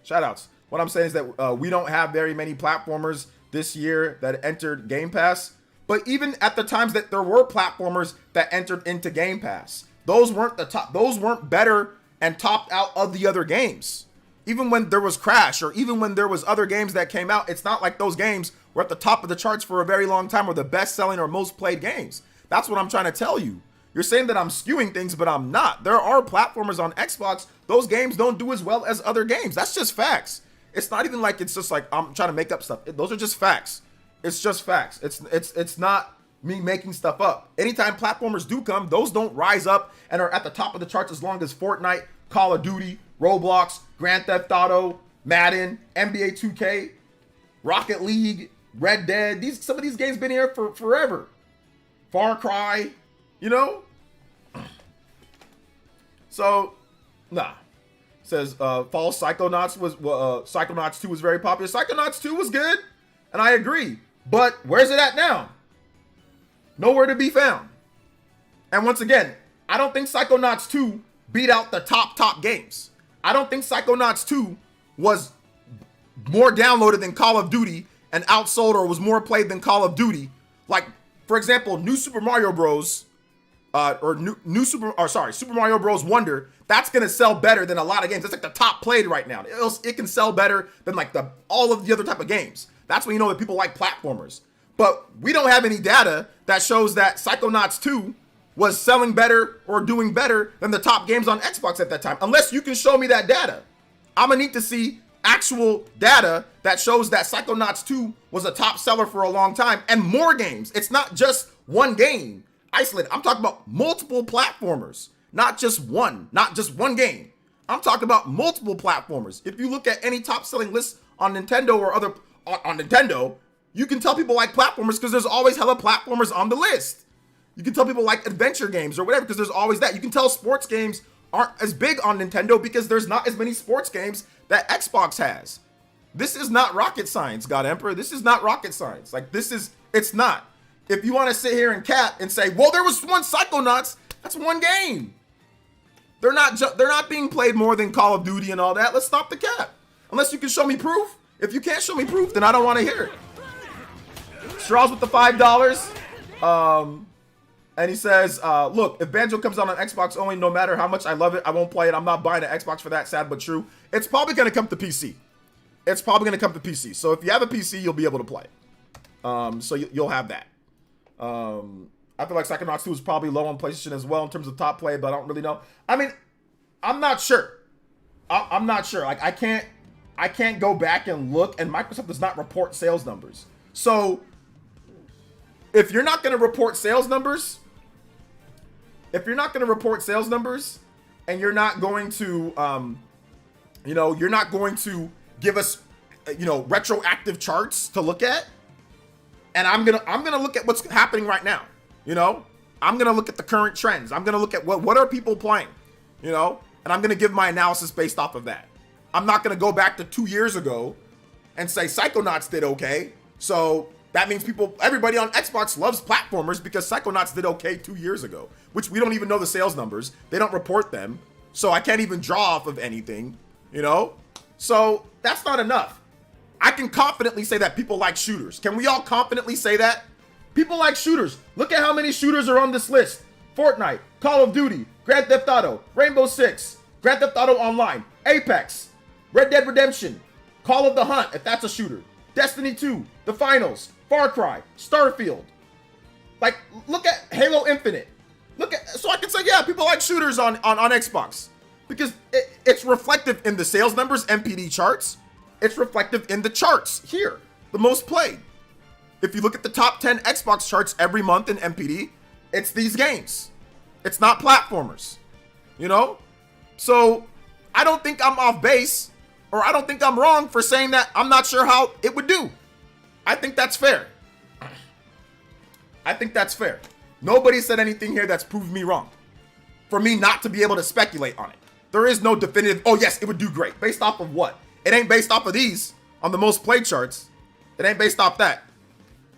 Shoutouts. What I'm saying is that we don't have very many platformers this year that entered Game Pass, but even at the times that there were platformers that entered into Game Pass, those weren't the top. Those weren't better and topped out of the other games. Even when there was Crash or even when there was other games that came out, it's not like those games were at the top of the charts for a very long time or the best selling or most played games. That's what I'm trying to tell you. You're saying that I'm skewing things, but I'm not. There are platformers on Xbox. Those games don't do as well as other games. That's just facts. It's not even like it's just like I'm trying to make up stuff. Those are just facts. It's just facts. It's not me making stuff up. Anytime platformers do come, those don't rise up and are at the top of the charts as long as Fortnite, Call of Duty, Roblox, Grand Theft Auto, Madden, NBA 2K, Rocket League, Red Dead. Some of these games been here for forever. Far Cry, you know? So, nah. Says Fall Psychonauts was Psychonauts 2 was very popular. Psychonauts 2 was good, and I agree. But where's it at now? Nowhere to be found. And once again, I don't think Psychonauts 2 beat out the top games. I don't think Psychonauts 2 was more downloaded than Call of Duty and outsold or was more played than Call of Duty. Like, for example, New Super Mario Bros. Super Mario Bros. Wonder, that's gonna sell better than a lot of games. That's like the top played right now. It can sell better than like all of the other type of games. That's when you know that people like platformers. But we don't have any data that shows that Psychonauts 2 was selling better or doing better than the top games on Xbox at that time. Unless you can show me that data. I'm gonna need to see actual data that shows that Psychonauts 2 was a top seller for a long time and more games. It's not just one game isolated. I'm talking about multiple platformers, not just one game. I'm talking about multiple platformers. If you look at any top selling lists on Nintendo or other on Nintendo, you can tell people like platformers because there's always hella platformers on the list. You can tell people like adventure games or whatever because there's always that. You can tell sports games aren't as big on Nintendo because there's not as many sports games that Xbox has. This is not rocket science, God Emperor. This is not rocket science. Like it's not. if you want to sit here and cap and say, well, there was one Psychonauts, that's one game. They're not being played more than Call of Duty and all that. Let's stop the cap. Unless you can show me proof. If you can't show me proof, then I don't want to hear it. Straws with the $5. And he says, look, if Banjo comes out on Xbox only, no matter how much I love it, I won't play it. I'm not buying an Xbox for that, sad but true. It's probably going to come to PC. It's probably going to come to PC. So if you have a PC, you'll be able to play it. So you'll have that. I feel like Psychonauts 2 is probably low on PlayStation as well in terms of top play, but I don't really know. I mean, I'm not sure. I'm not sure. Like, I can't go back and look, and Microsoft does not report sales numbers. So if you're not going to report sales numbers, and you're not going to, you're not going to give us, retroactive charts to look at, and I'm gonna look at what's happening right now. I'm gonna look at the current trends. I'm gonna look at what are people playing, and I'm gonna give my analysis based off of that. I'm not gonna go back to 2 years ago and say Psychonauts did okay. So that means everybody on Xbox loves platformers because Psychonauts did okay 2 years ago, which we don't even know the sales numbers. They don't report them. So I can't even draw off of anything, So that's not enough. I can confidently say that people like shooters. Can we all confidently say that? People like shooters. Look at how many shooters are on this list. Fortnite, Call of Duty, Grand Theft Auto, Rainbow Six, Grand Theft Auto Online, Apex, Red Dead Redemption, Call of the Hunt, if that's a shooter, Destiny 2, The Finals, Far Cry, Starfield. Like, look at Halo Infinite. So I can say, yeah, people like shooters on Xbox. Because it's reflective in the sales numbers, MPD charts. It's reflective in the charts here, the most played. If you look at the top 10 Xbox charts every month in MPD, it's these games. It's not platformers, So I don't think I'm off base, or I don't think I'm wrong for saying that I'm not sure how it would do. I think that's fair. Nobody said anything here that's proved me wrong for me not to be able to speculate on it. There is no definitive, oh yes, it would do great. Based off of what? It ain't based off of these on the most played charts. It ain't based off that.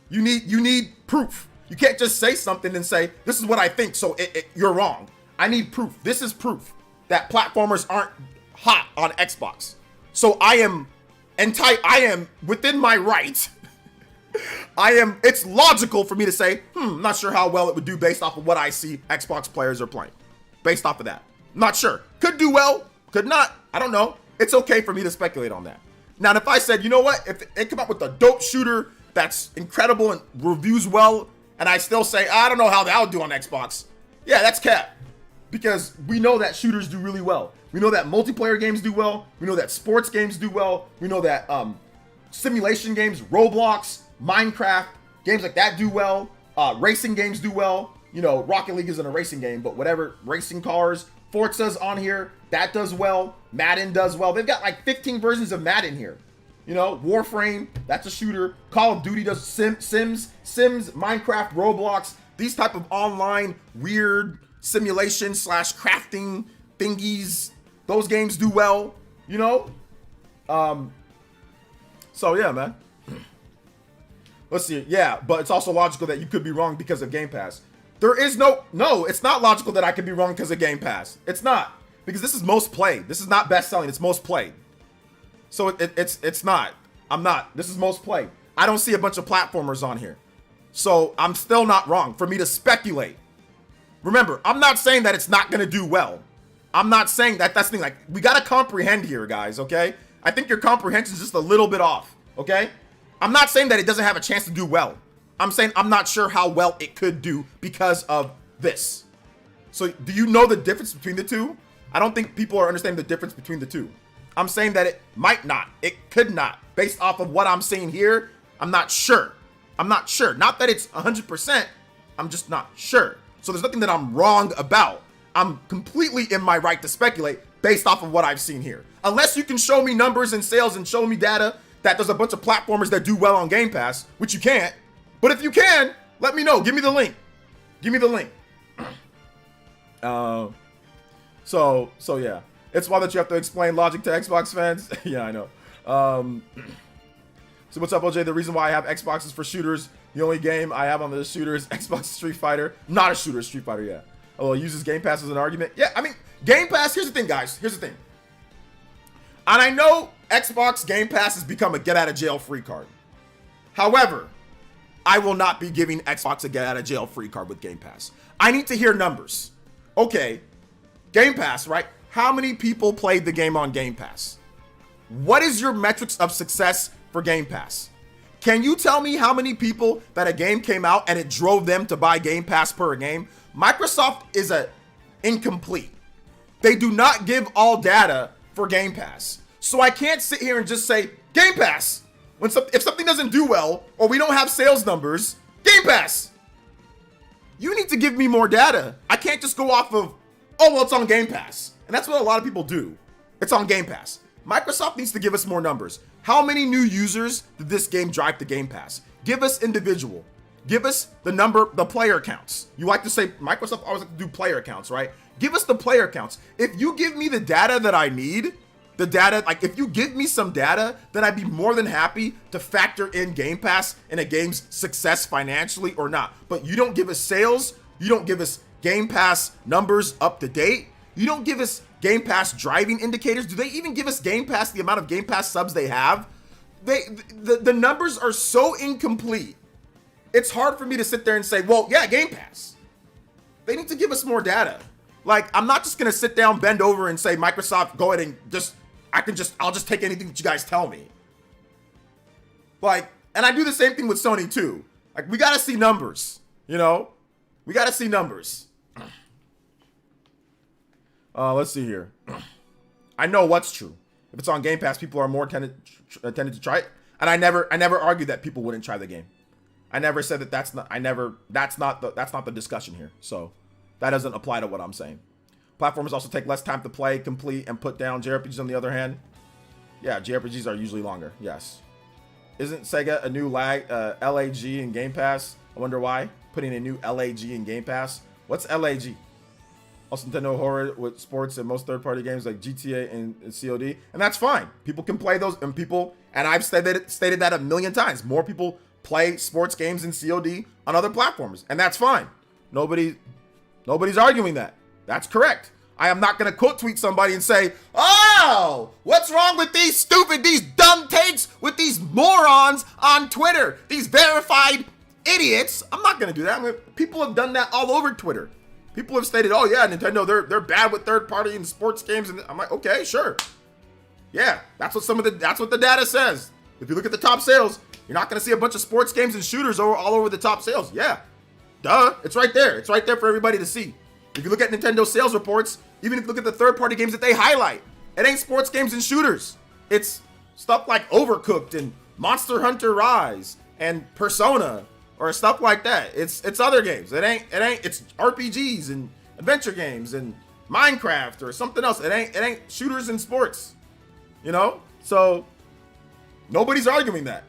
You need proof. You can't just say something and say, this is what I think, so you're wrong. I need proof. This is proof that platformers aren't hot on Xbox. So I am within my right. It's logical for me to say, I'm not sure how well it would do based off of what I see Xbox players are playing. Based off of that. Not sure. Could do well, could not. I don't know. It's okay for me to speculate on that. Now, if I said, you know what? If it come up with a dope shooter that's incredible and reviews well, and I still say, I don't know how that would do on Xbox. Yeah, that's cap. Because we know that shooters do really well. We know that multiplayer games do well. We know that sports games do well. We know that simulation games, Roblox, Minecraft, games like that do well. Racing games do well. Rocket League isn't a racing game, but whatever, racing cars. Forza's on here. That does well. Madden does well. They've got like 15 versions of Madden here. Warframe, that's a shooter. Call of Duty does Sims, Minecraft, Roblox. These type of online weird simulation / crafting thingies. Those games do well, So yeah, man. Let's see. Yeah, but it's also logical that you could be wrong because of Game Pass. There is no, it's not logical that I could be wrong because of Game Pass. It's not. Because this is most played. This is not best selling. It's most played. So it's not. I'm not. This is most played. I don't see a bunch of platformers on here. So I'm still not wrong for me to speculate. Remember, I'm not saying that it's not going to do well. I'm not saying that. That's the thing. Like, we got to comprehend here, guys, okay? I think your comprehension is just a little bit off, okay? I'm not saying that it doesn't have a chance to do well. I'm saying I'm not sure how well it could do because of this. So do you know the difference between the two? I don't think people are understanding the difference between the two. I'm saying that it might not. It could not. Based off of what I'm seeing here, I'm not sure. Not that it's 100%. I'm just not sure. So there's nothing that I'm wrong about. I'm completely in my right to speculate based off of what I've seen here. Unless you can show me numbers and sales and show me data that there's a bunch of platformers that do well on Game Pass, which you can't. But if you can, let me know. Give me the link. So yeah. It's why that you have to explain logic to Xbox fans. Yeah, I know. So what's up, OJ? The reason why I have Xbox is for shooters. The only game I have on the shooter is Xbox Street Fighter. Not a shooter, Street Fighter, yeah. Oh, it uses Game Pass as an argument. Yeah, I mean, Game Pass, here's the thing, guys. Here's the thing. And I know Xbox Game Pass has become a get-out-of-jail-free card. However, I will not be giving Xbox a get-out-of-jail-free card with Game Pass. I need to hear numbers. Okay, Game Pass, right? How many people played the game on Game Pass? What is your metrics of success for Game Pass? Can you tell me how many people that a game came out and it drove them to buy Game Pass per game? Microsoft is incomplete. They do not give all data for Game Pass. So I can't sit here and just say, Game Pass. If something doesn't do well, or we don't have sales numbers, Game Pass. You need to give me more data. I can't just go off of, oh, well, it's on Game Pass. And that's what a lot of people do. It's on Game Pass. Microsoft needs to give us more numbers. How many new users did this game drive to Game Pass? Give us individual. Give us the player counts. You like to say, Microsoft always like to do player counts, right? Give us the player counts. If you give me the data that I need, if you give me some data, then I'd be more than happy to factor in Game Pass in a game's success financially or not. But you don't give us sales. You don't give us Game Pass numbers up to date. You don't give us Game Pass driving indicators. Do they even give us Game Pass, the amount of Game Pass subs they have? The numbers are so incomplete. It's hard for me to sit there and say, well, yeah, Game Pass. They need to give us more data. Like, I'm not just going to sit down, bend over and say, Microsoft, go ahead and I'll just take anything that you guys tell me. Like, and I do the same thing with Sony too. Like, we got to see numbers, you know? We got to see numbers. Let's see here. I know what's true. If it's on Game Pass, people are more tended to try it. And I never argued that people wouldn't try the game. I never said that's not the discussion here. So that doesn't apply to what I'm saying. Platformers also take less time to play, complete, and put down. JRPGs, on the other hand, yeah, JRPGs are usually longer. Yes. Isn't Sega a new LAG in Game Pass? I wonder why. Putting a new LAG in Game Pass. What's LAG? Also, Nintendo horror with sports and most third-party games like GTA and COD, and that's fine. People can play those, and I've stated that a million times. More people play sports games and COD on other platforms, and that's fine. Nobody's arguing that. That's correct. I am not going to quote tweet somebody and say, oh, what's wrong with these dumb takes with these morons on Twitter, these verified idiots. I'm not going to do that. People have done that all over Twitter. People have stated, oh yeah, Nintendo, they're bad with third party and sports games. And I'm like, okay, sure. Yeah, that's what the data says. If you look at the top sales, you're not going to see a bunch of sports games and shooters all over the top sales. Yeah, duh. It's right there. It's right there for everybody to see. If you look at Nintendo sales reports, even if you look at the third-party games that they highlight, it ain't sports games and shooters. It's stuff like Overcooked and Monster Hunter Rise and Persona or stuff like that. It's other games. It's RPGs and adventure games and Minecraft or something else. It ain't shooters and sports. You know? So nobody's arguing that.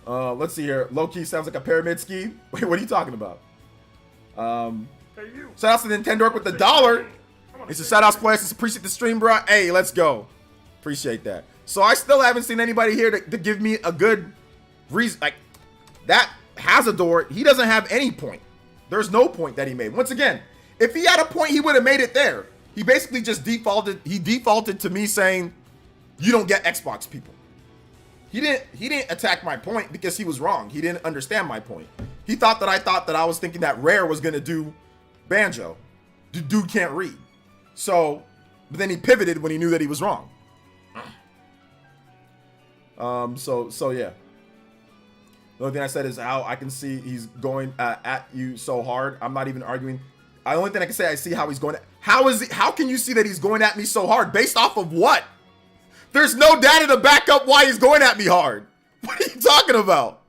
Let's see here. Low-key sounds like a pyramid scheme. Wait, what are you talking about? Shout out to Nintendo with the $1. It's a shout out to PlayerEssence. Appreciate the stream, bro. Hey, let's go. Appreciate that. So I still haven't seen anybody here to give me a good reason. Like, that Hazardor, he doesn't have any point. There's no point that he made. Once again, if he had a point, he would have made it there. He basically just defaulted to me saying, you don't get Xbox people. He didn't attack my point because he was wrong. He didn't understand my point. He thought that I was thinking that Rare was gonna do Banjo. The dude can't read. So, but then he pivoted when he knew that he was wrong. So yeah. The only thing I said is how I can see he's going at you so hard. I'm not even arguing. The only thing I can say, I see how he's going. How can you see that he's going at me so hard? Based off of what? There's no data to back up why he's going at me hard. What are you talking about?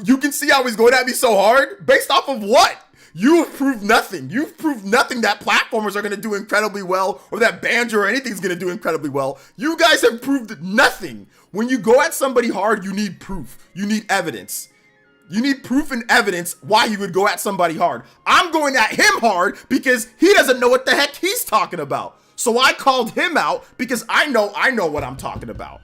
You can see how he's going at me so hard? Based off of what? You've proved nothing. You've proved nothing that platformers are going to do incredibly well or that Banjo or anything's going to do incredibly well. You guys have proved nothing. When you go at somebody hard, you need proof. You need evidence. You need proof and evidence why you would go at somebody hard. I'm going at him hard because he doesn't know what the heck he's talking about. So I called him out because I know what I'm talking about.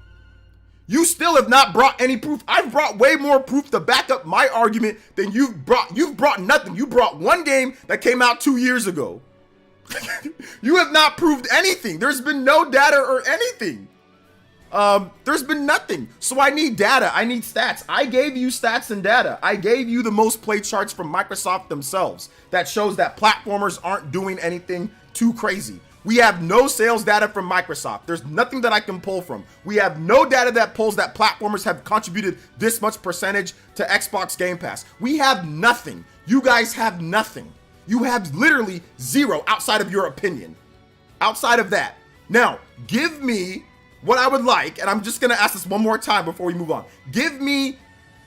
You still have not brought any proof. I've brought way more proof to back up my argument than you've brought. You've brought nothing. You brought one game that came out 2 years ago. You have not proved anything. There's been no data or anything. There's been nothing. So I need data. I need stats. I gave you stats and data. I gave you the most played charts from Microsoft themselves that shows that platformers aren't doing anything too crazy. We have no sales data from Microsoft. There's nothing that I can pull from. We have no data that pulls that platformers have contributed this much percentage to Xbox Game Pass. We have nothing. You guys have nothing. You have literally zero outside of your opinion. Outside of that. Now, give me what I would like, and I'm just gonna ask this one more time before we move on. Give me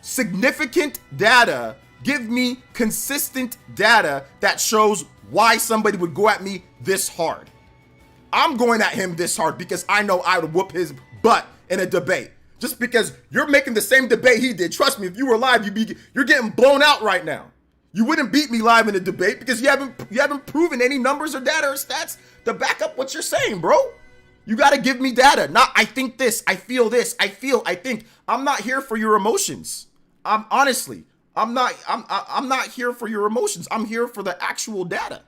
significant data. Give me consistent data that shows why somebody would go at me this hard. I'm going at him this hard because I know I would whoop his butt in a debate. Just because you're making the same debate he did. Trust me, if you were live, you're getting blown out right now. You wouldn't beat me live in a debate because you haven't proven any numbers or data or stats to back up what you're saying, bro. You got to give me data. Not I think this, I feel this, I think. I'm not here for your emotions. I'm not here for your emotions. I'm here for the actual data.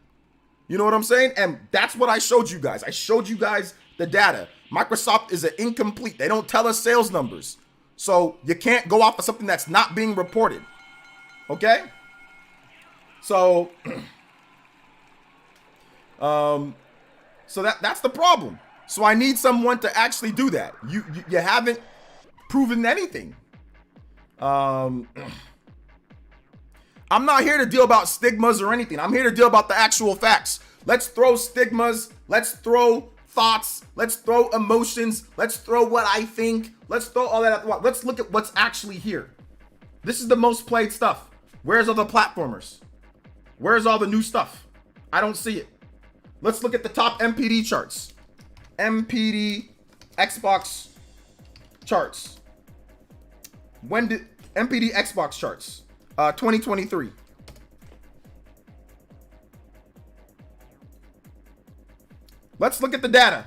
You know what I'm saying? And that's what I showed you guys. I showed you guys the data. Microsoft is an incomplete. They don't tell us sales numbers. So you can't go off of something that's not being reported. Okay? So so that's the problem. So I need someone to actually do that. You haven't proven anything. I'm not here to deal about stigmas or anything. I'm here to deal about the actual facts. Let's throw stigmas. Let's throw thoughts. Let's throw emotions. Let's throw what I think. Let's throw all that at. Let's look at what's actually here. This is the most played stuff. Where's all the platformers? Where's all the new stuff? I don't see it. Let's look at the top MPD charts. MPD Xbox charts. When did MPD Xbox charts? 2023. Let's look at the data.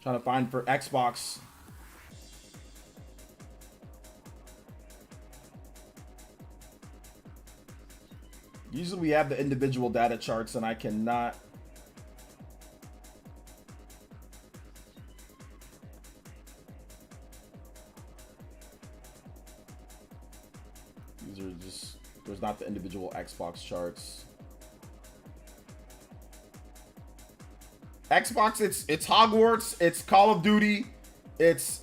Trying to find for Xbox. Usually we have the individual data charts and I cannot. These are just, there's not the individual Xbox charts. Xbox, it's Hogwarts, it's Call of Duty, it's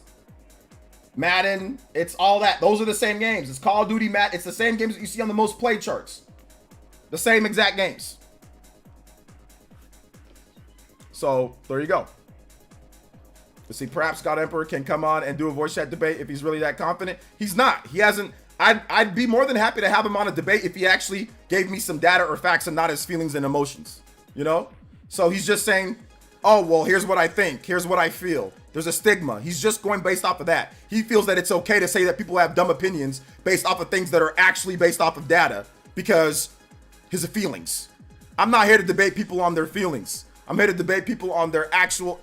Madden, it's all that. Those are the same games. It's Call of Duty, Madden. It's the same games that you see on the most played charts. The same exact games. So there you go. Let's see, perhaps God Emperor can come on and do a voice chat debate if he's really that confident. He's not. He hasn't. I'd be more than happy to have him on a debate if he actually gave me some data or facts and not his feelings and emotions. You know? So he's just saying, oh, well, here's what I think. Here's what I feel. There's a stigma. He's just going based off of that. He feels that it's okay to say that people have dumb opinions based off of things that are actually based off of data because his feelings. I'm not here to debate people on their feelings. I'm here to debate people on their actual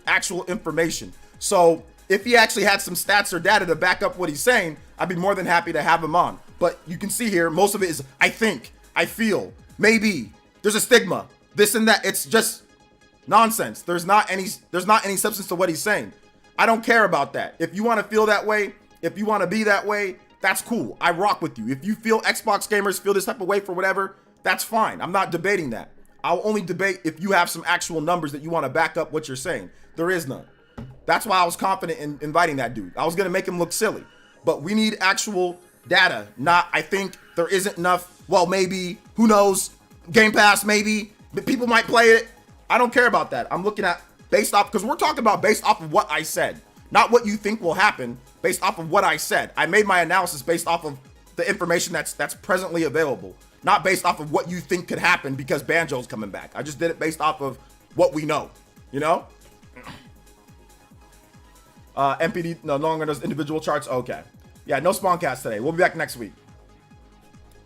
information. So if he actually had some stats or data to back up what he's saying, I'd be more than happy to have him on. But you can see here, most of it is I think, I feel, maybe. There's a stigma, this and that. It's just nonsense. There's not any substance to what he's saying. I don't care about that. If you want to feel that way, if you want to be that way, that's cool. I rock with you. If you feel Xbox gamers feel this type of way for whatever, that's fine. I'm not debating that. I'll only debate if you have some actual numbers that you want to back up what you're saying. There is none. That's why I was confident in inviting that dude. I was going to make him look silly. But we need actual data. Not, I think there isn't enough. Well, maybe. Who knows? Game Pass, maybe. But people might play it. I don't care about that. I'm looking at based off, because we're talking about based off of what I said. Not what you think will happen, based off of what I said. I made my analysis based off of the information that's presently available. Not based off of what you think could happen because Banjo's coming back. I just did it based off of what we know, you know? MPD no longer does individual charts. Okay. Yeah, no Spawncast today. We'll be back next week.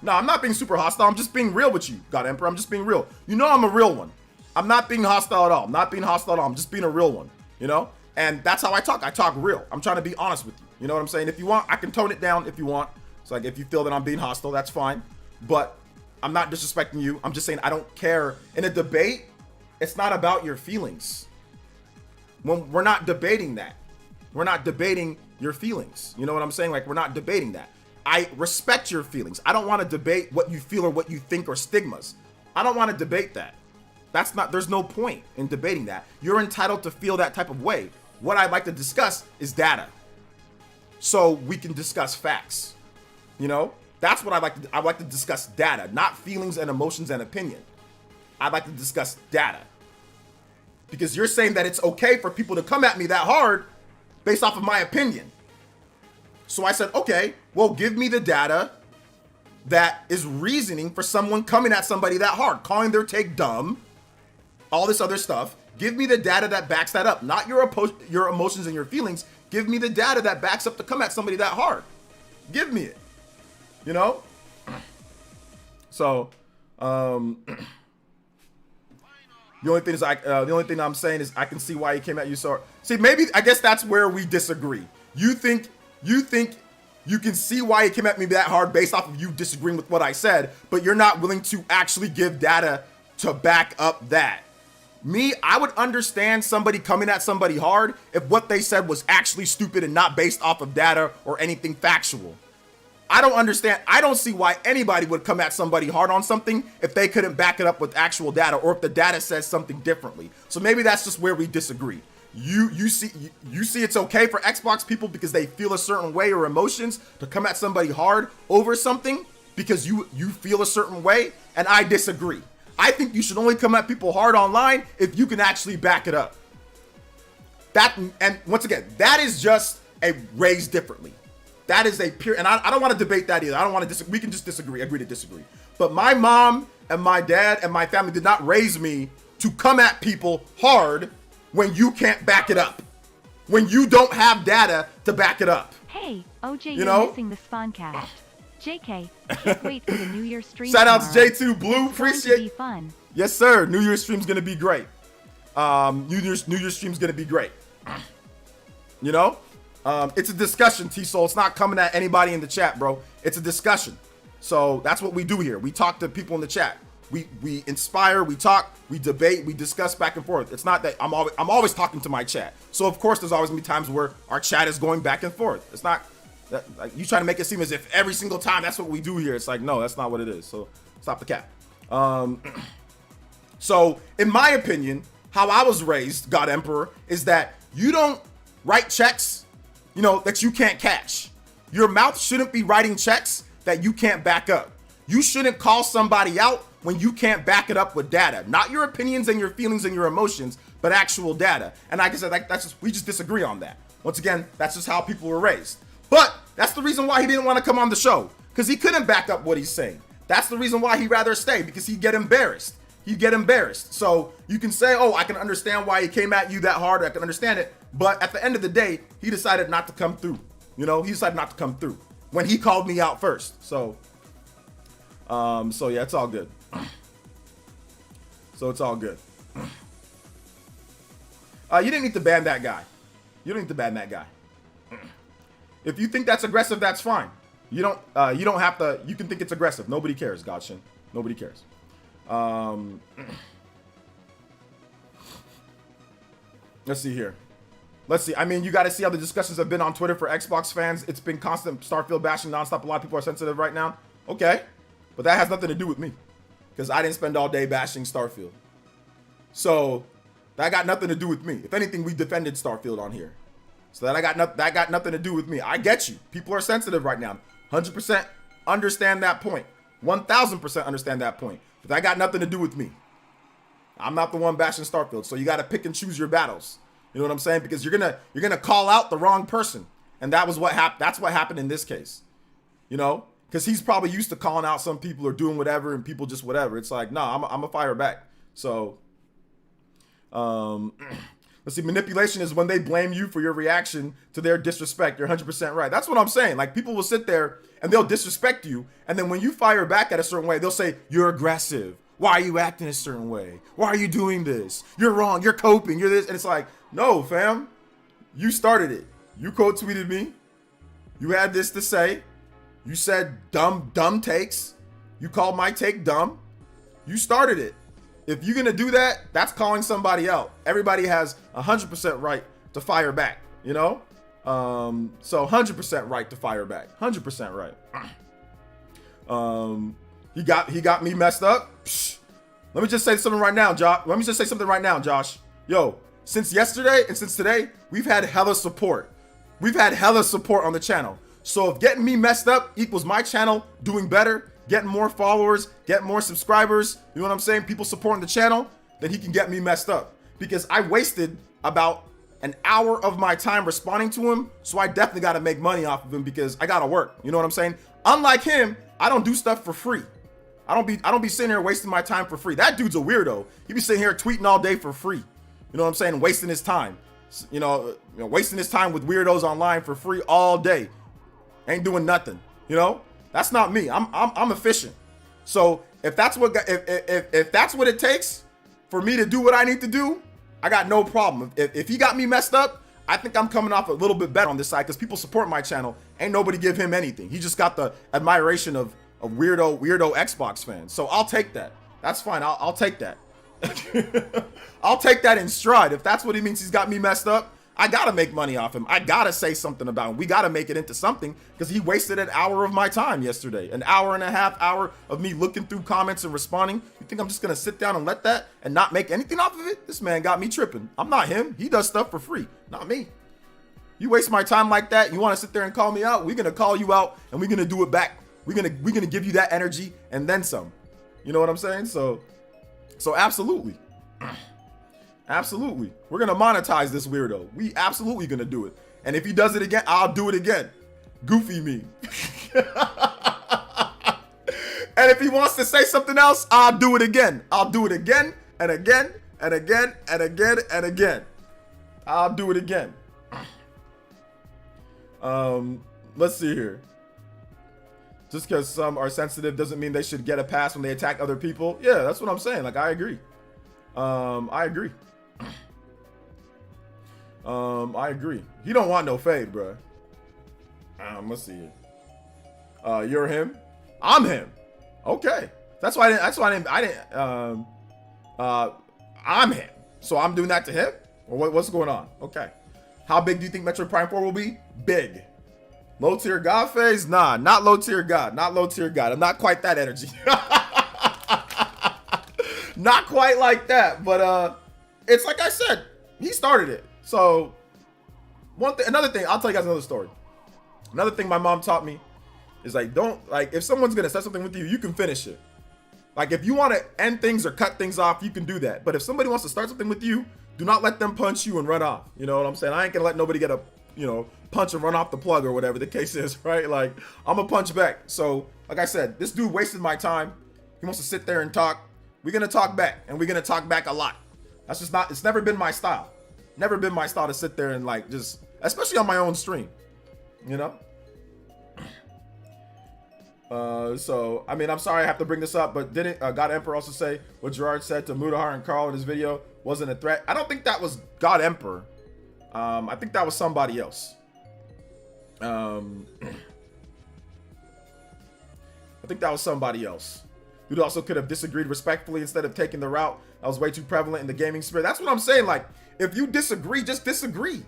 No, I'm not being super hostile. I'm just being real with you, God Emperor. I'm just being real. You know I'm a real one. I'm not being hostile at all. I'm not being hostile at all. I'm just being a real one, you know? And that's how I talk. I talk real. I'm trying to be honest with you. You know what I'm saying? If you want, I can tone it down if you want. So like if you feel that I'm being hostile, that's fine. But I'm not disrespecting you. I'm just saying I don't care. In a debate, it's not about your feelings. When we're not debating that. We're not debating your feelings. You know what I'm saying? Like, we're not debating that. I respect your feelings. I don't want to debate what you feel or what you think or stigmas. I don't want to debate that. That's not, there's no point in debating that. You're entitled to feel that type of way. What I'd like to discuss is data. So we can discuss facts. You know? That's what I'd like to discuss data, not feelings and emotions and opinion. I'd like to discuss data. Because you're saying that it's okay for people to come at me that hard based off of my opinion. So I said, okay, well, give me the data that is reasoning for someone coming at somebody that hard, calling their take dumb, all this other stuff. Give me the data that backs that up, not your emotions and your feelings. Give me the data that backs up to come at somebody that hard. Give me it, you know? So, the only thing I'm saying is I can see why he came at you. So, see, maybe I guess that's where we disagree. You think you can see why he came at me that hard based off of you disagreeing with what I said, but you're not willing to actually give data to back up that. Me, I would understand somebody coming at somebody hard if what they said was actually stupid and not based off of data or anything factual. I don't understand. I don't see why anybody would come at somebody hard on something if they couldn't back it up with actual data or if the data says something differently. So maybe that's just where we disagree. You see it's okay for Xbox people because they feel a certain way or emotions to come at somebody hard over something because you feel a certain way, and I disagree. I think you should only come at people hard online if you can actually back it up. That, and once again, that is just a raised differently. That is a pure, and I don't want to debate that either. I don't want to disagree. We can just disagree, agree to disagree. But my mom and my dad and my family did not raise me to come at people hard when you can't back it up. When you don't have data to back it up. Hey, OJ, you're missing the Spawncast. JK, can't wait for the New Year's stream. Shout out to J2 Blue, appreciate it. Fun. Yes, sir. New Year's stream's gonna be great. New Year's stream's gonna be great. You know? It's a discussion, T-Soul. It's not coming at anybody in the chat, bro. It's a discussion. So that's what we do here. We talk to people in the chat. We inspire, we talk, we debate, we discuss back and forth. It's not that I'm always talking to my chat. So of course there's always gonna be times where our chat is going back and forth. It's not that, like, you try to make it seem as if every single time that's what we do here. It's like, no, that's not what it is. So stop the cap. So in my opinion, how I was raised, God Emperor, is that you don't write checks, you know, that you can't cash. Your mouth shouldn't be writing checks that you can't back up. You shouldn't call somebody out when you can't back it up with data. Not your opinions and your feelings and your emotions, but actual data. And like I said, we just disagree on that. Once again, that's just how people were raised. But that's the reason why he didn't want to come on the show, because he couldn't back up what he's saying. That's the reason why he'd rather stay, because he'd get embarrassed. He'd get embarrassed. So you can say, oh, I can understand why he came at you that hard. I can understand it. But at the end of the day, he decided not to come through. You know, he decided not to come through when he called me out first. So yeah, it's all good. So it's all good. You didn't need to ban that guy. You don't need to ban that guy. If you think that's aggressive, that's fine. You don't have to. You can think it's aggressive. Nobody cares, Godshin. Nobody cares. Let's see here. Let's see. I mean, you got to see how the discussions have been on Twitter for Xbox fans. It's been constant Starfield bashing nonstop. A lot of people are sensitive right now. Okay, but that has nothing to do with me, because I didn't spend all day bashing Starfield. So that got nothing to do with me. If anything, we defended Starfield on here. So that got nothing to do with me. I get you. People are sensitive right now. 100% understand that point. 1000% understand that point. But that got nothing to do with me. I'm not the one bashing Starfield. So you got to pick and choose your battles. You know what I'm saying? Because you're gonna call out the wrong person, and that was what happened. That's what happened in this case. You know, because he's probably used to calling out some people or doing whatever, and people just whatever. It's like, no, I'm a fire back. So, Let's see, manipulation is when they blame you for your reaction to their disrespect. You're 100% right. That's what I'm saying. Like, people will sit there and they'll disrespect you. And then when you fire back at a certain way, they'll say, you're aggressive. Why are you acting a certain way? Why are you doing this? You're wrong. You're coping. You're this. And it's like, no, fam. You started it. You quote tweeted me. You had this to say. You said dumb takes. You called my take dumb. You started it. If you're going to do that, that's calling somebody out. Everybody has 100% right to fire back, you know? So 100% right to fire back. 100% right. He got me messed up. Psh. Let me just say something right now, Josh. Yo, since yesterday and since today, we've had hella support. We've had hella support on the channel. So if getting me messed up equals my channel doing better, getting more followers, getting more subscribers, you know what I'm saying? People supporting the channel, then he can get me messed up. Because I wasted about an hour of my time responding to him, so I definitely got to make money off of him because I got to work. You know what I'm saying? Unlike him, I don't do stuff for free. I don't be sitting here wasting my time for free. That dude's a weirdo. He be sitting here tweeting all day for free. You know what I'm saying? Wasting his time. You know, wasting his time with weirdos online for free all day. Ain't doing nothing. You know? That's not me. I'm efficient. So if that's what it takes for me to do what I need to do, I got no problem. If he got me messed up, I think I'm coming off a little bit better on this side because people support my channel. Ain't nobody give him anything. He just got the admiration of weirdo Xbox fans. So I'll take that. That's fine. I'll take that. I'll take that in stride. If that's what he means, he's got me messed up. I gotta make money off him. I gotta say something about him. We gotta make it into something because he wasted an hour of my time yesterday. An hour and a half hour of me looking through comments and responding. You think I'm just gonna sit down and let that and not make anything off of it? This man got me tripping. I'm not him. He does stuff for free, not me. You waste my time like that, you wanna sit there and call me out? We're gonna call you out and we're gonna do it back. We're gonna give you that energy and then some. You know what I'm saying? So absolutely. Absolutely. We're going to monetize this weirdo. We absolutely going to do it. And if he does it again, I'll do it again. Goofy me. And if he wants to say something else, I'll do it again. I'll do it again and again and again and again and again. I'll do it again. Let's see here. Just because some are sensitive doesn't mean they should get a pass when they attack other people. Yeah, that's what I'm saying. Like, I agree. I agree. I agree. He don't want no fade, bro. Let's see it. You're him. I'm him. Okay. That's why I didn't. I'm him. So I'm doing that to him. Or what's going on? Okay. How big do you think Metroid Prime 4 will be? Big. Low tier God phase? Nah, not low tier God. Not low tier God. I'm not quite that energy. Not quite like that, but it's like I said, he started it. So another thing, I'll tell you guys another story. Another thing my mom taught me is like, if someone's gonna say something with you, you can finish it. Like, if you want to end things or cut things off, you can do that. But if somebody wants to start something with you, do not let them punch you and run off. You know what I'm saying? I ain't gonna let nobody get a, punch and run off the plug or whatever the case is, right? Like, I'm gonna punch back. So, like I said, this dude wasted my time. He wants to sit there and talk. We're gonna talk back, and we're gonna talk back a lot. That's just not, it's never been my style. Never been my style to sit there and like just, especially on my own stream, you know? So, I mean, I'm sorry I have to bring this up, but didn't God Emperor also say what Gerard said to Mudahar and Carl in his video wasn't a threat? I don't think that was God Emperor. I think that was somebody else. I think that was somebody else. Dude also could have disagreed respectfully instead of taking the route that was way too prevalent in the gaming sphere. That's what I'm saying. Like, if you disagree, just disagree.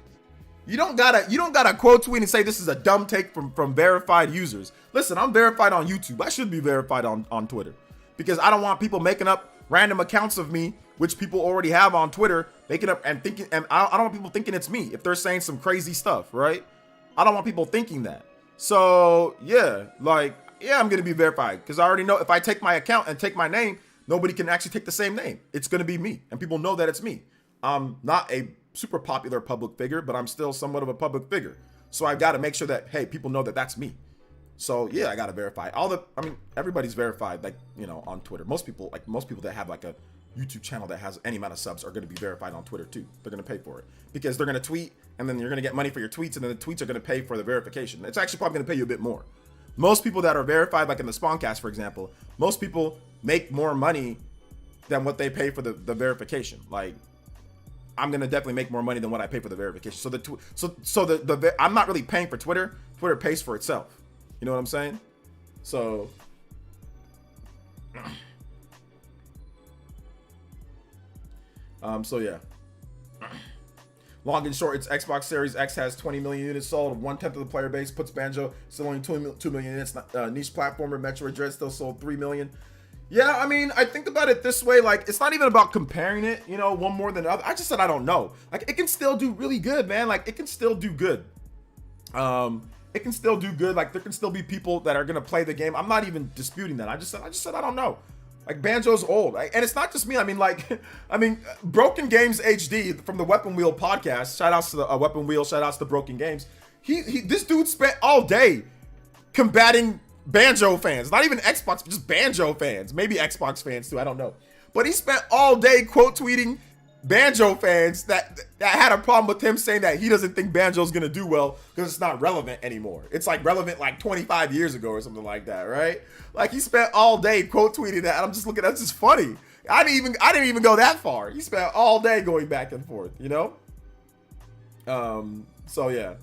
You don't gotta quote tweet and say this is a dumb take from verified users. Listen, I'm verified on YouTube. I should be verified on Twitter because I don't want people making up random accounts of me, which people already have on Twitter, making up and thinking. And I don't want people thinking it's me if they're saying some crazy stuff, right? I don't want people thinking that. So yeah, like, yeah, I'm gonna be verified because I already know if I take my account and take my name, nobody can actually take the same name. It's gonna be me, and people know that it's me. I'm not a super popular public figure, but I'm still somewhat of a public figure. So I got to make sure that, hey, people know that that's me. So yeah, I got to verify everybody's verified, like, on Twitter. Most people that have like a YouTube channel that has any amount of subs are going to be verified on Twitter too. They're going to pay for it because they're going to tweet, and then you're going to get money for your tweets, and then the tweets are going to pay for the verification. It's actually probably going to pay you a bit more. Most people that are verified, like in the Spawncast, for example, most people make more money than what they pay for the verification. Like, I'm going to definitely make more money than what I pay for the verification. So I'm not really paying for Twitter. Twitter pays for itself. You know what I'm saying? So so yeah. Long and short, it's Xbox Series X has 20 million units sold, 1/10 of the player base, puts Banjo still only 2 million units. Niche platformer Metroid Dread still sold 3 million. Yeah, I mean, I think about it this way, like, it's not even about comparing it, you know, one more than the other. I just said I don't know. Like, it can still do really good, man. Like, it can still do good. It can still do good. Like, there can still be people that are gonna play the game. I'm not even disputing that. I just said I don't know. Like, Banjo's old, and it's not just me. I mean, Broken Games HD from the Weapon Wheel podcast. Shout outs to the Weapon Wheel. Shout outs to Broken Games. This dude spent all day combating Banjo fans, not even Xbox, just Banjo fans, maybe Xbox fans too. I don't know, but he spent all day quote tweeting Banjo fans that had a problem with him saying that he doesn't think Banjo's gonna do well because it's not relevant anymore. It's like relevant like 25 years ago or something like that, right? Like, he spent all day quote tweeting that, and I'm just looking. That's just funny. I didn't even go that far. He spent all day going back and forth, you know. So yeah,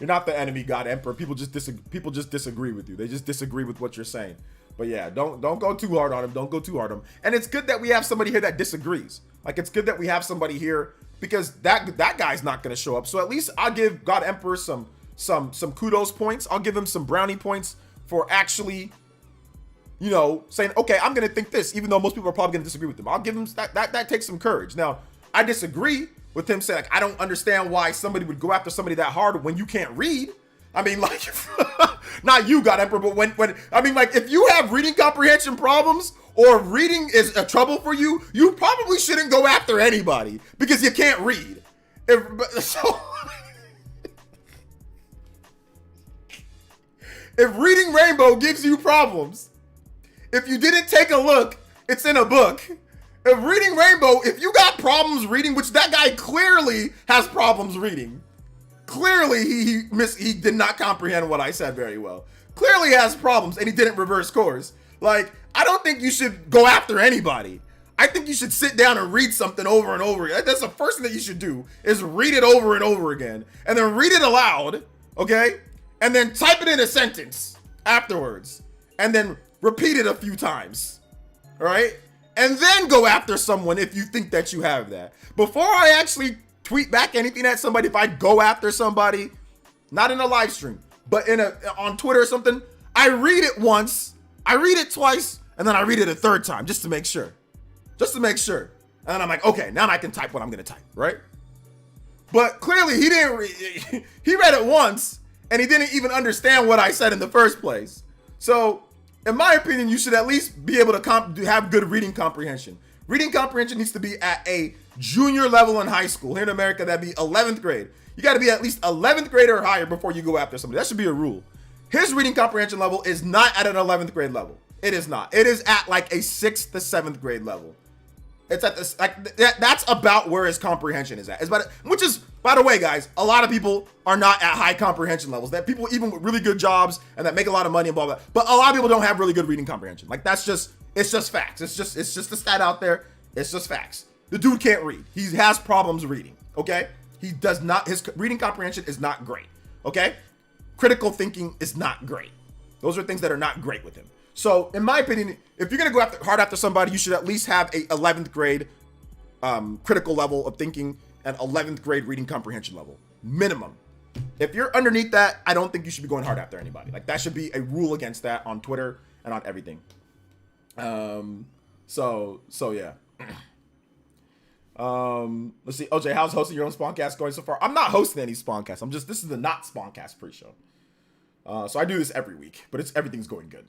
you're not the enemy, God Emperor. People just disagree with you. They just disagree with what you're saying. But yeah, don't go too hard on him. Don't go too hard on him. And it's good that we have somebody here that disagrees. Like, it's good that we have somebody here because that guy's not going to show up. So at least I'll give God Emperor some kudos points. I'll give him some brownie points for actually, you know, saying, okay, I'm going to think this, even though most people are probably going to disagree with him. I'll give him that takes some courage. Now, I disagree with him saying, like, I don't understand why somebody would go after somebody that hard when you can't read. I mean, like, not you, God Emperor, but when I mean, like, if you have reading comprehension problems or reading is a trouble for you, you probably shouldn't go after anybody because you can't read. If Reading Rainbow gives you problems, if you didn't take a look, it's in a book. If Reading Rainbow, if you got problems reading, which that guy clearly has problems reading. Clearly, he did not comprehend what I said very well. Clearly has problems, and he didn't reverse course. Like, I don't think you should go after anybody. I think you should sit down and read something over and over again. That's the first thing that you should do, is read it over and over again. And then read it aloud, okay? And then type it in a sentence afterwards. And then repeat it a few times, all right? And then go after someone if you think that you have that. Before I actually tweet back anything at somebody, if I go after somebody, not in a live stream, but on Twitter or something, I read it once, I read it twice, and then I read it a third time just to make sure. Just to make sure. And then I'm like, okay, now I can type what I'm gonna type, right? But clearly he didn't read, he read it once, and he didn't even understand what I said in the first place. So, in my opinion, you should at least be able to have good reading comprehension. Reading comprehension needs to be at a junior level in high school. Here in America, that'd be 11th grade. You got to be at least 11th grade or higher before you go after somebody. That should be a rule. His reading comprehension level is not at an 11th grade level. It is not. It is at like a 6th to 7th grade level. It's at this, like, that's about where his comprehension is at. Which is, by the way, guys, a lot of people are not at high comprehension levels. That people even with really good jobs and that make a lot of money and blah, blah, blah. But a lot of people don't have really good reading comprehension. Like, it's just facts. It's just a stat out there. It's just facts. The dude can't read. He has problems reading, okay? He does not, his reading comprehension is not great, okay? Critical thinking is not great. Those are things that are not great with him. So, in my opinion, if you're gonna go hard after somebody, you should at least have a 11th grade critical level of thinking and 11th grade reading comprehension level, minimum. If you're underneath that, I don't think you should be going hard after anybody. Like, that should be a rule against that on Twitter and on everything. So yeah. Let's see. OJ, how's hosting your own Spawncast going so far? I'm not hosting any Spawncast. This is the not Spawncast pre-show. So I do this every week, but everything's going good.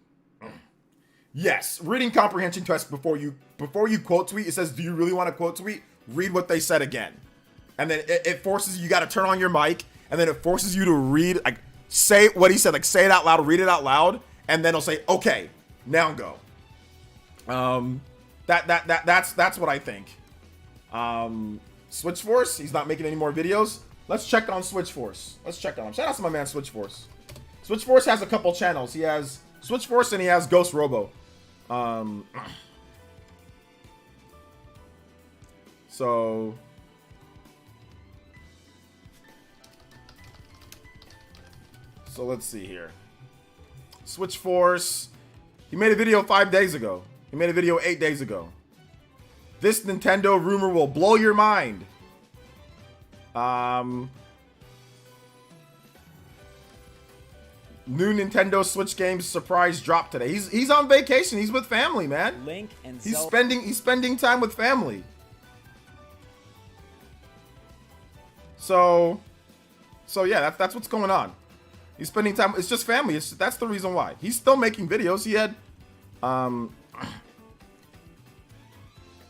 Yes, reading comprehension test before you quote tweet. It says, do you really want to quote tweet? Read what they said again. And then it forces you got to turn on your mic, and then it forces you to read, like, say what he said, like, say it out loud, read it out loud, and then it'll say, okay, now go. That's what I think. Switch Force, he's not making any more videos. Let's check on Switch Force. Let's check on him. Shout out to my man Switch Force. Switch Force has a couple channels. He has Switch Force and he has Ghost Robo. So let's see here. Switch Force. He made a video 5 days ago. He made a video 8 days ago. This Nintendo rumor will blow your mind. New Nintendo Switch games surprise drop today. He's on vacation. He's with family, man. Link and he's spending time with family. So yeah, that's what's going on. He's spending time. It's just family. That's the reason why. He's still making videos.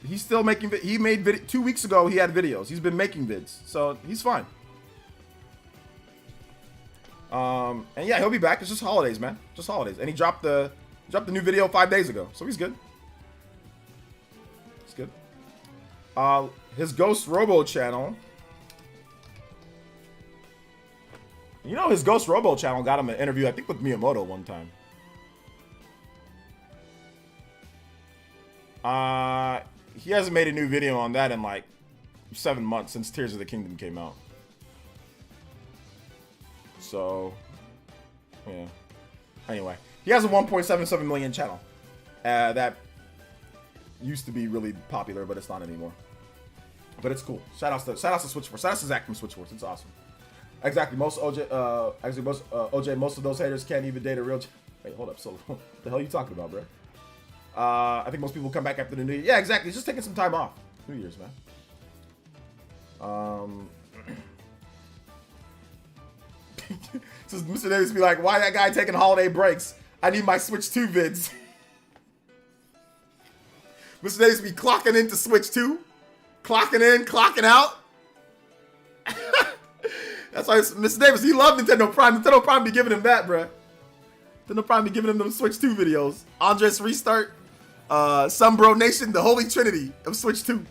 He's still making. He made 2 weeks ago. He had videos. He's been making vids, so he's fine. And yeah, he'll be back. It's just holidays, man. Just holidays. And he dropped the new video 5 days ago, so he's good. It's good. His Ghost Robo channel. You know, his Ghost Robo channel got him an interview, I think, with Miyamoto one time. He hasn't made a new video on that in like 7 months since Tears of the Kingdom came out. So, yeah. Anyway, he has a 1.77 million channel. That used to be really popular, but it's not anymore. But it's cool. Shout out to Switch Force. Shout out to Zach from Switch Force. It's awesome. Exactly. Most of those haters can't even date a real. Wait, hold up. So, what the hell are you talking about, bro? I think most people will come back after the New Year. Yeah, exactly. It's just taking some time off. New Year's, man. So Mr. Davis be like, why that guy taking holiday breaks? I need my Switch 2 vids. Mr. Davis be clocking into Switch 2. Clocking in, clocking out. That's why Mr. Davis, he loved Nintendo Prime. Nintendo Prime be giving him that, bruh. Nintendo Prime be giving him them Switch 2 videos. Andres Restart. Sunbro Nation, the holy trinity of Switch 2.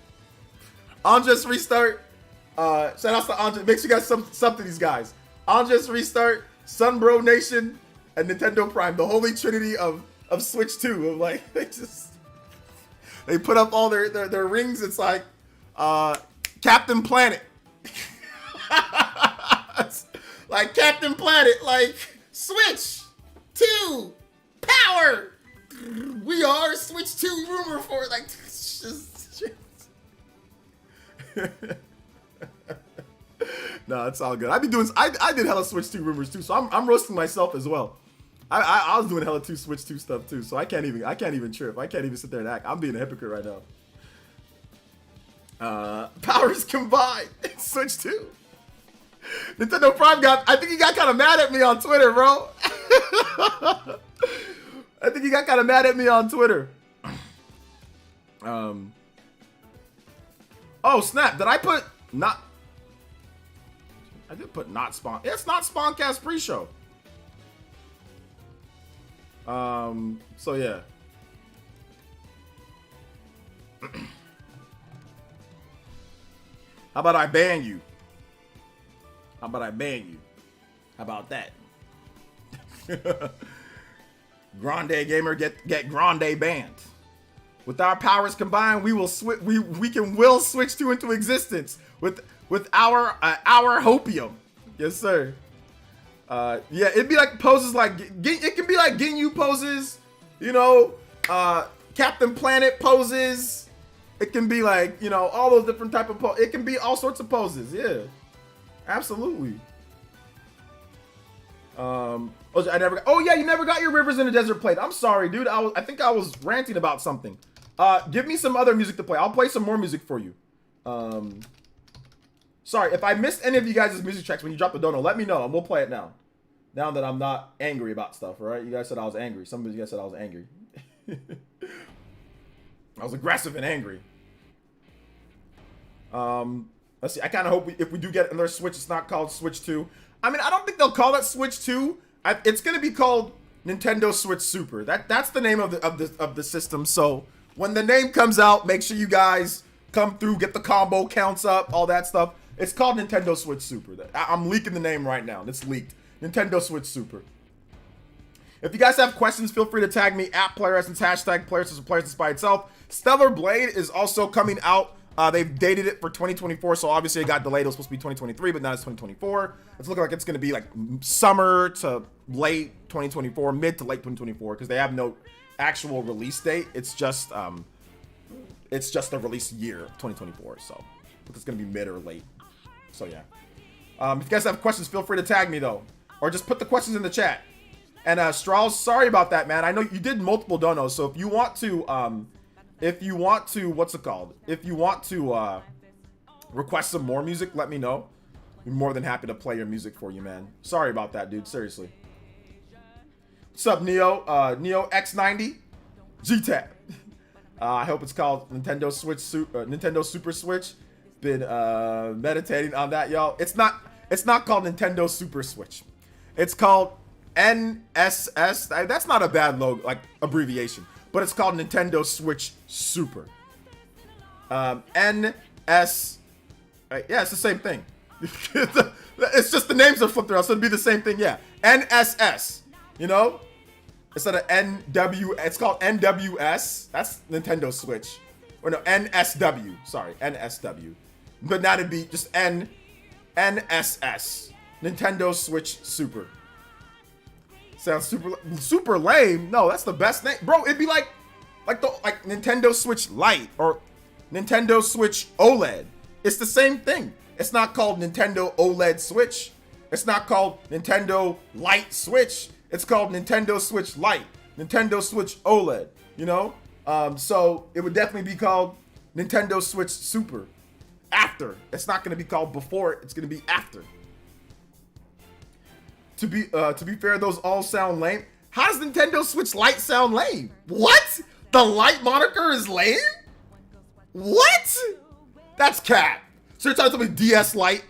Andres Restart. Shout out to Andres. Make sure you guys sub to these guys. Andres Restart, Sunbro Nation, and Nintendo Prime, the holy trinity of Switch 2. Of like, they put up all their rings. It's like Captain Planet. Like Captain Planet, like Switch 2 power. We are Switch 2 rumor for it. Like, just. No, it's all good. I did hella Switch 2 rumors too, so I'm roasting myself as well. I was doing hella Switch 2 stuff too, so I can't even trip. I can't even sit there and act. I'm being a hypocrite right now. Powers combined. Switch 2. Nintendo Prime I think he got kind of mad at me on Twitter, bro. I think he got kind of mad at me on Twitter. Oh, snap. Did I put not... I did put not Spawn. It's not Spawncast Preshow. So, yeah. How about I ban you? How about that? Grande Gamer get Grande banned. With our powers combined, we will will switch 2 into existence with our hopium. Yes, sir. Yeah, it'd be like poses like it can be like Ginyu poses, you know, Captain Planet poses. It can be like, you know, all those different type of poses. It can be all sorts of poses. Yeah, absolutely. Oh yeah, you never got your Rivers in the Desert played. I'm sorry, dude. I think I was ranting about something. Give me some other music to play. I'll play some more music for you. Sorry, if I missed any of you guys' music tracks when you drop the dono, let me know and we'll play it now. Now that I'm not angry about stuff, all right? You guys said I was angry. Some of you guys said I was angry. I was aggressive and angry. Let's see. I kind of hope if we do get another Switch, it's not called Switch 2. I mean, I don't think they'll call it Switch 2. It's gonna be called Nintendo Switch Super. That's the name of the system. So When the name comes out, make sure you guys come through, get the combo counts up, all that stuff. It's called Nintendo Switch Super. I'm leaking the name right now. It's leaked. Nintendo Switch Super. If you guys have questions, feel free to tag me at PlayerEssence, hashtag PlayerEssence or PlayerEssence by itself. Stellar Blade is also coming out. They've dated it for 2024, so obviously it got delayed. It was supposed to be 2023, but now it's 2024. It's looking like it's going to be like summer to late 2024, mid to late 2024, because they have no actual release date. It's just the release year, 2024. So it's going to be mid or late. So yeah. If you guys have questions, feel free to tag me though, or just put the questions in the chat. And Strauss, sorry about that, man. I know you did multiple donos, so if you want to, what's it called? If you want to request some more music, let me know. I'm more than happy to play your music for you, man. Sorry about that, dude. Seriously. What's up, Neo? Neo X90 GTAP. I hope it's called Nintendo Super Switch. Been meditating on that, y'all. It's not called Nintendo Super Switch. It's called NSS. That's not a bad logo, like abbreviation, but it's called Nintendo Switch Super. NS. Yeah, it's the same thing. It's just the names are flipped around, so it'd be the same thing. Yeah, NSS. You know, instead of NW, it's called NWS. That's Nintendo Switch. Or no, NSW. Sorry, NSW. But now it'd be just NSS. Nintendo Switch Super. Sounds super lame. No, that's the best name, bro. It'd be like Nintendo Switch Lite or Nintendo Switch OLED. It's the same thing. It's not called Nintendo OLED Switch. It's not called Nintendo Lite Switch. It's called Nintendo Switch Lite, Nintendo Switch OLED. You know, so it would definitely be called Nintendo Switch Super. After. It's not going to be called before. It's going to be after. To be fair, those all sound lame. How does Nintendo Switch Lite sound lame? What? The Lite moniker is lame? What? That's cap. So you're trying to tell me DS Lite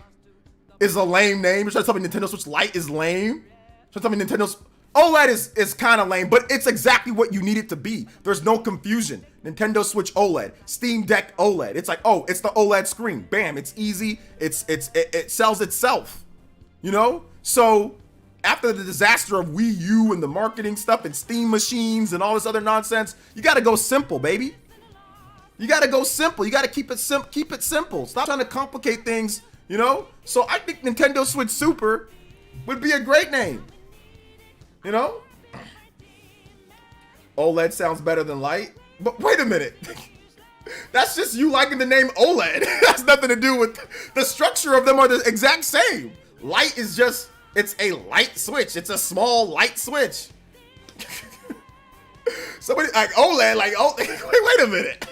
is a lame name? You're trying to tell me Nintendo Switch Lite is lame? You're trying to tell me Nintendo OLED is kind of lame, but it's exactly what you need it to be. There's no confusion. Nintendo Switch OLED, Steam Deck OLED. It's like, oh, it's the OLED screen. Bam, it's easy. It sells itself. You know? So after the disaster of Wii U and the marketing stuff and Steam machines and all this other nonsense, you got to go simple, baby. You got to go simple. You got to keep it simple. Stop trying to complicate things, you know? So I think Nintendo Switch Super would be a great name. You know? OLED sounds better than Lite. But wait a minute. That's just you liking the name OLED. That's nothing to do with the structure of them are the exact same. Lite is just, it's a light switch. It's a small light switch. Somebody like OLED, like, oh, wait a minute.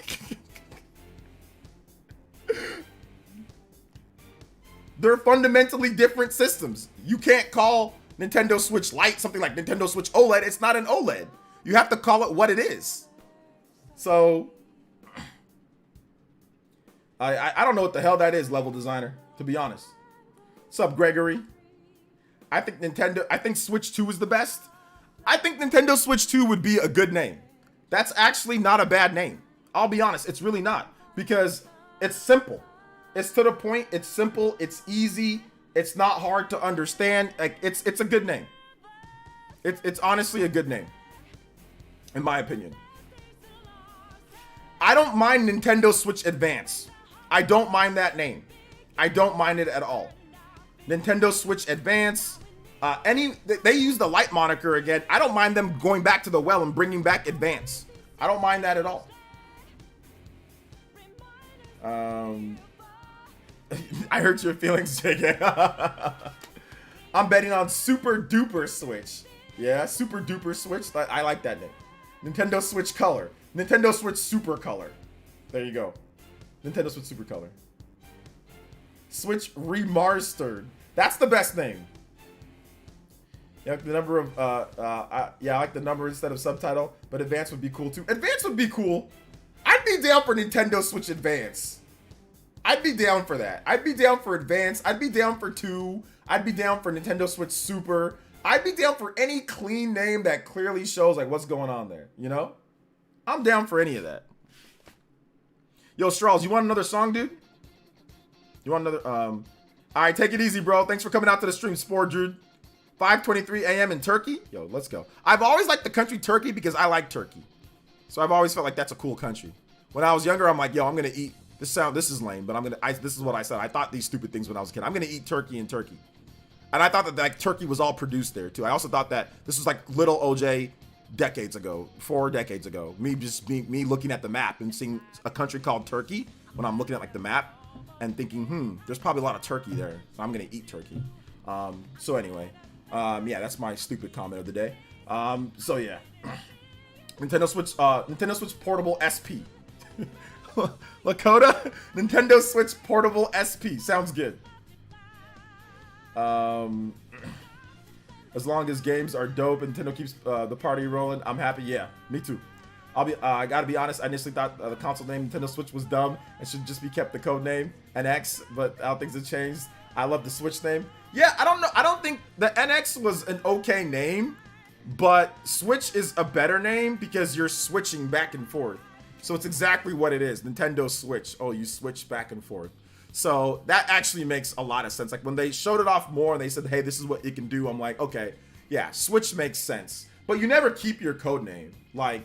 They're fundamentally different systems. You can't call Nintendo Switch Lite something like Nintendo Switch OLED. It's not an OLED. You have to call it what it is. So I don't know what the hell that is, level designer, to be honest. What's up, Gregory? I think Switch 2 is the best. I think Nintendo Switch 2 would be a good name. That's actually not a bad name. I'll be honest, it's really not, because it's simple. It's to the point, it's simple, it's easy, it's not hard to understand. Like it's a good name. It's honestly a good name, in my opinion. I don't mind Nintendo Switch Advance. I don't mind that name. I don't mind it at all. Nintendo Switch Advance. They use the Lite moniker again. I don't mind them going back to the well and bringing back Advance. I don't mind that at all. I hurt your feelings, JK. I'm betting on Super Duper Switch. Yeah, Super Duper Switch. I like that name. Nintendo Switch Color. Nintendo Switch Super Color. There you go. Nintendo Switch Super Color. Switch Remastered. That's the best name. Yeah, the number of I like the number instead of subtitle, but Advance would be cool too. Advance would be cool. I'd be down for Nintendo Switch Advance. I'd be down for that. I'd be down for Advance. I'd be down for 2. I'd be down for Nintendo Switch Super. I'd be down for any clean name that clearly shows like what's going on there, you know? I'm down for any of that. Yo, Strauss, you want another song, dude? You want another? All right, take it easy, bro. Thanks for coming out to the stream, Spore Dude. 5:23 a.m. in Turkey. Yo, let's go. I've always liked the country Turkey because I like Turkey. So I've always felt like that's a cool country. When I was younger, I'm like, yo, I'm gonna eat. This is lame, but this is what I said. I thought these stupid things when I was a kid. I'm gonna eat turkey in Turkey. And I thought that like turkey was all produced there too. I also thought that this was like little OJ decades ago, 4 decades ago. Me looking at the map and seeing a country called Turkey when I'm looking at like the map and thinking, there's probably a lot of turkey there. So I'm gonna eat turkey. So anyway, yeah, that's my stupid comment of the day. So yeah, Nintendo Switch Portable SP. Lakota, Nintendo Switch Portable SP. Sounds good. As long as games are dope, Nintendo keeps the party rolling, I'm happy. Yeah, me too. I gotta be honest. I initially thought the console name Nintendo Switch was dumb and should just be kept the code name NX, but how things have changed. I love the Switch name. Yeah, I don't know. I don't think the NX was an okay name, but Switch is a better name because you're switching back and forth. So it's exactly what it is. Nintendo Switch. Oh, you switch back and forth. So that actually makes a lot of sense. Like when they showed it off more and they said, hey, this is what it can do. I'm like, okay, yeah, Switch makes sense. But you never keep your code name. Like,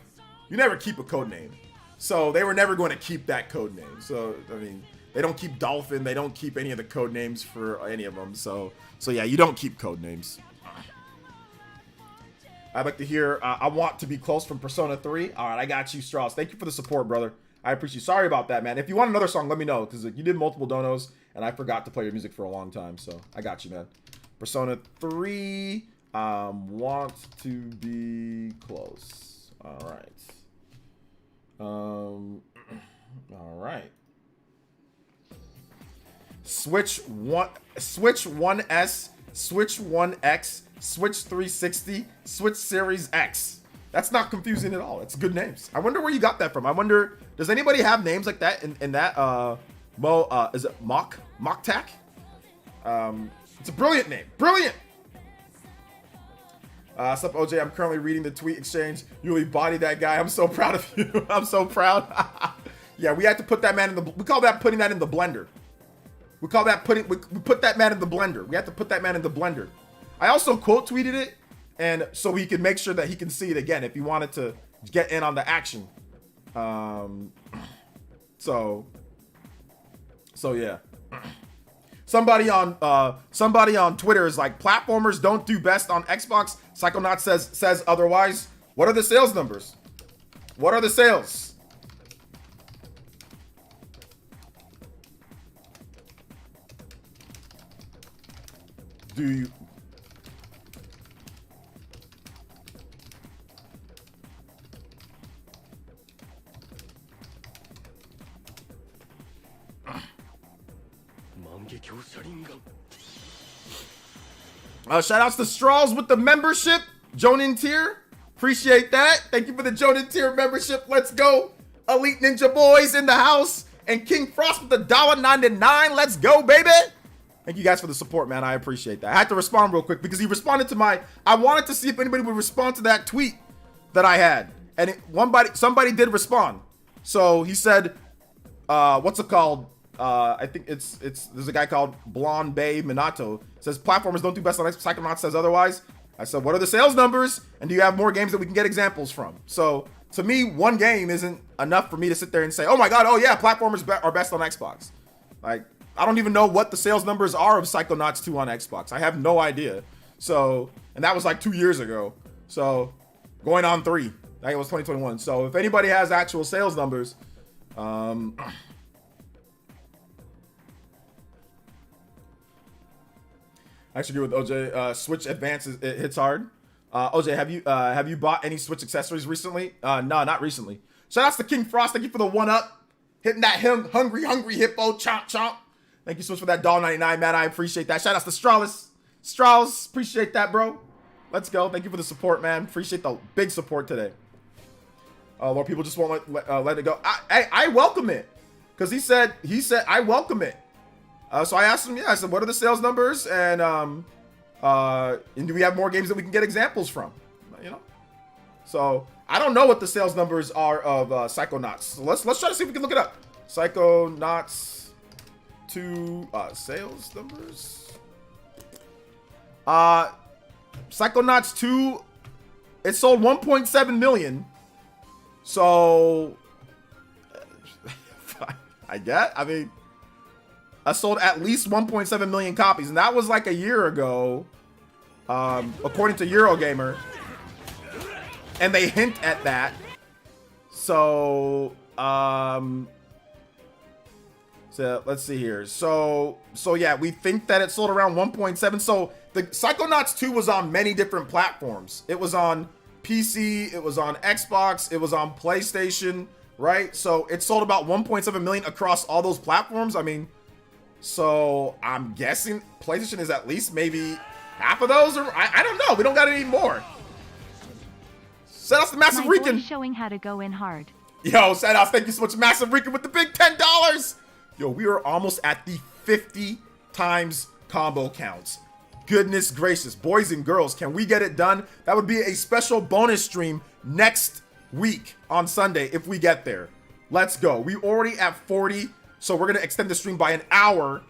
you never keep a code name. So they were never going to keep that code name. So, I mean, they don't keep Dolphin. They don't keep any of the code names for any of them. So yeah, you don't keep code names. I'd like to hear I Want to Be Close from Persona 3. All right, I got you, Strauss. Thank you for the support, brother. I appreciate you. Sorry about that, man. If you want another song, let me know, because you did multiple donos, and I forgot to play your music for a long time, so I got you, man. Persona 3, Want to Be Close. All right. All right. Switch 1S, Switch 1X, Switch 360, Switch Series X. That's not confusing at all. It's good names. I wonder where you got that from. I wonder, does anybody have names like that in that is it Mocktac? It's a brilliant name. Brilliant. Sup OJ, I'm currently reading the tweet exchange. You really bodied that guy. I'm so proud of you. I'm so proud. Yeah, we had to put that man in the, we call that putting that in the blender. We call that we put that man in the blender. We have to put that man in the blender. I also quote tweeted it, and so he can make sure that he can see it again if he wanted to get in on the action. So yeah. Somebody on Twitter is like, platformers don't do best on Xbox. Psychonaut says otherwise. What are the sales numbers? What are the sales? Do you? Shout outs to Straws with the membership. Jonin tier. Appreciate that. Thank you for the Jonin tier membership. Let's go. Elite Ninja Boys in the house. And King Frost with the $1.99. Let's go, baby. Thank you guys for the support, man. I appreciate that. I had to respond real quick because he responded to I wanted to see if anybody would respond to that tweet that I had. And somebody did respond. So he said, what's it called? I think there's a guy called Blonde Bay Minato. Says platformers don't do best on Xbox. Psychonaut says otherwise. I said, what are the sales numbers? And do you have more games that we can get examples from? So to me, one game isn't enough for me to sit there and say, oh my God, oh yeah, platformers are best on Xbox. Like, I don't even know what the sales numbers are of Psychonauts 2 on Xbox. I have no idea. So, and that was like 2 years ago. So going on 3, I think it was 2021. So if anybody has actual sales numbers, I actually agree with OJ. Switch advances, it hits hard. OJ, have you bought any Switch accessories recently? No, not recently. Shout outs to King Frost. Thank you for the 1-up. Hitting that hungry hippo. Chomp chomp. Thank you so much for that $1.99, man. I appreciate that. Shout outs to Strauss, appreciate that, bro. Let's go. Thank you for the support, man. Appreciate the big support today. More people just won't let it go. I welcome it, because he said I welcome it. So I asked him, I said, what are the sales numbers? And do we have more games that we can get examples from? You know? So I don't know what the sales numbers are of Psychonauts. So let's try to see if we can look it up. Psychonauts 2 sales numbers. Psychonauts 2, it sold 1.7 million. So I mean, I sold at least 1.7 million copies, and that was like a year ago, according to Eurogamer. And they hint at that. So, so let's see here. So yeah, we think that it sold around 1.7. So the Psychonauts 2 was on many different platforms. It was on PC, it was on Xbox, it was on PlayStation, right? So it sold about 1.7 million across all those platforms. I mean, so I'm guessing PlayStation is at least maybe half of those, or I don't know. We don't got any more. Shout out to Massive Rican. Showing how to go in hard. Yo, shout out, thank you so much, Massive Rican, with the big $10. Yo, we are almost at the 50 times combo counts. Goodness gracious, boys and girls, can we get it done? That would be a special bonus stream next week on Sunday if we get there. Let's go. We already at 40, so we're gonna extend the stream by an hour.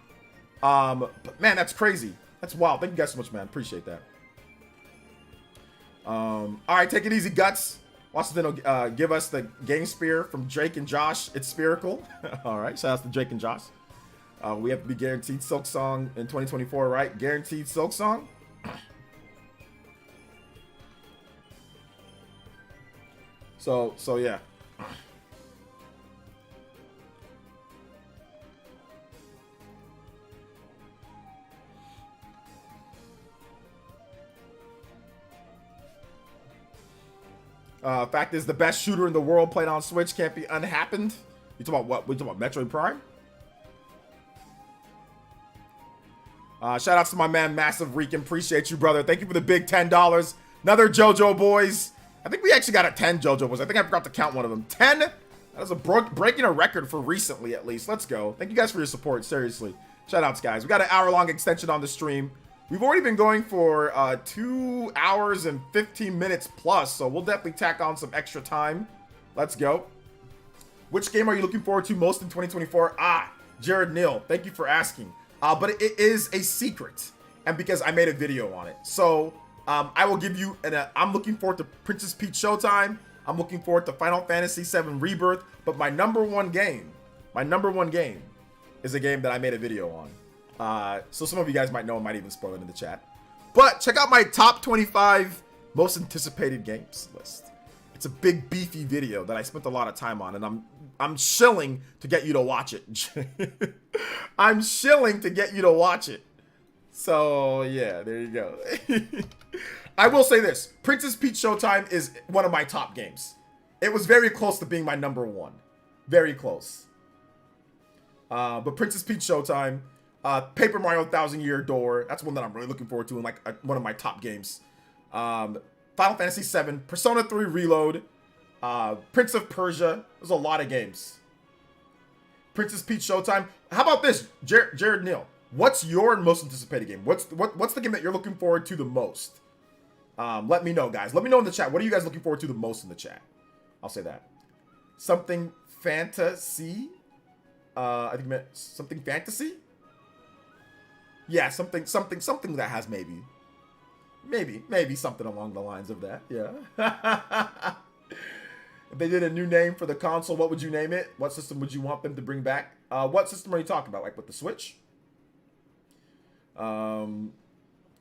But man, that's crazy. That's wild. Thank you guys so much, man. Appreciate that. All right, take it easy, Guts. Washington will give us the game spear from Drake and Josh. It's spherical. All right, shout out to Drake and Josh. We have to be guaranteed Silk Song in 2024, right? Guaranteed Silk Song. So yeah. Fact is, the best shooter in the world played on Switch can't be unhappened. You talking about what? We talking about Metroid Prime? Shout outs to my man Massive Rican. Appreciate you, brother. Thank you for the big $10. Another JoJo boys. I think we actually got a 10 JoJo boys. I think I forgot to count one of them. 10? That was a breaking a record for recently, at least. Let's go. Thank you guys for your support. Seriously. Shout outs, guys. We got an hour-long extension on the stream. We've already been going for 2 hours and 15 minutes plus, so we'll definitely tack on some extra time. Let's go. Which game are you looking forward to most in 2024? Jared Neal, thank you for asking. But it is a secret, and because I made a video on it. So I will give you, I'm looking forward to Princess Peach Showtime. I'm looking forward to Final Fantasy VII Rebirth, but my number one game is a game that I made a video on. So some of you guys might know, I might even spoil it in the chat. But check out my top 25 most anticipated games list. It's a big beefy video that I spent a lot of time on, and I'm shilling to get you to watch it. I'm shilling to get you to watch it. So yeah, there you go. I will say this, Princess Peach Showtime is one of my top games. It was very close to being my number one. Very close. But Princess Peach Showtime, Paper Mario 1000 Year Door, that's one that I'm really looking forward to, and like one of my top games. Final Fantasy VII, Persona 3 Reload, Prince of Persia. There's a lot of games. Princess Peach Showtime. How about this, Jared Neal? What's your most anticipated game? What's the game that you're looking forward to the most? Let me know, guys. Let me know in the chat. What are you guys looking forward to the most in the chat? I'll say that. Something fantasy. I think it meant something fantasy. Yeah, something that has maybe something along the lines of that. Yeah. If they did a new name for the console, what would you name it? What system would you want them to bring back? What system are you talking about? Like with the Switch? Tomb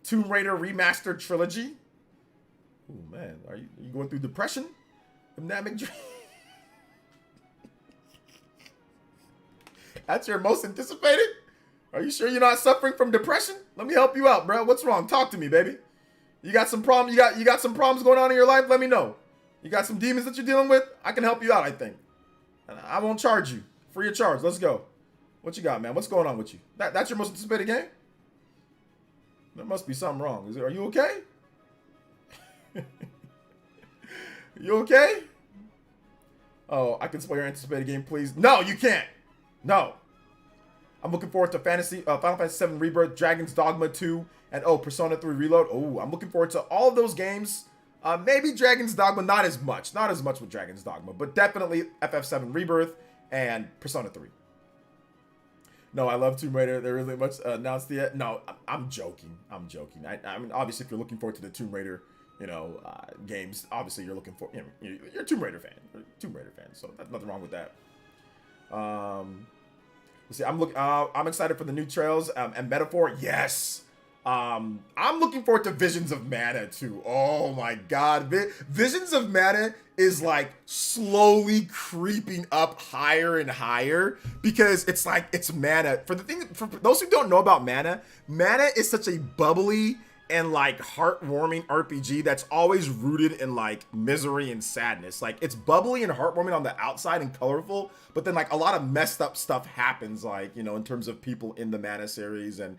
Raider Remastered Trilogy. Oh man, are you going through depression? Dynamic Dream. That's your most anticipated? Are you sure you're not suffering from depression? Let me help you out, bro. What's wrong? Talk to me, baby. You got some problems? You got some problems going on in your life? Let me know. You got some demons that you're dealing with? I can help you out, I think. And I won't charge you. Free of charge. Let's go. What you got, man? What's going on with you? That's your most anticipated game? There must be something wrong. Are you okay? You okay? Oh, I can spoil your anticipated game, please. No, you can't. No. I'm looking forward to Final Fantasy VII Rebirth, Dragon's Dogma 2, and Persona 3 Reload. Oh, I'm looking forward to all of those games. Maybe Dragon's Dogma, not as much with Dragon's Dogma, but definitely FF7 Rebirth and Persona 3. No, I love Tomb Raider. There really much announced yet. No, I'm joking. I mean, obviously, if you're looking forward to the Tomb Raider, games, obviously you're looking for, you're a Tomb Raider fan. So there's nothing wrong with that. Let's see. I'm excited for the new trails and Metaphor. Yes. I'm looking forward to Visions of Mana too. Oh my God, Visions of Mana is like slowly creeping up higher and higher because it's like it's Mana. For those who don't know about Mana is such a bubbly and like heartwarming RPG that's always rooted in like misery and sadness. Like it's bubbly and heartwarming on the outside and colorful, but then like a lot of messed up stuff happens, like, in terms of people in the Mana series and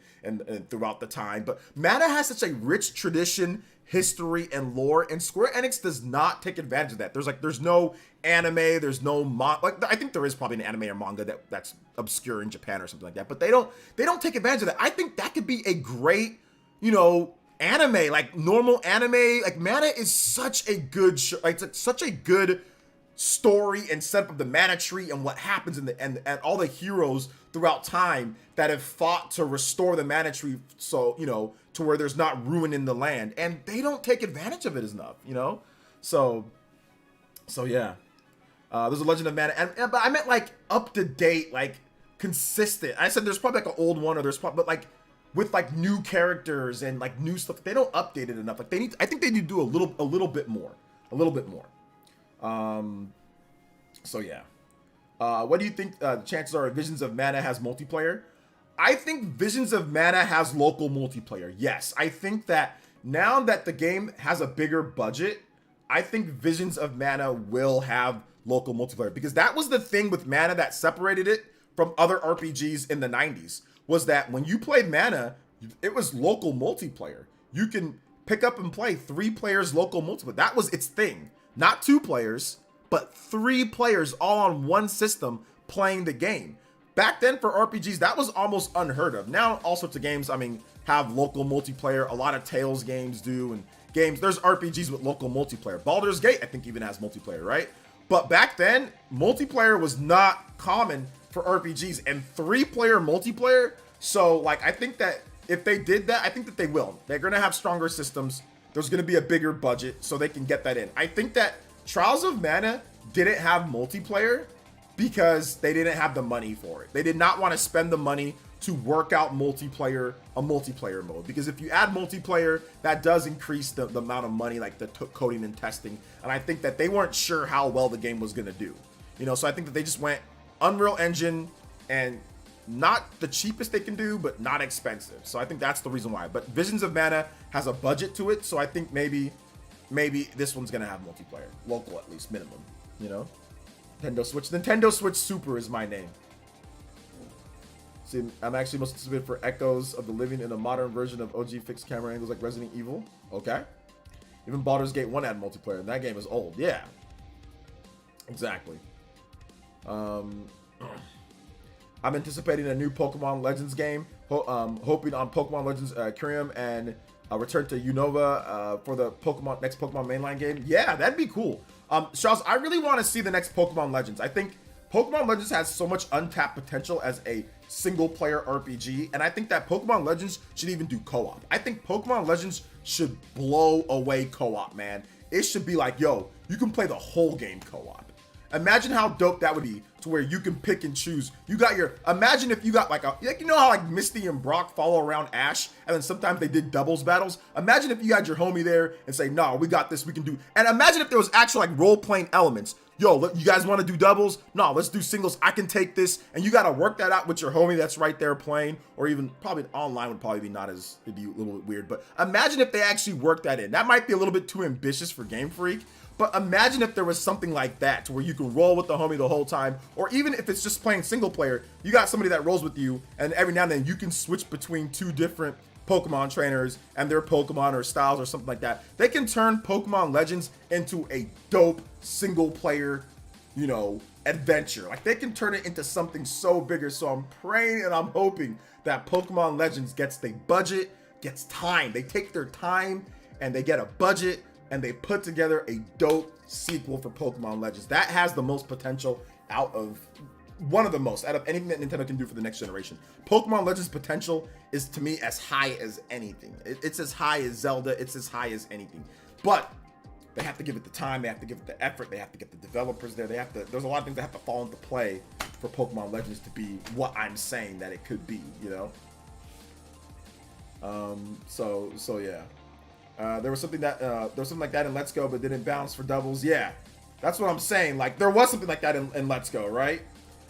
throughout the time. But Mana has such a rich tradition, history, and lore, and Square Enix does not take advantage of that. There's no anime, there's no I think there is probably an anime or manga that's obscure in Japan or something like that, but they don't take advantage of that. I think that could be a great, anime, like normal anime. Like Mana is such a good show. Like, it's such a good story and setup of the Mana tree and what happens in and all the heroes throughout time that have fought to restore the Mana tree, so to where there's not ruin in the land, and they don't take advantage of it enough. So yeah. There's a Legend of Mana, but I meant like up to date, like consistent. I said there's probably like an old one, or there's probably, but like with like new characters and like new stuff. They don't update it enough. Like I think they need to do a little bit more. So yeah. What do you think the chances are Visions of Mana has multiplayer? I think Visions of Mana has local multiplayer. Yes, I think that now that the game has a bigger budget, I think Visions of Mana will have local multiplayer, because that was the thing with Mana that separated it from other RPGs in the 90s, was that when you played Mana, it was local multiplayer. You can pick up and play 3 players local multiplayer. That was its thing. Not 2 players, but 3 players all on one system playing the game. Back then for RPGs, that was almost unheard of. Now all sorts of games, have local multiplayer. A lot of Tales games do, and there's RPGs with local multiplayer. Baldur's Gate, I think, even has multiplayer, right? But back then, multiplayer was not common for RPGs, and 3-player multiplayer. So like, I think that if they did that, I think that they will. They're going to have stronger systems. There's going to be a bigger budget so they can get that in. I think that Trials of Mana didn't have multiplayer because they didn't have the money for it. They did not want to spend the money to work out a multiplayer mode, because if you add multiplayer, that does increase the amount of money, like the coding and testing. And I think that they weren't sure how well the game was going to do. So I think that they just went Unreal Engine, and not the cheapest they can do, but not expensive. So I think that's the reason why. But Visions of Mana has a budget to it, so I think maybe this one's gonna have multiplayer, local at least, minimum. Nintendo Switch Super is my name. See, I'm actually most anticipated for echoes of the living in a modern version of OG fixed camera angles like Resident Evil. Okay. Even Baldur's Gate 1 had multiplayer, and that game is old. Yeah. Exactly. I'm anticipating a new Pokemon Legends game, hoping on Pokemon Legends Kyurem and a return to Unova for the next Pokemon mainline game. Yeah, that'd be cool. Charles, I really want to see the next Pokemon Legends. I think Pokemon Legends has so much untapped potential as a single-player RPG, and I think that Pokemon Legends should even do co-op. I think Pokemon Legends should blow away co-op, man. It should be like, yo, you can play the whole game co-op. Imagine how dope that would be, to where you can pick and choose. Imagine if you got like how like Misty and Brock follow around Ash, and then sometimes they did doubles battles. Imagine if you had your homie there and say, no, we got this, we can do. And imagine if there was actual like role-playing elements. Yo, you guys want to do doubles? No, let's do singles. I can take this, and you got to work that out with your homie that's right there playing, or even probably online would probably be it'd be a little bit weird. But imagine if they actually worked that in. That might be a little bit too ambitious for Game Freak, but imagine if there was something like that, to where you can roll with the homie the whole time, or even if it's just playing single player, you got somebody that rolls with you, and every now and then you can switch between 2 different Pokemon trainers and their Pokemon or styles or something like that. They can turn Pokemon Legends into a dope single player, adventure. Like, they can turn it into something so bigger. So I'm praying and I'm hoping that Pokemon Legends gets the budget, gets time. They take their time and they get a budget and they put together a dope sequel for Pokemon Legends. That has the most potential out of one of the most out of anything that Nintendo can do for the next generation. Pokemon Legends potential is, to me, as high as anything. It's as high as Zelda. It's as high as anything. But they have to give it the time. They have to give it the effort. They have to get the developers there. There's a lot of things that have to fall into play for Pokemon Legends to be what I'm saying that it could be, you know? So yeah. There was something like that in Let's Go, but didn't bounce for doubles. Yeah, that's what I'm saying. Like, there was something like that in Let's Go, right?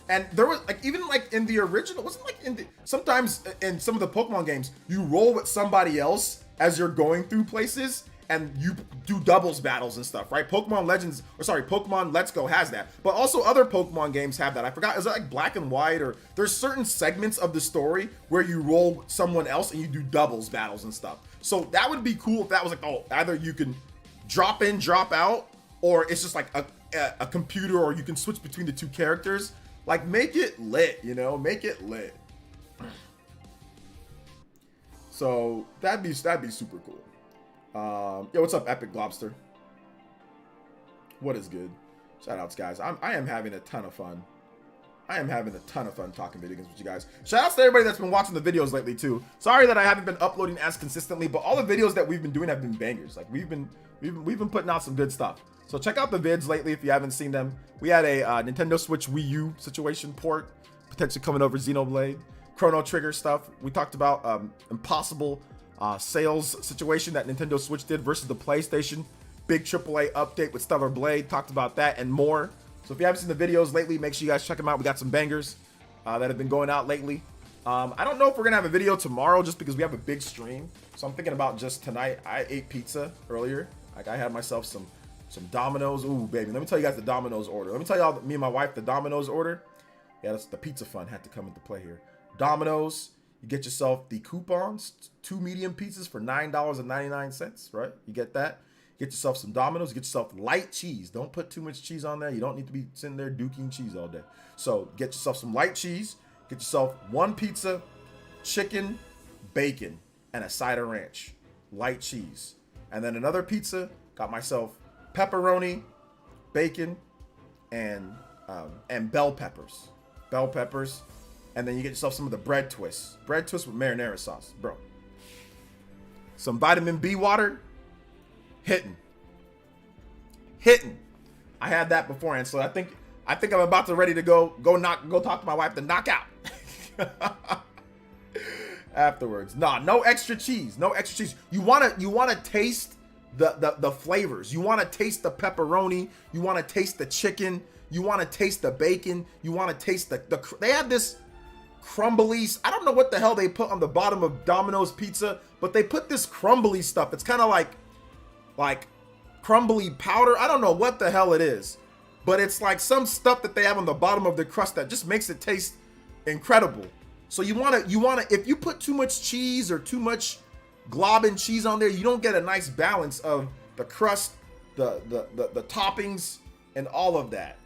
And there was, like, even like in the original, wasn't like sometimes in some of the Pokemon games, you roll with somebody else as you're going through places and you do doubles battles and stuff, right? Pokemon Let's Go has that, but also other Pokemon games have that. I forgot, is it like Black and White, or there's certain segments of the story where you roll with someone else and you do doubles battles and stuff. So that would be cool if that was like, oh, either you can drop in, drop out, or it's just like a computer, or you can switch between the two characters. Like, make it lit, you know? Make it lit. So that'd be super cool. Yo, what's up, Epic Globster? What is good? Shoutouts, guys. I am having a ton of fun. I am having a ton of fun talking video games with you guys. Shoutouts to everybody that's been watching the videos lately too. Sorry that I haven't been uploading as consistently, but all the videos that we've been doing have been bangers. Like, we've been putting out some good stuff. So check out the vids lately if you haven't seen them. We had a Nintendo Switch Wii U situation port potentially coming over, Xenoblade, Chrono Trigger stuff. We talked about impossible sales situation that Nintendo Switch did versus the PlayStation. Big AAA update with Stellar Blade. Talked about that and more. So if you haven't seen the videos lately, make sure you guys check them out. We got some bangers that have been going out lately. I don't know if we're gonna have a video tomorrow just because we have a big stream. So I'm thinking about just tonight. I ate pizza earlier. Like, I had myself some Domino's. Ooh, baby. Let me tell you guys the Domino's order. Let me tell y'all, me and my wife, the Domino's order. Yeah, that's the pizza fun had to come into play here. Domino's, you get yourself the coupons, 2 medium pizzas for $9.99, right? You get that. Get yourself some Domino's. Get yourself light cheese. Don't put too much cheese on there. You don't need to be sitting there duking cheese all day. So get yourself some light cheese. Get yourself 1 pizza, chicken, bacon, and a side of ranch. Light cheese. And then another pizza. Got myself pepperoni, bacon, and bell peppers. Bell peppers. And then you get yourself some of the bread twists. Bread twists with marinara sauce, bro. Some vitamin B water. Hitting. I had that beforehand, so I think I'm about to ready to go talk to my wife to knock out. Afterwards. Nah, no extra cheese. No extra cheese. You wanna taste the flavors. You wanna taste the pepperoni. You wanna taste the chicken. You wanna taste the bacon. You wanna taste they have this crumbly, I don't know what the hell they put on the bottom of Domino's pizza, but they put this crumbly stuff. It's kind of like crumbly powder. I don't know what the hell it is, but it's like some stuff that they have on the bottom of the crust that just makes it taste incredible. So you wanna, if you put too much cheese or too much globbing cheese on there, you don't get a nice balance of the crust, the toppings, and all of that.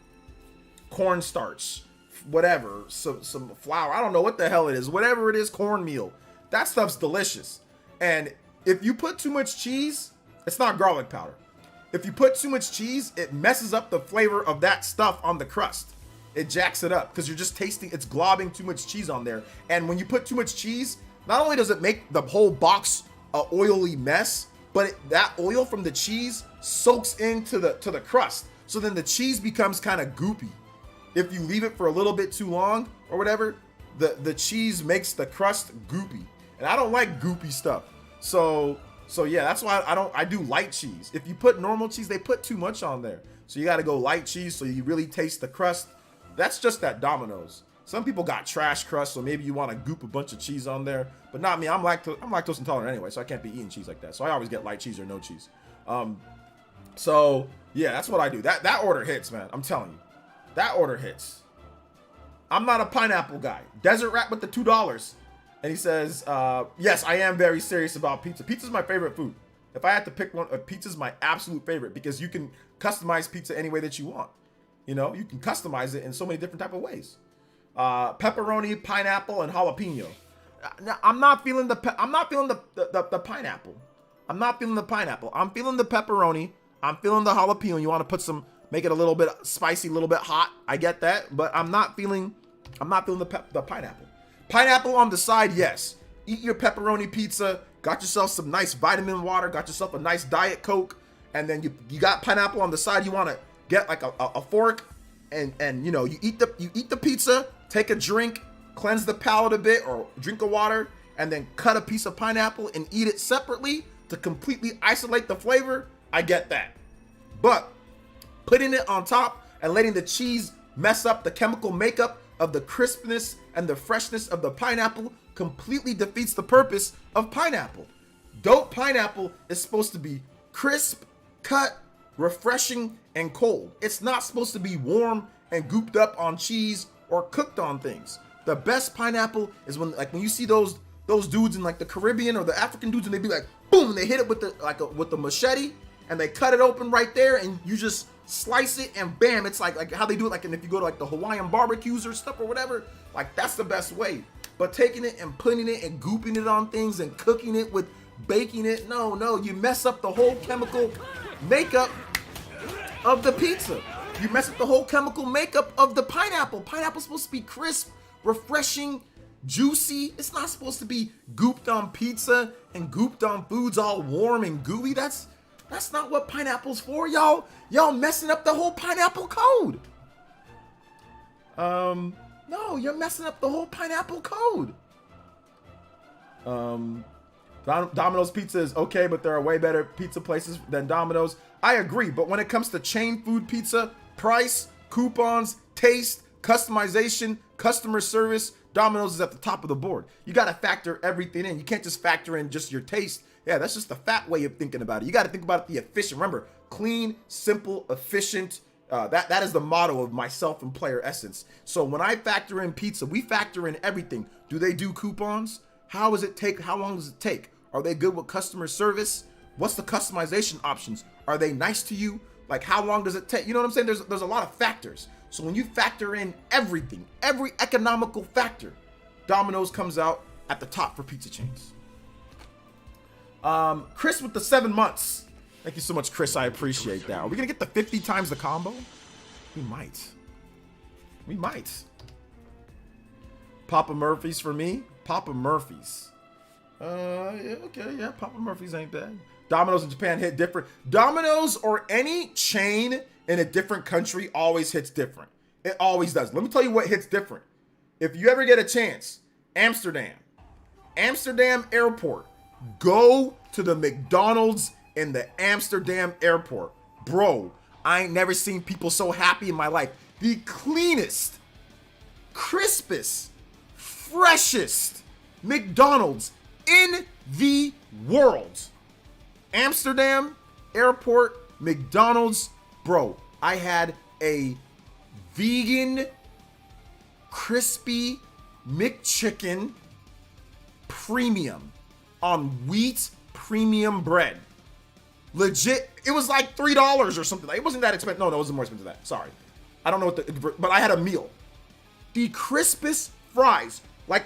Cornstarch, whatever, some flour. I don't know what the hell it is. Whatever it is, cornmeal. That stuff's delicious. And if you put too much cheese, it's not garlic powder. If you put too much cheese, it messes up the flavor of that stuff on the crust. It jacks it up because you're just tasting, it's globbing too much cheese on there. And when you put too much cheese, not only does it make the whole box a oily mess, but that oil from the cheese soaks into the crust. So then the cheese becomes kind of goopy. If you leave it for a little bit too long or whatever, the cheese makes the crust goopy. And I don't like goopy stuff. So yeah, that's why I do light cheese. If you put normal cheese, they put too much on there. So you got to go light cheese so you really taste the crust. That's just that Domino's. Some people got trash crust, so maybe you want to goop a bunch of cheese on there, but not me. I'm lactose intolerant anyway, so I can't be eating cheese like that. So I always get light cheese or no cheese. So yeah, that's what I do. That order hits, man. I'm telling you, that order hits. I'm not a pineapple guy. Desert Rat with the $2. And he says, yes, I am very serious about pizza. Pizza's my favorite food. If I had to pick one, pizza's my absolute favorite because you can customize pizza any way that you want. You know, you can customize it in so many different type of ways. Pepperoni, pineapple, and jalapeno. Now, I'm not feeling the pineapple. I'm not feeling the pineapple. I'm feeling the pepperoni. I'm feeling the jalapeno. You want to put some make it a little bit spicy, a little bit hot. I get that, but I'm not feeling the pineapple. Pineapple on the side, yes. Eat your pepperoni pizza, got yourself some nice vitamin water, got yourself a nice Diet Coke, and then you got pineapple on the side. You want to get like a fork, and you know, you eat the pizza, take a drink, cleanse the palate a bit, or drink of water, and then cut a piece of pineapple and eat it separately to completely isolate the flavor. I get that. But putting it on top and letting the cheese mess up the chemical makeup of the crispness and the freshness of the pineapple completely defeats the purpose of pineapple. Dope pineapple is supposed to be crisp, cut, refreshing, and cold. It's not supposed to be warm and gooped up on cheese or cooked on things. The best pineapple is when you see those dudes in like the Caribbean or the African dudes, and they be like, boom, and they hit it with the machete, and they cut it open right there, and you just slice it, and bam, it's like how they do it, like, and if you go to like the Hawaiian barbecues or stuff or whatever, like that's the best way. But taking it and putting it and gooping it on things and cooking it with baking it, no, you mess up the whole chemical makeup of the pizza. You mess up the whole chemical makeup of the pineapple. Pineapple's supposed to be crisp, refreshing, juicy. It's not supposed to be gooped on pizza and gooped on foods all warm and gooey. That's not what pineapple's for, y'all. Y'all messing up the whole pineapple code. No, you're messing up the whole pineapple code. Domino's pizza is okay, but there are way better pizza places than Domino's. I agree, but when it comes to chain food pizza, price, coupons, taste, customization, customer service, Domino's is at the top of the board. You got to factor everything in. You can't just factor in just your taste. Yeah, that's just the fat way of thinking about it. You got to think about it the efficient. Remember, clean, simple, efficient. That is the motto of myself and PlayerEssence. So when I factor in pizza, we factor in everything. Do they do coupons? How long does it take? Are they good with customer service? What's the customization options? Are they nice to you? Like, how long does it take? You know what I'm saying? There's a lot of factors. So when you factor in everything, every economical factor, Domino's comes out at the top for pizza chains. Chris with the 7 months. Thank you so much, Chris. I appreciate that. Are we gonna get the 50 times the combo? We might. Papa Murphy's for me. Papa Murphy's. Yeah, okay, yeah. Papa Murphy's ain't bad. Domino's in Japan hit different. Domino's or any chain in a different country always hits different. It always does. Let me tell you what hits different. If you ever get a chance, Amsterdam airport, go to the McDonald's in the Amsterdam airport. Bro, I ain't never seen people so happy in my life. The cleanest, crispest, freshest McDonald's in the world. Amsterdam airport, McDonald's. Bro, I had a vegan crispy McChicken premium on wheat premium bread. Legit, it was like $3 or something. It wasn't that expensive. No, it wasn't more expensive than that. Sorry. I don't know but I had a meal. The crispest fries, like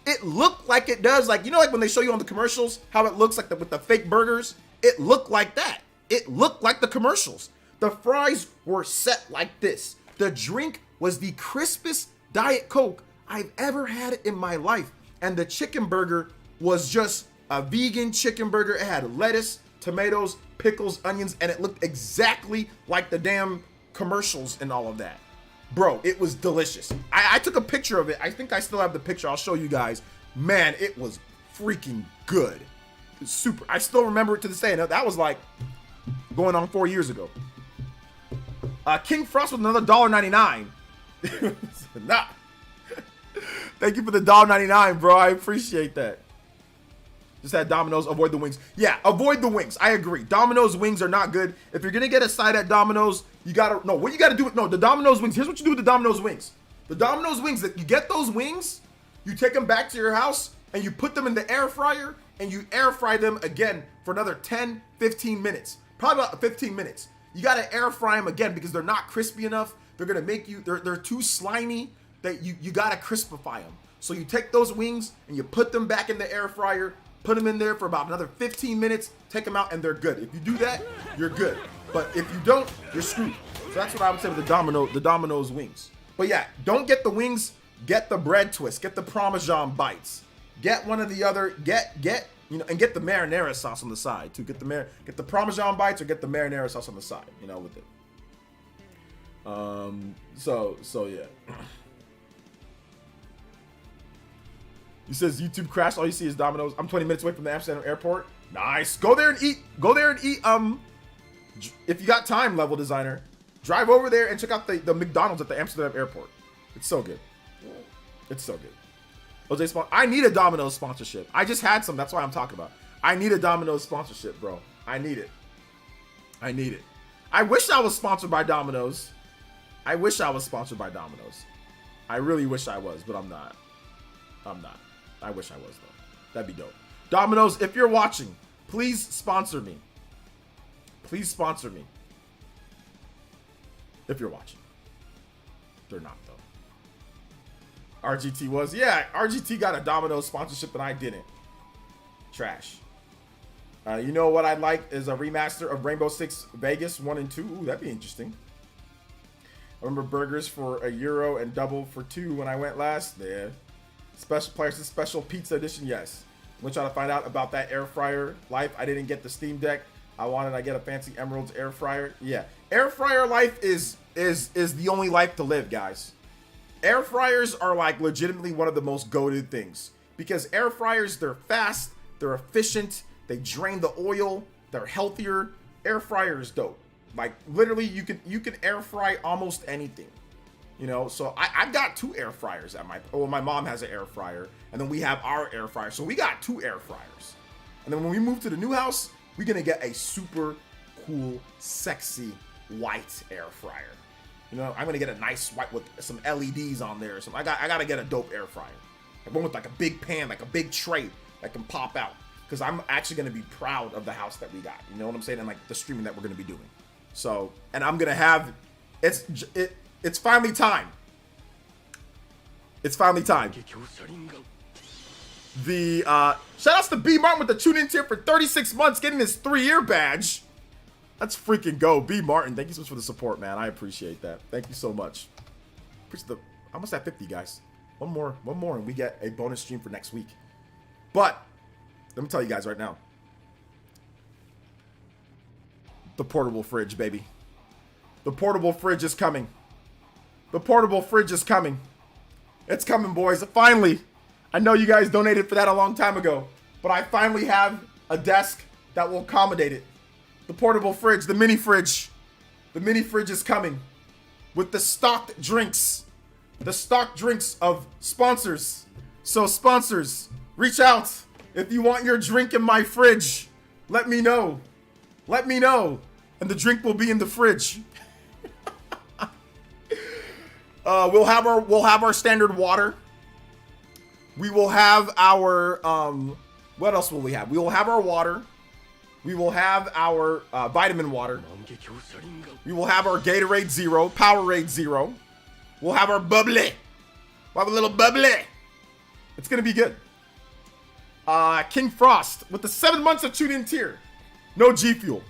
it looked like it does, like, you know, like when they show you on the commercials how it looks like with the fake burgers. It looked like that. It looked like the commercials. The fries were set like this. The drink was the crispest Diet Coke I've ever had in my life. And the chicken burger was just a vegan chicken burger. It had lettuce, tomatoes, pickles, onions, and it looked exactly like the damn commercials and all of that. Bro, it was delicious. I took a picture of it. I think I still have the picture. I'll show you guys. Man, it was freaking good. It's super. I still remember it to this day. And that was like going on 4 years ago. King Frost with another $1.99. Nah. Thank you for the $1.99, bro. I appreciate that. Just had Domino's, avoid the wings. Yeah, avoid the wings. I agree. Domino's wings are not good. If you're gonna get a side at Domino's, you gotta the Domino's wings. Here's what you do with the Domino's wings. The Domino's wings, that you get those wings, you take them back to your house and you put them in the air fryer and you air fry them again for another 10, 15 minutes. Probably about 15 minutes. You gotta air fry them again because they're not crispy enough. They're gonna make you, they're too slimy that you gotta crispify them. So you take those wings and you put them back in the air fryer, put them in there for about another 15 minutes, take them out, and they're good. If you do that, you're good. But if you don't, you're screwed. So that's what I would say with the Domino's wings. But yeah, don't get the wings. Get the bread twist. Get the Parmesan bites. Get one of the other. Get and get the marinara sauce on the side too. Get the Parmesan bites or get the marinara sauce on the side. With it. So yeah. He says YouTube crashed. All you see is Domino's. I'm 20 minutes away from the Amsterdam airport. Nice. Go there and eat. If you got time, level designer, drive over there and check out the McDonald's at the Amsterdam airport. It's so good. It's so good. Jose I need a Domino's sponsorship. I just had some. That's why I'm talking about. I need a Domino's sponsorship, bro. I need it. I wish I was sponsored by Domino's. I really wish I was, but I'm not. I wish I was, though. That'd be dope. Domino's, if you're watching, please sponsor me. Please sponsor me. If you're watching. They're not, though. RGT was. Yeah, RGT got a Domino's sponsorship and I didn't. Trash. You know what I'd like is a remaster of Rainbow Six Vegas 1 and 2. Ooh, that'd be interesting. I remember burgers for €1 and double for $2 when I went last. Yeah. Special PlayerEssence special pizza edition. Yes. I'm gonna try to find out about that air fryer life. I didn't get the Steam Deck. I get a fancy Emerald's air fryer. Yeah. Air fryer life is the only life to live, guys. Air fryers are like legitimately one of the most goated things because air fryers, they're fast, they're efficient, they drain the oil, they're healthier. Air fryer is dope. Like literally you can air fry almost anything. So I've got 2 air fryers at my mom has an air fryer and then we have our air fryer. So we got 2 air fryers. And then when we move to the new house, we're going to get a super cool, sexy white air fryer. I'm going to get a nice white with some LEDs on there or something. I got to get a dope air fryer. Like one with like a big pan, like a big tray that can pop out. Because I'm actually going to be proud of the house that we got. You know what I'm saying? And like the streaming that we're going to be doing. So, and I'm going to have, it's finally time. It's finally time. The, shout outs to B Martin with the tune in tier for 36 months, getting his 3-year badge. Let's freaking go. B Martin, thank you so much for the support, man. I appreciate that. Thank you so much. I almost at 50, guys. One more, and we get a bonus stream for next week. But, let me tell you guys right now. The portable fridge, baby. The portable fridge is coming. The portable fridge is coming. It's coming, boys. Finally. I know you guys donated for that a long time ago, but I finally have a desk that will accommodate it. The portable fridge, the mini fridge. The mini fridge is coming with the stocked drinks. The stocked drinks of sponsors. So sponsors, reach out. If you want your drink in my fridge, let me know. Let me know. And the drink will be in the fridge. We'll have our standard water. We will have our what else will we have? We will have our water. We will have our vitamin water. We will have our Gatorade Zero, Powerade Zero. We'll have our bubbly. We'll have a little bubbly. It's gonna be good. King Frost with the 7 months of tune in tier. No G Fuel.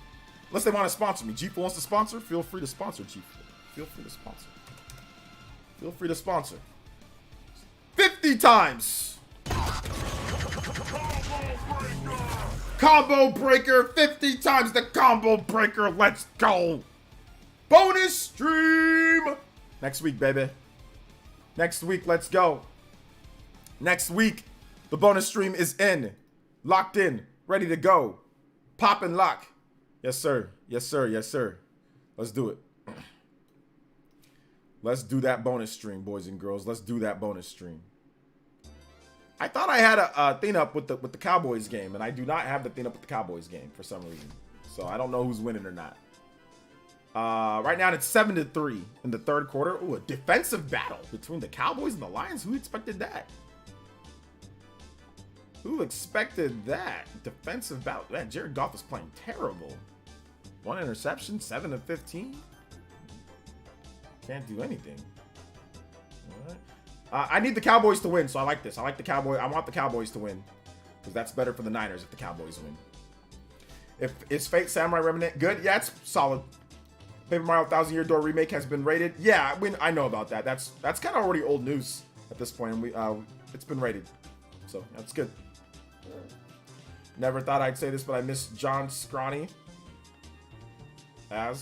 Unless they want to sponsor me. G Fuel wants to sponsor, feel free to sponsor G Fuel. Feel free to sponsor. Feel free to sponsor. 50 times. Combo breaker. 50 times the combo breaker. Let's go. Bonus stream. Next week, baby. Next week, let's go. Next week, the bonus stream is in. Locked in. Ready to go. Pop and lock. Yes, sir. Yes, sir. Yes, sir. Let's do it. Let's do that bonus stream, boys and girls. Let's do that bonus stream. I thought I had a thing up with the Cowboys game, and I do not have the thing up with the Cowboys game for some reason. So I don't know who's winning or not. Right now it's 7-3 in the third quarter. Ooh, a defensive battle between the Cowboys and the Lions. Who expected that? Who expected that? Defensive battle. Man, Jared Goff is playing terrible. 1 interception, 7 of 15. Can't do anything. All right. I need the Cowboys to win, so I like this. I like the Cowboys. I want the Cowboys to win because that's better for the Niners if the Cowboys win. If is Fate Samurai Remnant good? Yeah, it's solid. Paper Mario Thousand Year Door remake has been rated. Yeah, I know about that. That's kind of already old news at this point. And it's been rated, so that's good. Never thought I'd say this, but I miss John Scrawny. I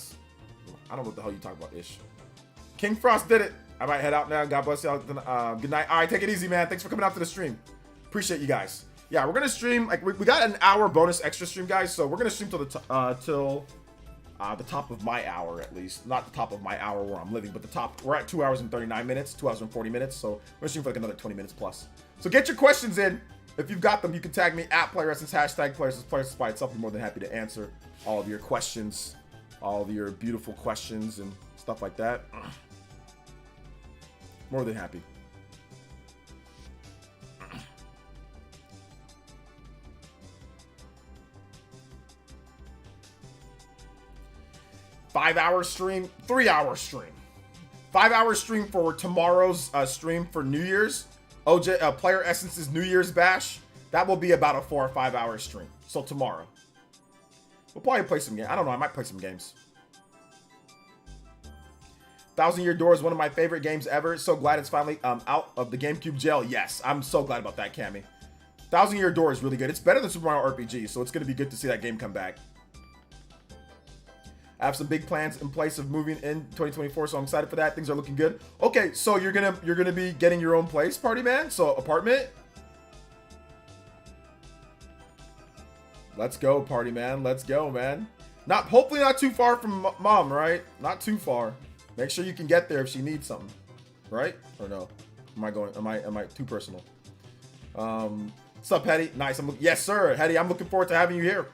don't know what the hell you talk about, Ish. King Frost did it. I might head out now. God bless y'all. Good night. All right, take it easy, man. Thanks for coming out to the stream. Appreciate you guys. Yeah, we're gonna stream like we got an hour bonus extra stream, guys. So we're gonna stream till the top of my hour at least, not the top of my hour where I'm living, but the top. We're at 2 hours and 39 minutes, 2 hours and 40 minutes. So we're gonna stream for like another 20 minutes plus. So get your questions in. If you've got them, you can tag me at PlayerEssence, hashtag PlayerEssence by itself. I'm more than happy to answer all of your questions, all of your beautiful questions and stuff like that. More than happy. Five-hour stream, 3-hour stream. 5-hour stream for tomorrow's stream for New Year's. PlayerEssence's New Year's bash. That will be about a 4 or 5 hour stream. So tomorrow. We'll probably play some games. I don't know, I might play some games. Thousand Year Door is one of my favorite games ever. So glad it's finally out of the GameCube jail. Yes, I'm so glad about that, Cammy. Thousand Year Door is really good. It's better than Super Mario RPG, so it's going to be good to see that game come back. I have some big plans in place of moving in 2024, so I'm excited for that. Things are looking good. Okay, so you're gonna be getting your own place, party man. So apartment. Let's go, party man. Let's go, man. Hopefully not too far from mom, right? Not too far. Make sure you can get there if she needs something, right? Or no? Am I too personal? What's up, Hetty? Nice. Yes, sir, Hetty. I'm looking forward to having you here.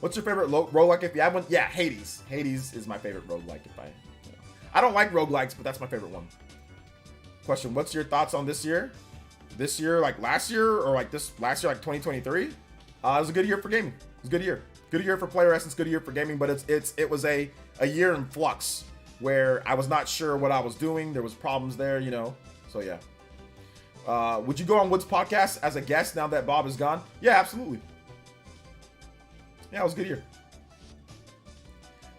What's your favorite roguelike if you have one? Yeah, Hades. Hades is my favorite roguelike if I don't like roguelikes, but that's my favorite one. Question, what's your thoughts on this year? This year, like last year, or like last year, like 2023? It was a good year for gaming. It was a good year. Good year for PlayerEssence, good year for gaming, but it was a year in flux where I was not sure what I was doing. There was problems there, you know. So yeah. Would you go on Wood's podcast as a guest now that Bob is gone? Yeah, absolutely. Yeah, it was a good year.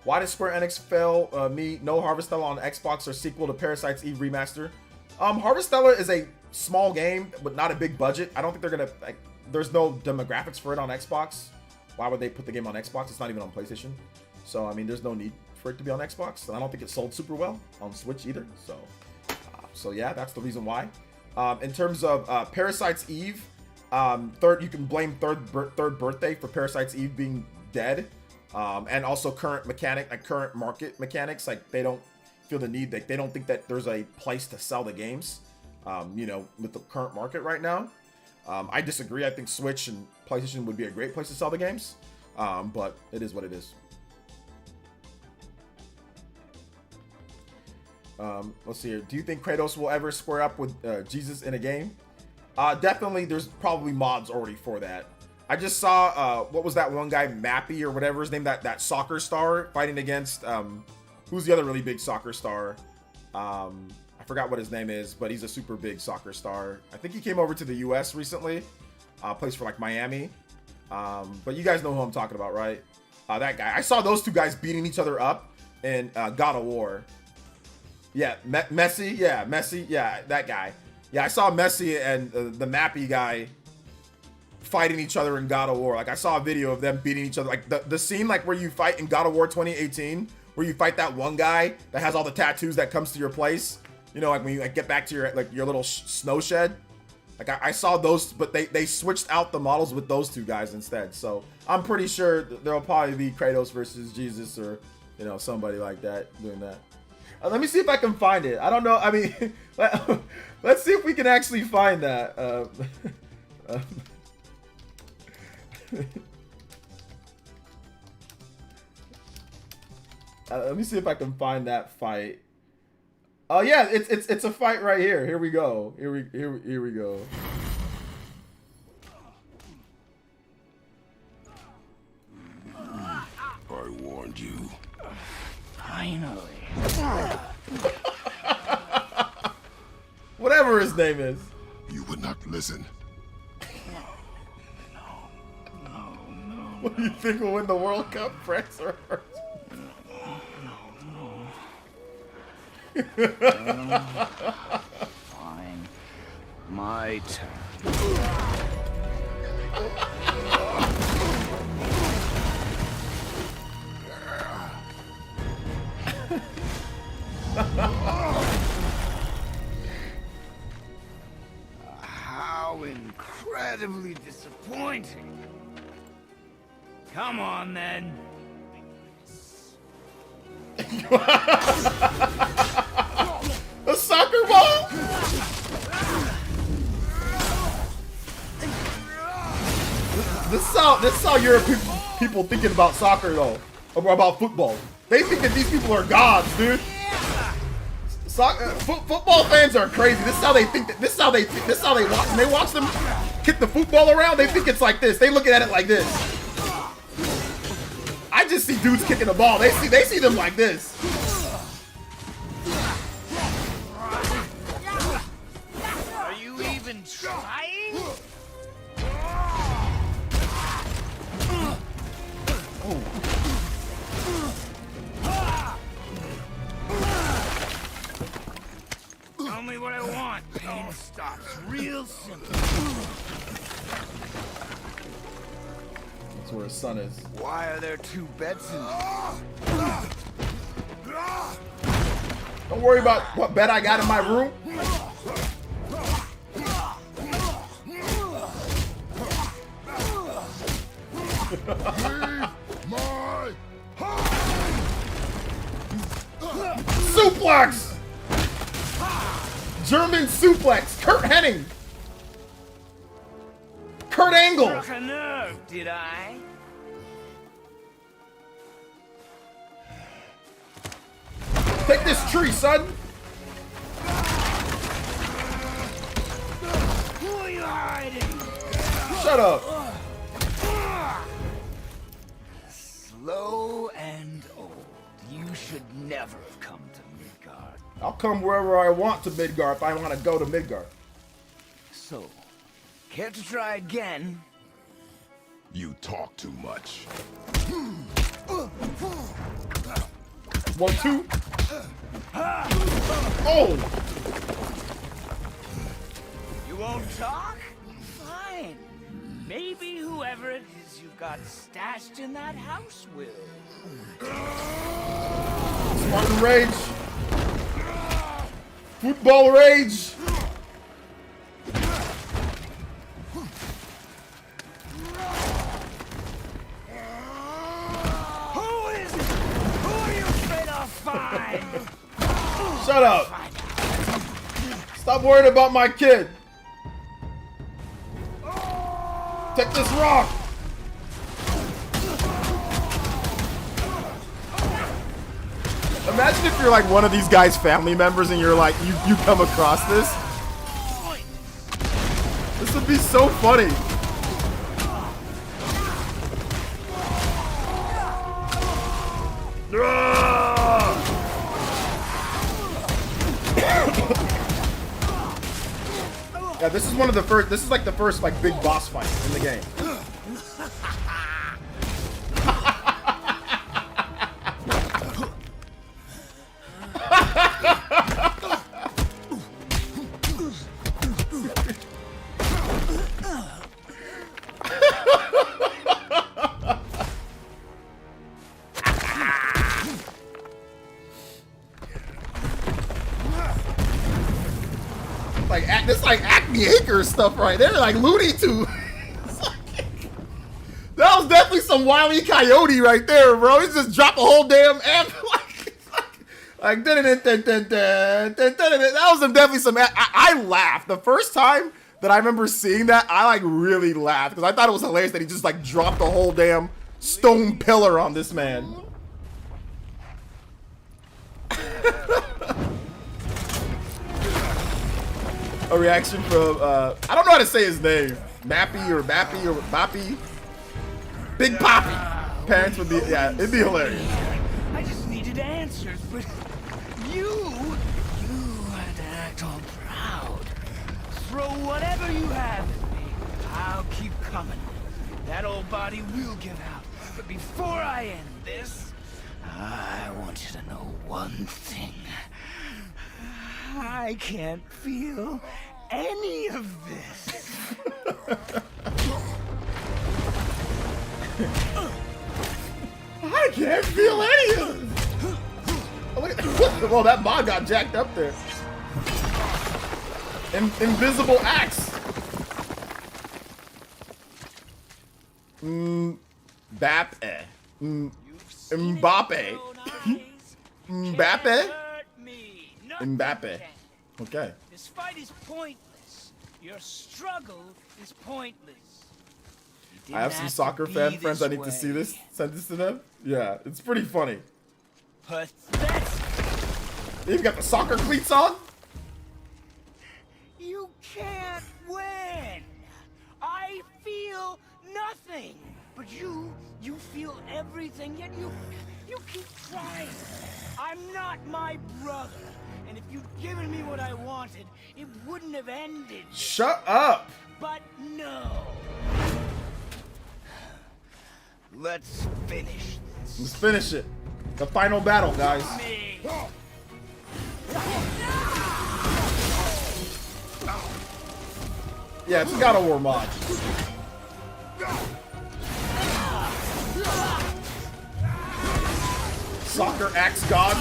Why did Square Enix fail me? No Harvestella on Xbox or sequel to Parasite's Eve remaster. Harvestella is a small game, but not a big budget. I don't think they're gonna there's no demographics for it on Xbox. Why would they put the game on Xbox? It's not even on PlayStation. So I mean, there's no need for it to be on Xbox. And I don't think it sold super well on Switch either. So yeah, that's the reason why. In terms of Parasite's Eve. You can blame third birthday for Parasite's Eve being dead, and also current market mechanics. Like they don't feel the need, they don't think that there's a place to sell the games, you know, with the current market right now. I disagree. I think Switch and PlayStation would be a great place to sell the games, but it is what it is. Let's see here. Do you think Kratos will ever square up with Jesus in a game? Definitely, there's probably mods already for that. I just saw, what was that one guy, Mappy or whatever his name, that soccer star fighting against, who's the other really big soccer star? I forgot what his name is, but he's a super big soccer star. I think he came over to the US recently, plays for like Miami. But you guys know who I'm talking about, right? That guy. I saw those two guys beating each other up in God of War. Yeah, Messi, yeah, that guy. Yeah, I saw Messi and the Mappy guy fighting each other in God of War. Like, I saw a video of them beating each other. Like, the scene, like, where you fight in God of War 2018, where you fight that one guy that has all the tattoos that comes to your place. You know, like, when you get back to your little snow shed. Like, I saw those, but they switched out the models with those two guys instead. So, I'm pretty sure there'll probably be Kratos versus Jesus or, you know, somebody like that doing that. Let me see if I can find it. I don't know. I mean, let's see if we can actually find that. Let me see if I can find that fight. Oh yeah, it's a fight right here. Here we go. Here we go. I warned you. Finally. Whatever his name is. You would not listen. No. What do you think will win the World Cup, France or Fine. My turn. How incredibly disappointing. Come on, then. A soccer ball? This is how European people thinking about soccer though, or about football. They think that these people are gods, dude. Football fans are crazy. This is how they think. This is how they watch. When they watch them kick the football around, they think it's like this. They look at it like this. I just see dudes kicking the ball. They see them like this. Are you even trying? Oh. Tell me what I want. Pain stops real simple. That's where his son is. Why are there two beds in Don't worry about what bed I got in my room. Suplex! German suplex! Kurt Hennig! Kurt Angle! Struck a nerve, did I? Take this tree, son! Who are you hiding? Shut up! Slow and old. You should never have come to Midgard. I'll come wherever I want to Midgard if I want to go to Midgard. So, care to try again? You talk too much. 1, 2. Oh! You won't talk? Fine. Maybe whoever it is you've got stashed in that house will. Spartan Rage! Football Rage! Who is it? Who are you afraid of? Fine. Shut up! Stop worrying about my kid! Take this rock! Imagine if you're like one of these guys' family members and you're like, you come across this. This would be so funny. Yeah, this is one of the first. This is like the first like big boss fight in the game. This like Acme Acres stuff right there, like Looney Tunes. That was definitely some Wile E. Coyote right there, bro. He just dropped a whole damn amp like that was definitely some. I laughed the first time that I remember seeing that. I like really laughed because I thought it was hilarious that he just like dropped a whole damn stone pillar on this man. A reaction from, I don't know how to say his name. Mappy or Boppy. Big Poppy. Parents would be, yeah, it'd be hilarious. I just needed answers, but you had to act all proud. Throw whatever you have at me. I'll keep coming. That old body will give out. But before I end this, I want you to know one thing. I can't feel any of this. I can't feel any of it. Oh, look at that. Well, that mod got jacked up there. Invisible axe. Mbappe. Mbappe. Mbappe. Mbappe. Okay. This fight is pointless. Your struggle is pointless. I have some soccer fan friends. I need to see this. Send this to them. Yeah, it's pretty funny. Pathetic. You've got the soccer cleats on. You can't win. I feel nothing, but you feel everything. Yet you keep trying. I'm not my brother, and if you'd given me what I wanted, it wouldn't have ended. Shut up. But no. Let's finish this. Let's finish it. The final battle, guys. Me. Yeah, it's a God of War mod. Soccer axe god.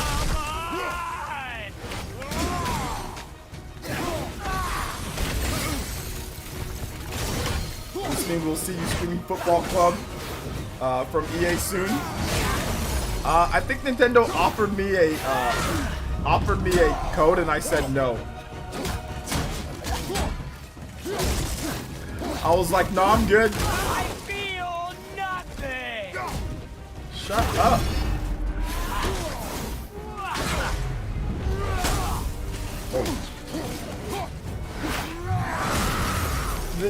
This means we'll see you streaming Football Club from EA soon. I think Nintendo offered me a code and I said no. I was like, no, I'm good. I feel nothing. Shut up.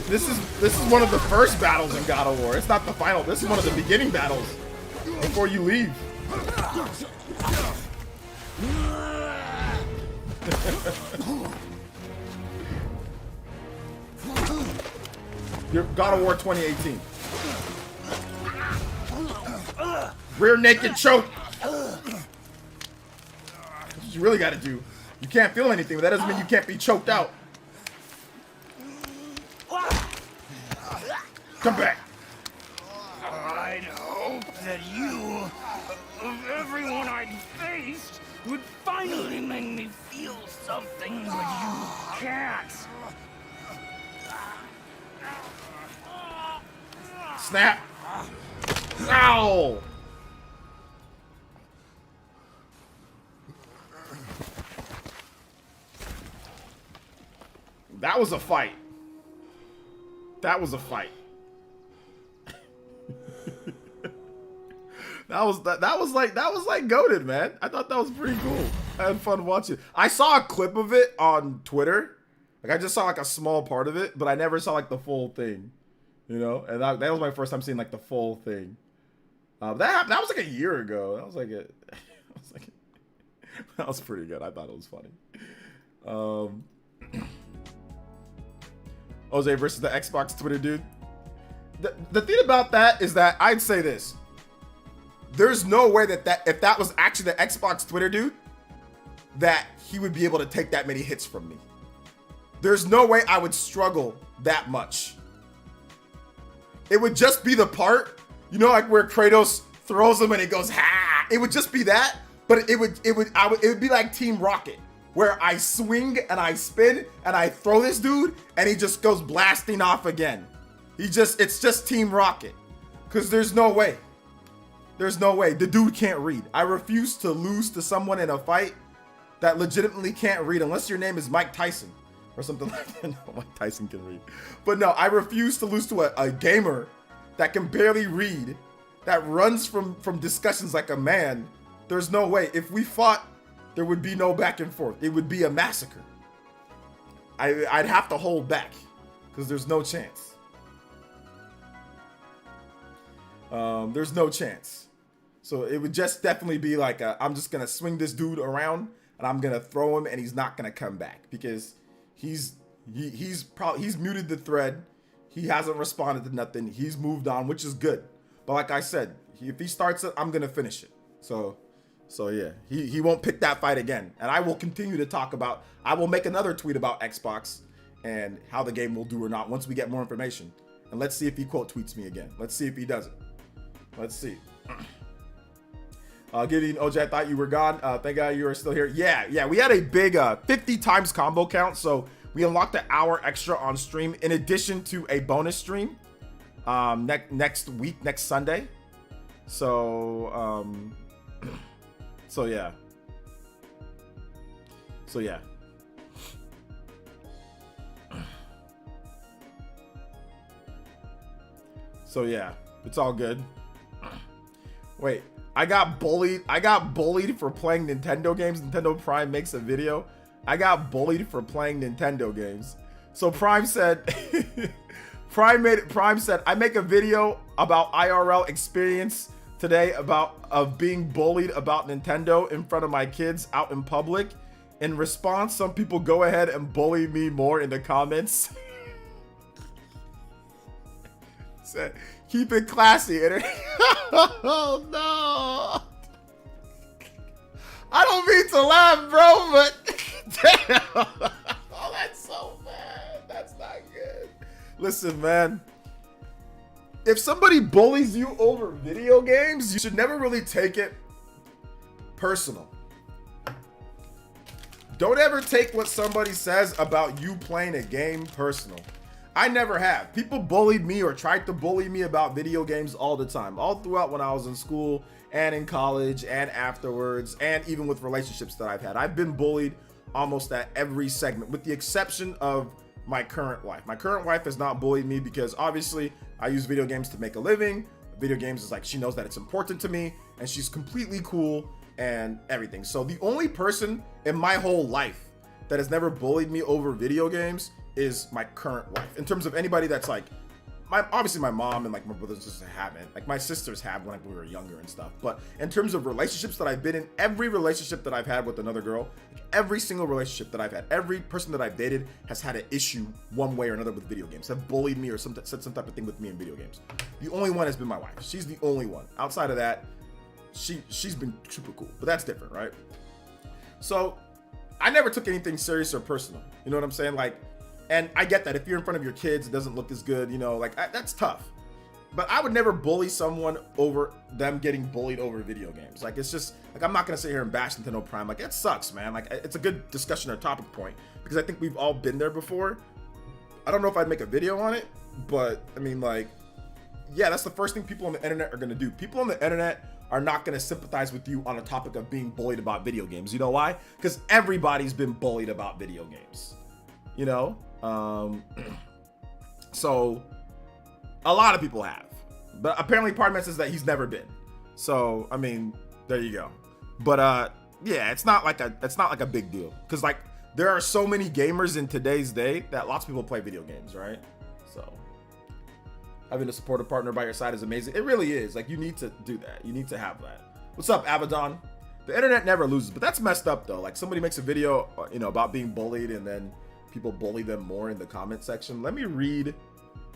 This is one of the first battles in God of War. It's not the final. This is one of the beginning battles before you leave. Your God of War 2018. Rear naked choke. That's what you really got to do. You can't feel anything, but that doesn't mean you can't be choked out. Come back. I'd hope that you, of everyone I'd faced, would finally make me feel something, but you can't. Snap. Ow. That was a fight. That was a fight. That was like goated, man. I thought that was pretty cool. I had fun watching. I saw a clip of it on Twitter. Like I just saw like a small part of it, but I never saw like the full thing. You know, and that was my first time seeing like the full thing. That was like a year ago. That was pretty good. I thought it was funny. Jose versus the Xbox Twitter dude. The thing about that is that I'd say this. There's no way that if that was actually the Xbox Twitter dude, that he would be able to take that many hits from me. There's no way I would struggle that much. It would just be the part, you know, like where Kratos throws him and it goes, ha! It would just be that, but it would be like Team Rocket, where I swing and I spin and I throw this dude and he just goes blasting off again. It's just Team Rocket. Cause there's no way. There's no way. The dude can't read. I refuse to lose to someone in a fight that legitimately can't read unless your name is Mike Tyson or something like that. No, Mike Tyson can read. But no, I refuse to lose to a gamer that can barely read, that runs from discussions like a man. There's no way. If we fought, there would be no back and forth. It would be a massacre. I'd have to hold back because there's no chance. There's no chance. So it would just definitely be like I'm just gonna swing this dude around and I'm gonna throw him and he's not gonna come back because he's muted the thread. He hasn't responded to nothing. He's moved on, which is good. But like I said, if he starts it, I'm gonna finish it. So yeah, he won't pick that fight again. And I will continue to talk about. I will make another tweet about Xbox and how the game will do or not once we get more information. And let's see if he quote tweets me again. Let's see if he does it. Let's see. Gideon OJ, I thought you were gone. Thank God you are still here. Yeah. We had a big 50 times combo count, so we unlocked an hour extra on stream in addition to a bonus stream next week, next Sunday. So yeah. It's all good. Wait, I got bullied for playing Nintendo games. Nintendo Prime makes a video. I got bullied for playing Nintendo games. So Prime said Prime said I make a video about IRL experience today of being bullied about Nintendo in front of my kids out in public. In response, some people go ahead and bully me more in the comments. Said, keep it classy. Oh no. I don't mean to laugh, bro, but damn. Oh, that's so bad. That's not good. Listen, man. If somebody bullies you over video games, you should never really take it personal. Don't ever take what somebody says about you playing a game personal. I never have. People bullied me or tried to bully me about video games all the time, all throughout when I was in school and in college and afterwards, and even with relationships that I've had. I've been bullied almost at every segment, with the exception of my current wife. My current wife has not bullied me because obviously I use video games to make a living. Video games is like, she knows that it's important to me and she's completely cool and everything. So the only person in my whole life that has never bullied me over video games is my current wife. In terms of anybody that's like, obviously my mom and like my brothers and sisters haven't. Like my sisters have when we were younger and stuff. But in terms of relationships that I've been in, every relationship that I've had with another girl, like every single relationship that I've had, every person that I've dated has had an issue one way or another with video games. Have bullied me or said some type of thing with me in video games. The only one has been my wife. She's the only one. Outside of that, she's been super cool. But that's different, right? So I never took anything serious or personal. You know what I'm saying? Like, and I get that if you're in front of your kids, it doesn't look as good, you know, like that's tough. But I would never bully someone over them getting bullied over video games. Like, it's just, like, I'm not going to sit here and bash Nintendo Prime. Like, it sucks, man. Like, it's a good discussion or topic point because I think we've all been there before. I don't know if I'd make a video on it, but I mean, like, yeah, that's the first thing people on the internet are going to do. People on the internet are not going to sympathize with you on a topic of being bullied about video games. You know why? Because everybody's been bullied about video games, you know? So a lot of people have, but apparently Pardman says that he's never been. So, I mean, there you go. But, yeah, it's not like a big deal. Cause like there are so many gamers in today's day that lots of people play video games, right? So having a supportive partner by your side is amazing. It really is. Like, you need to do that. You need to have that. What's up, Abaddon? The internet never loses, but that's messed up though. Like, somebody makes a video, you know, about being bullied and then people bully them more in the comment section. Let me read,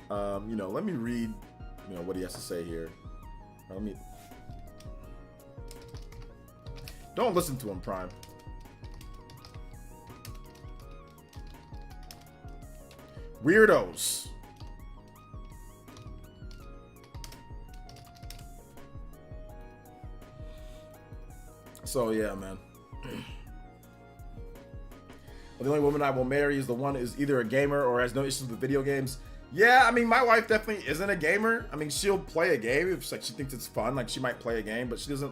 what he has to say here. Don't listen to him, Prime. Weirdos. So yeah, man. The only woman I will marry is the one who is either a gamer or has no issues with video games. Yeah, I mean, my wife definitely isn't a gamer. I mean, she'll play a game if like she thinks it's fun. Like, she might play a game, but she has a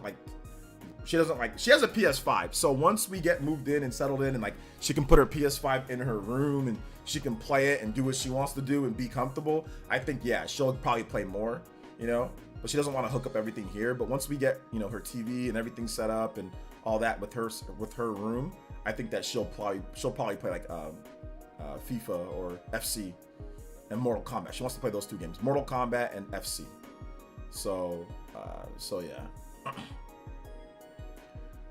PS5. So once we get moved in and settled in and like she can put her PS5 in her room and she can play it and do what she wants to do and be comfortable, I think, yeah, she'll probably play more, you know, but she doesn't want to hook up everything here. But once we get, you know, her TV and everything set up and all that with her room, I think that she'll probably play like FIFA or FC and Mortal Kombat. She wants to play those two games, Mortal Kombat and FC. So yeah.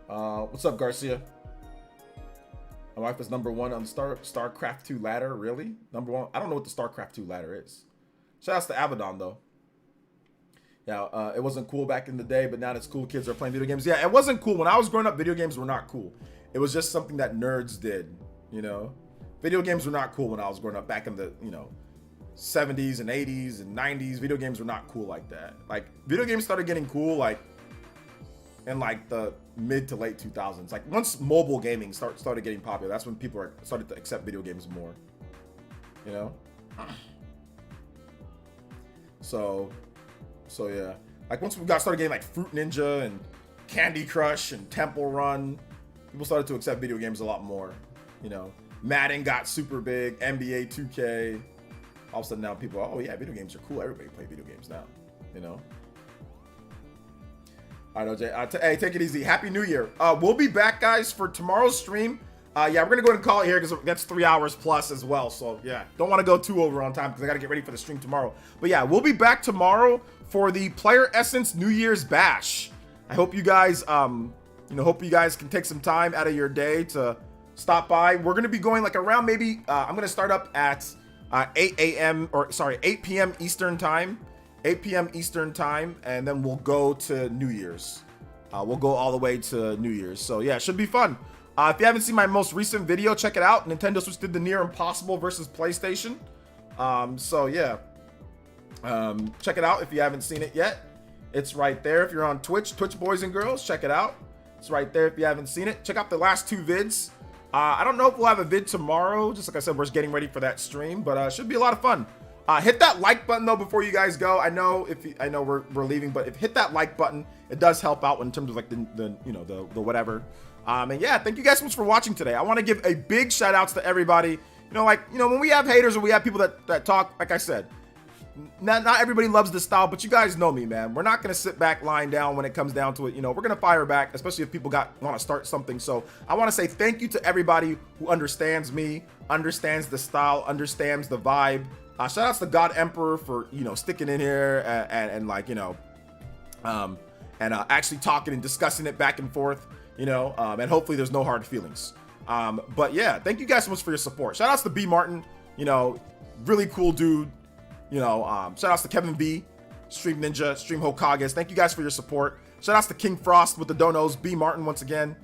What's up, Garcia? My wife is number one on the StarCraft 2 ladder. Really? Number one? I don't know what the StarCraft 2 ladder is. Shout outs to Abaddon though. Yeah, it wasn't cool back in the day, but now it's cool. Kids are playing video games. Yeah, it wasn't cool. When I was growing up, video games were not cool. It was just something that nerds did, you know? Video games were not cool when I was growing up back in the, 70s and 80s and 90s. Video games were not cool like that. Like, video games started getting cool, like, in, like, the mid to late 2000s. Like, once mobile gaming started getting popular, that's when people started to accept video games more, you know? So yeah, like once we started getting like Fruit Ninja and Candy Crush and Temple Run, people started to accept video games a lot more. You know, Madden got super big, NBA 2K. All of a sudden now people are, oh yeah, video games are cool. Everybody play video games now. You know. All right, OJ. Hey, take it easy. Happy New Year. We'll be back, guys, for tomorrow's stream. Yeah, we're gonna go ahead and call it here because that's 3 hours plus as well. So yeah, don't want to go too over on time because I gotta get ready for the stream tomorrow. But yeah, we'll be back tomorrow for the PlayerEssence New Year's Bash. I hope you guys, hope you guys can take some time out of your day to stop by. We're gonna be going like around maybe. I'm gonna start up at 8 p.m. Eastern time, 8 p.m. Eastern time, and then we'll go to New Year's. We'll go all the way to New Year's. So yeah, it should be fun. If you haven't seen my most recent video, check it out. Nintendo Switch did the Near Impossible versus PlayStation. So yeah, check it out if you haven't seen it yet. It's right there. If you're on Twitch boys and girls, check it out. It's right there if you haven't seen it. Check out the last 2 vids. I don't know if we'll have a vid tomorrow. Just like I said, we're just getting ready for that stream, but it should be a lot of fun. Hit that like button though before you guys go. I know we're leaving, but if hit that like button, it does help out in terms of like the whatever. And yeah, thank you guys so much for watching today. I want to give a big shout outs to everybody. When we have haters or we have people that talk, like I said, not everybody loves the style, but you guys know me, man. We're not going to sit back lying down when it comes down to it. We're going to fire back, especially if people want to start something. So I want to say thank you to everybody who understands me, understands the style, understands the vibe. Shout outs to God Emperor for, sticking in here and actually talking and discussing it back and forth. And hopefully there's no hard feelings. But yeah, thank you guys so much for your support. Shout outs to B Martin, really cool dude. Shout outs to Kevin B, Stream Ninja, Stream Hokages. Thank you guys for your support. Shout outs to King Frost with the donos, B Martin once again,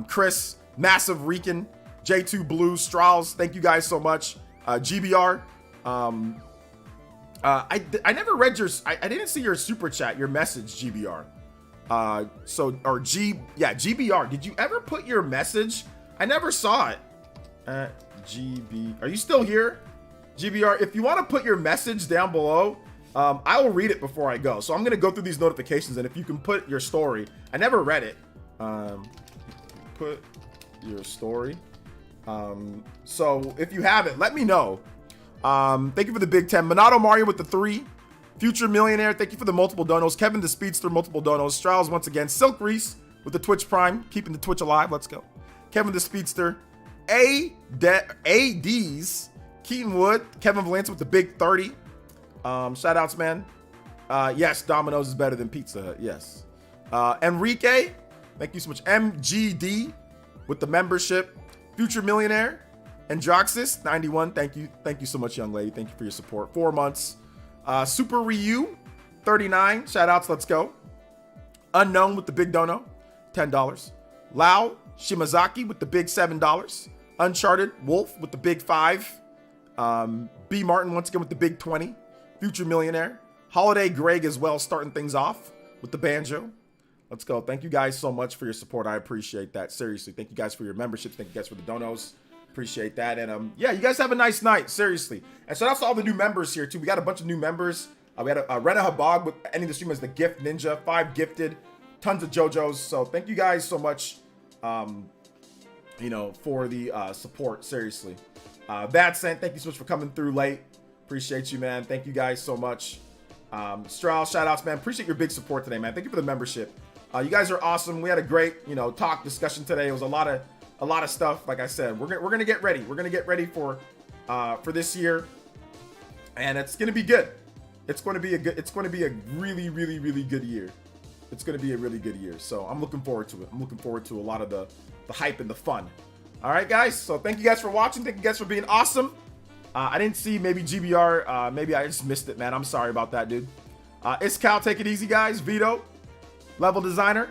Chris, Massive Rican, J2 Blue, Strauss. Thank you guys so much. GBR. I never read I didn't see your super chat, your message, GBR. GBR, did you ever put your message? I never saw it. GB, are you still here? GBR, if you want to put your message down below, I will read it before I go. So I'm going to go through these notifications, and if you can put your story, I never read it. Put your story. So if you have it, let me know. Thank you for the big 10. Minato Mario with the 3. Future Millionaire, thank you for the multiple donos. Kevin the Speedster, multiple donos. Strauss once again. Silk Reese with the Twitch Prime, keeping the Twitch alive. Let's go. Kevin the Speedster. ADs. Keaton Wood. Kevin Valencia with the big 30. Shout outs, man. Yes, Domino's is better than Pizza Hut. Yes. Enrique, thank you so much. MGD with the membership. Future Millionaire. Androxis 91, thank you so much, young lady. Thank you for your support. 4 months. Super Ryu 39, shout outs, let's go. Unknown with the big dono, $10. Lau Shimazaki with the big $7. Uncharted Wolf with the big 5. B Martin once again with the big 20. Future Millionaire. Holiday Greg as well, starting things off with the banjo. Let's go. Thank you guys so much for your support. I appreciate that. Seriously, thank you guys for your memberships. Thank you guys for the donos. Appreciate that. And yeah, you guys have a nice night. Seriously. And shout out to all the new members here too. We got a bunch of new members. We had a Rena Habag with ending the stream as the gift ninja. 5 gifted. Tons of JoJo's. So thank you guys so much. For the support. Seriously. Bad Scent, thank you so much for coming through late. Appreciate you, man. Thank you guys so much. Strauss, shout outs, man. Appreciate your big support today, man. Thank you for the membership. You guys are awesome. We had a great, talk discussion today. It was a lot of stuff. Like I said, we're gonna get ready. We're gonna get ready for this year, and it's gonna be good. It's going to be a really, really, really good year. It's going to be a really good year. So I'm looking forward to it. I'm looking forward to a lot of the hype and the fun. All right, guys. So thank you guys for watching. Thank you guys for being awesome. I didn't see maybe GBR. Maybe I just missed it, man. I'm sorry about that, dude. It's Cal. Take it easy, guys. Vito, level designer.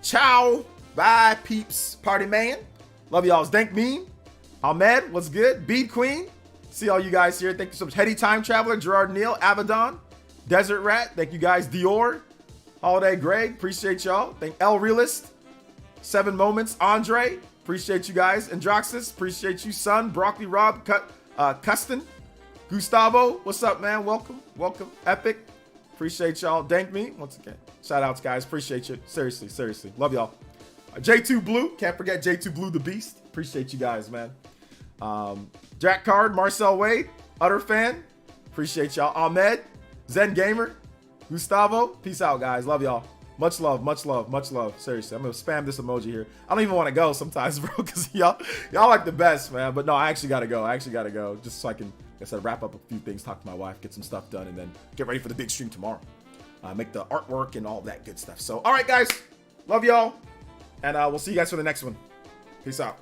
Ciao. Bye, peeps. Party man. Love y'all. Dank Meme. Ahmed, what's good? Bead Queen. See all you guys here. Thank you so much. Heady Time Traveler. Gerard Neal. Abaddon. Desert Rat. Thank you guys. Dior. Holiday Greg. Appreciate y'all. Thank L Realist. 7 Moments. Andre. Appreciate you guys. Androxus. Appreciate you. Son. Broccoli Rob. Custon. Gustavo. What's up, man? Welcome. Welcome. Epic. Appreciate y'all. Dank me. Once again. Shout outs, guys. Appreciate you. Seriously. Seriously. Love y'all. J2 Blue. Can't forget J2 Blue the Beast. Appreciate you guys, man. Jack Card. Marcel Wade. Utter Fan. Appreciate y'all. Ahmed. Zen Gamer. Gustavo. Peace out, guys. Love y'all. Much love, much love, much love. Seriously, I'm gonna spam this emoji here. I don't even want to go sometimes, bro, because y'all like the best, man. But no, I actually gotta go. Just so I can, like I said, wrap up a few things, talk to my wife, get some stuff done, and then get ready for the big stream tomorrow. Make the artwork and all that good stuff. So, all right, guys, love y'all, and we'll see you guys for the next one. Peace out.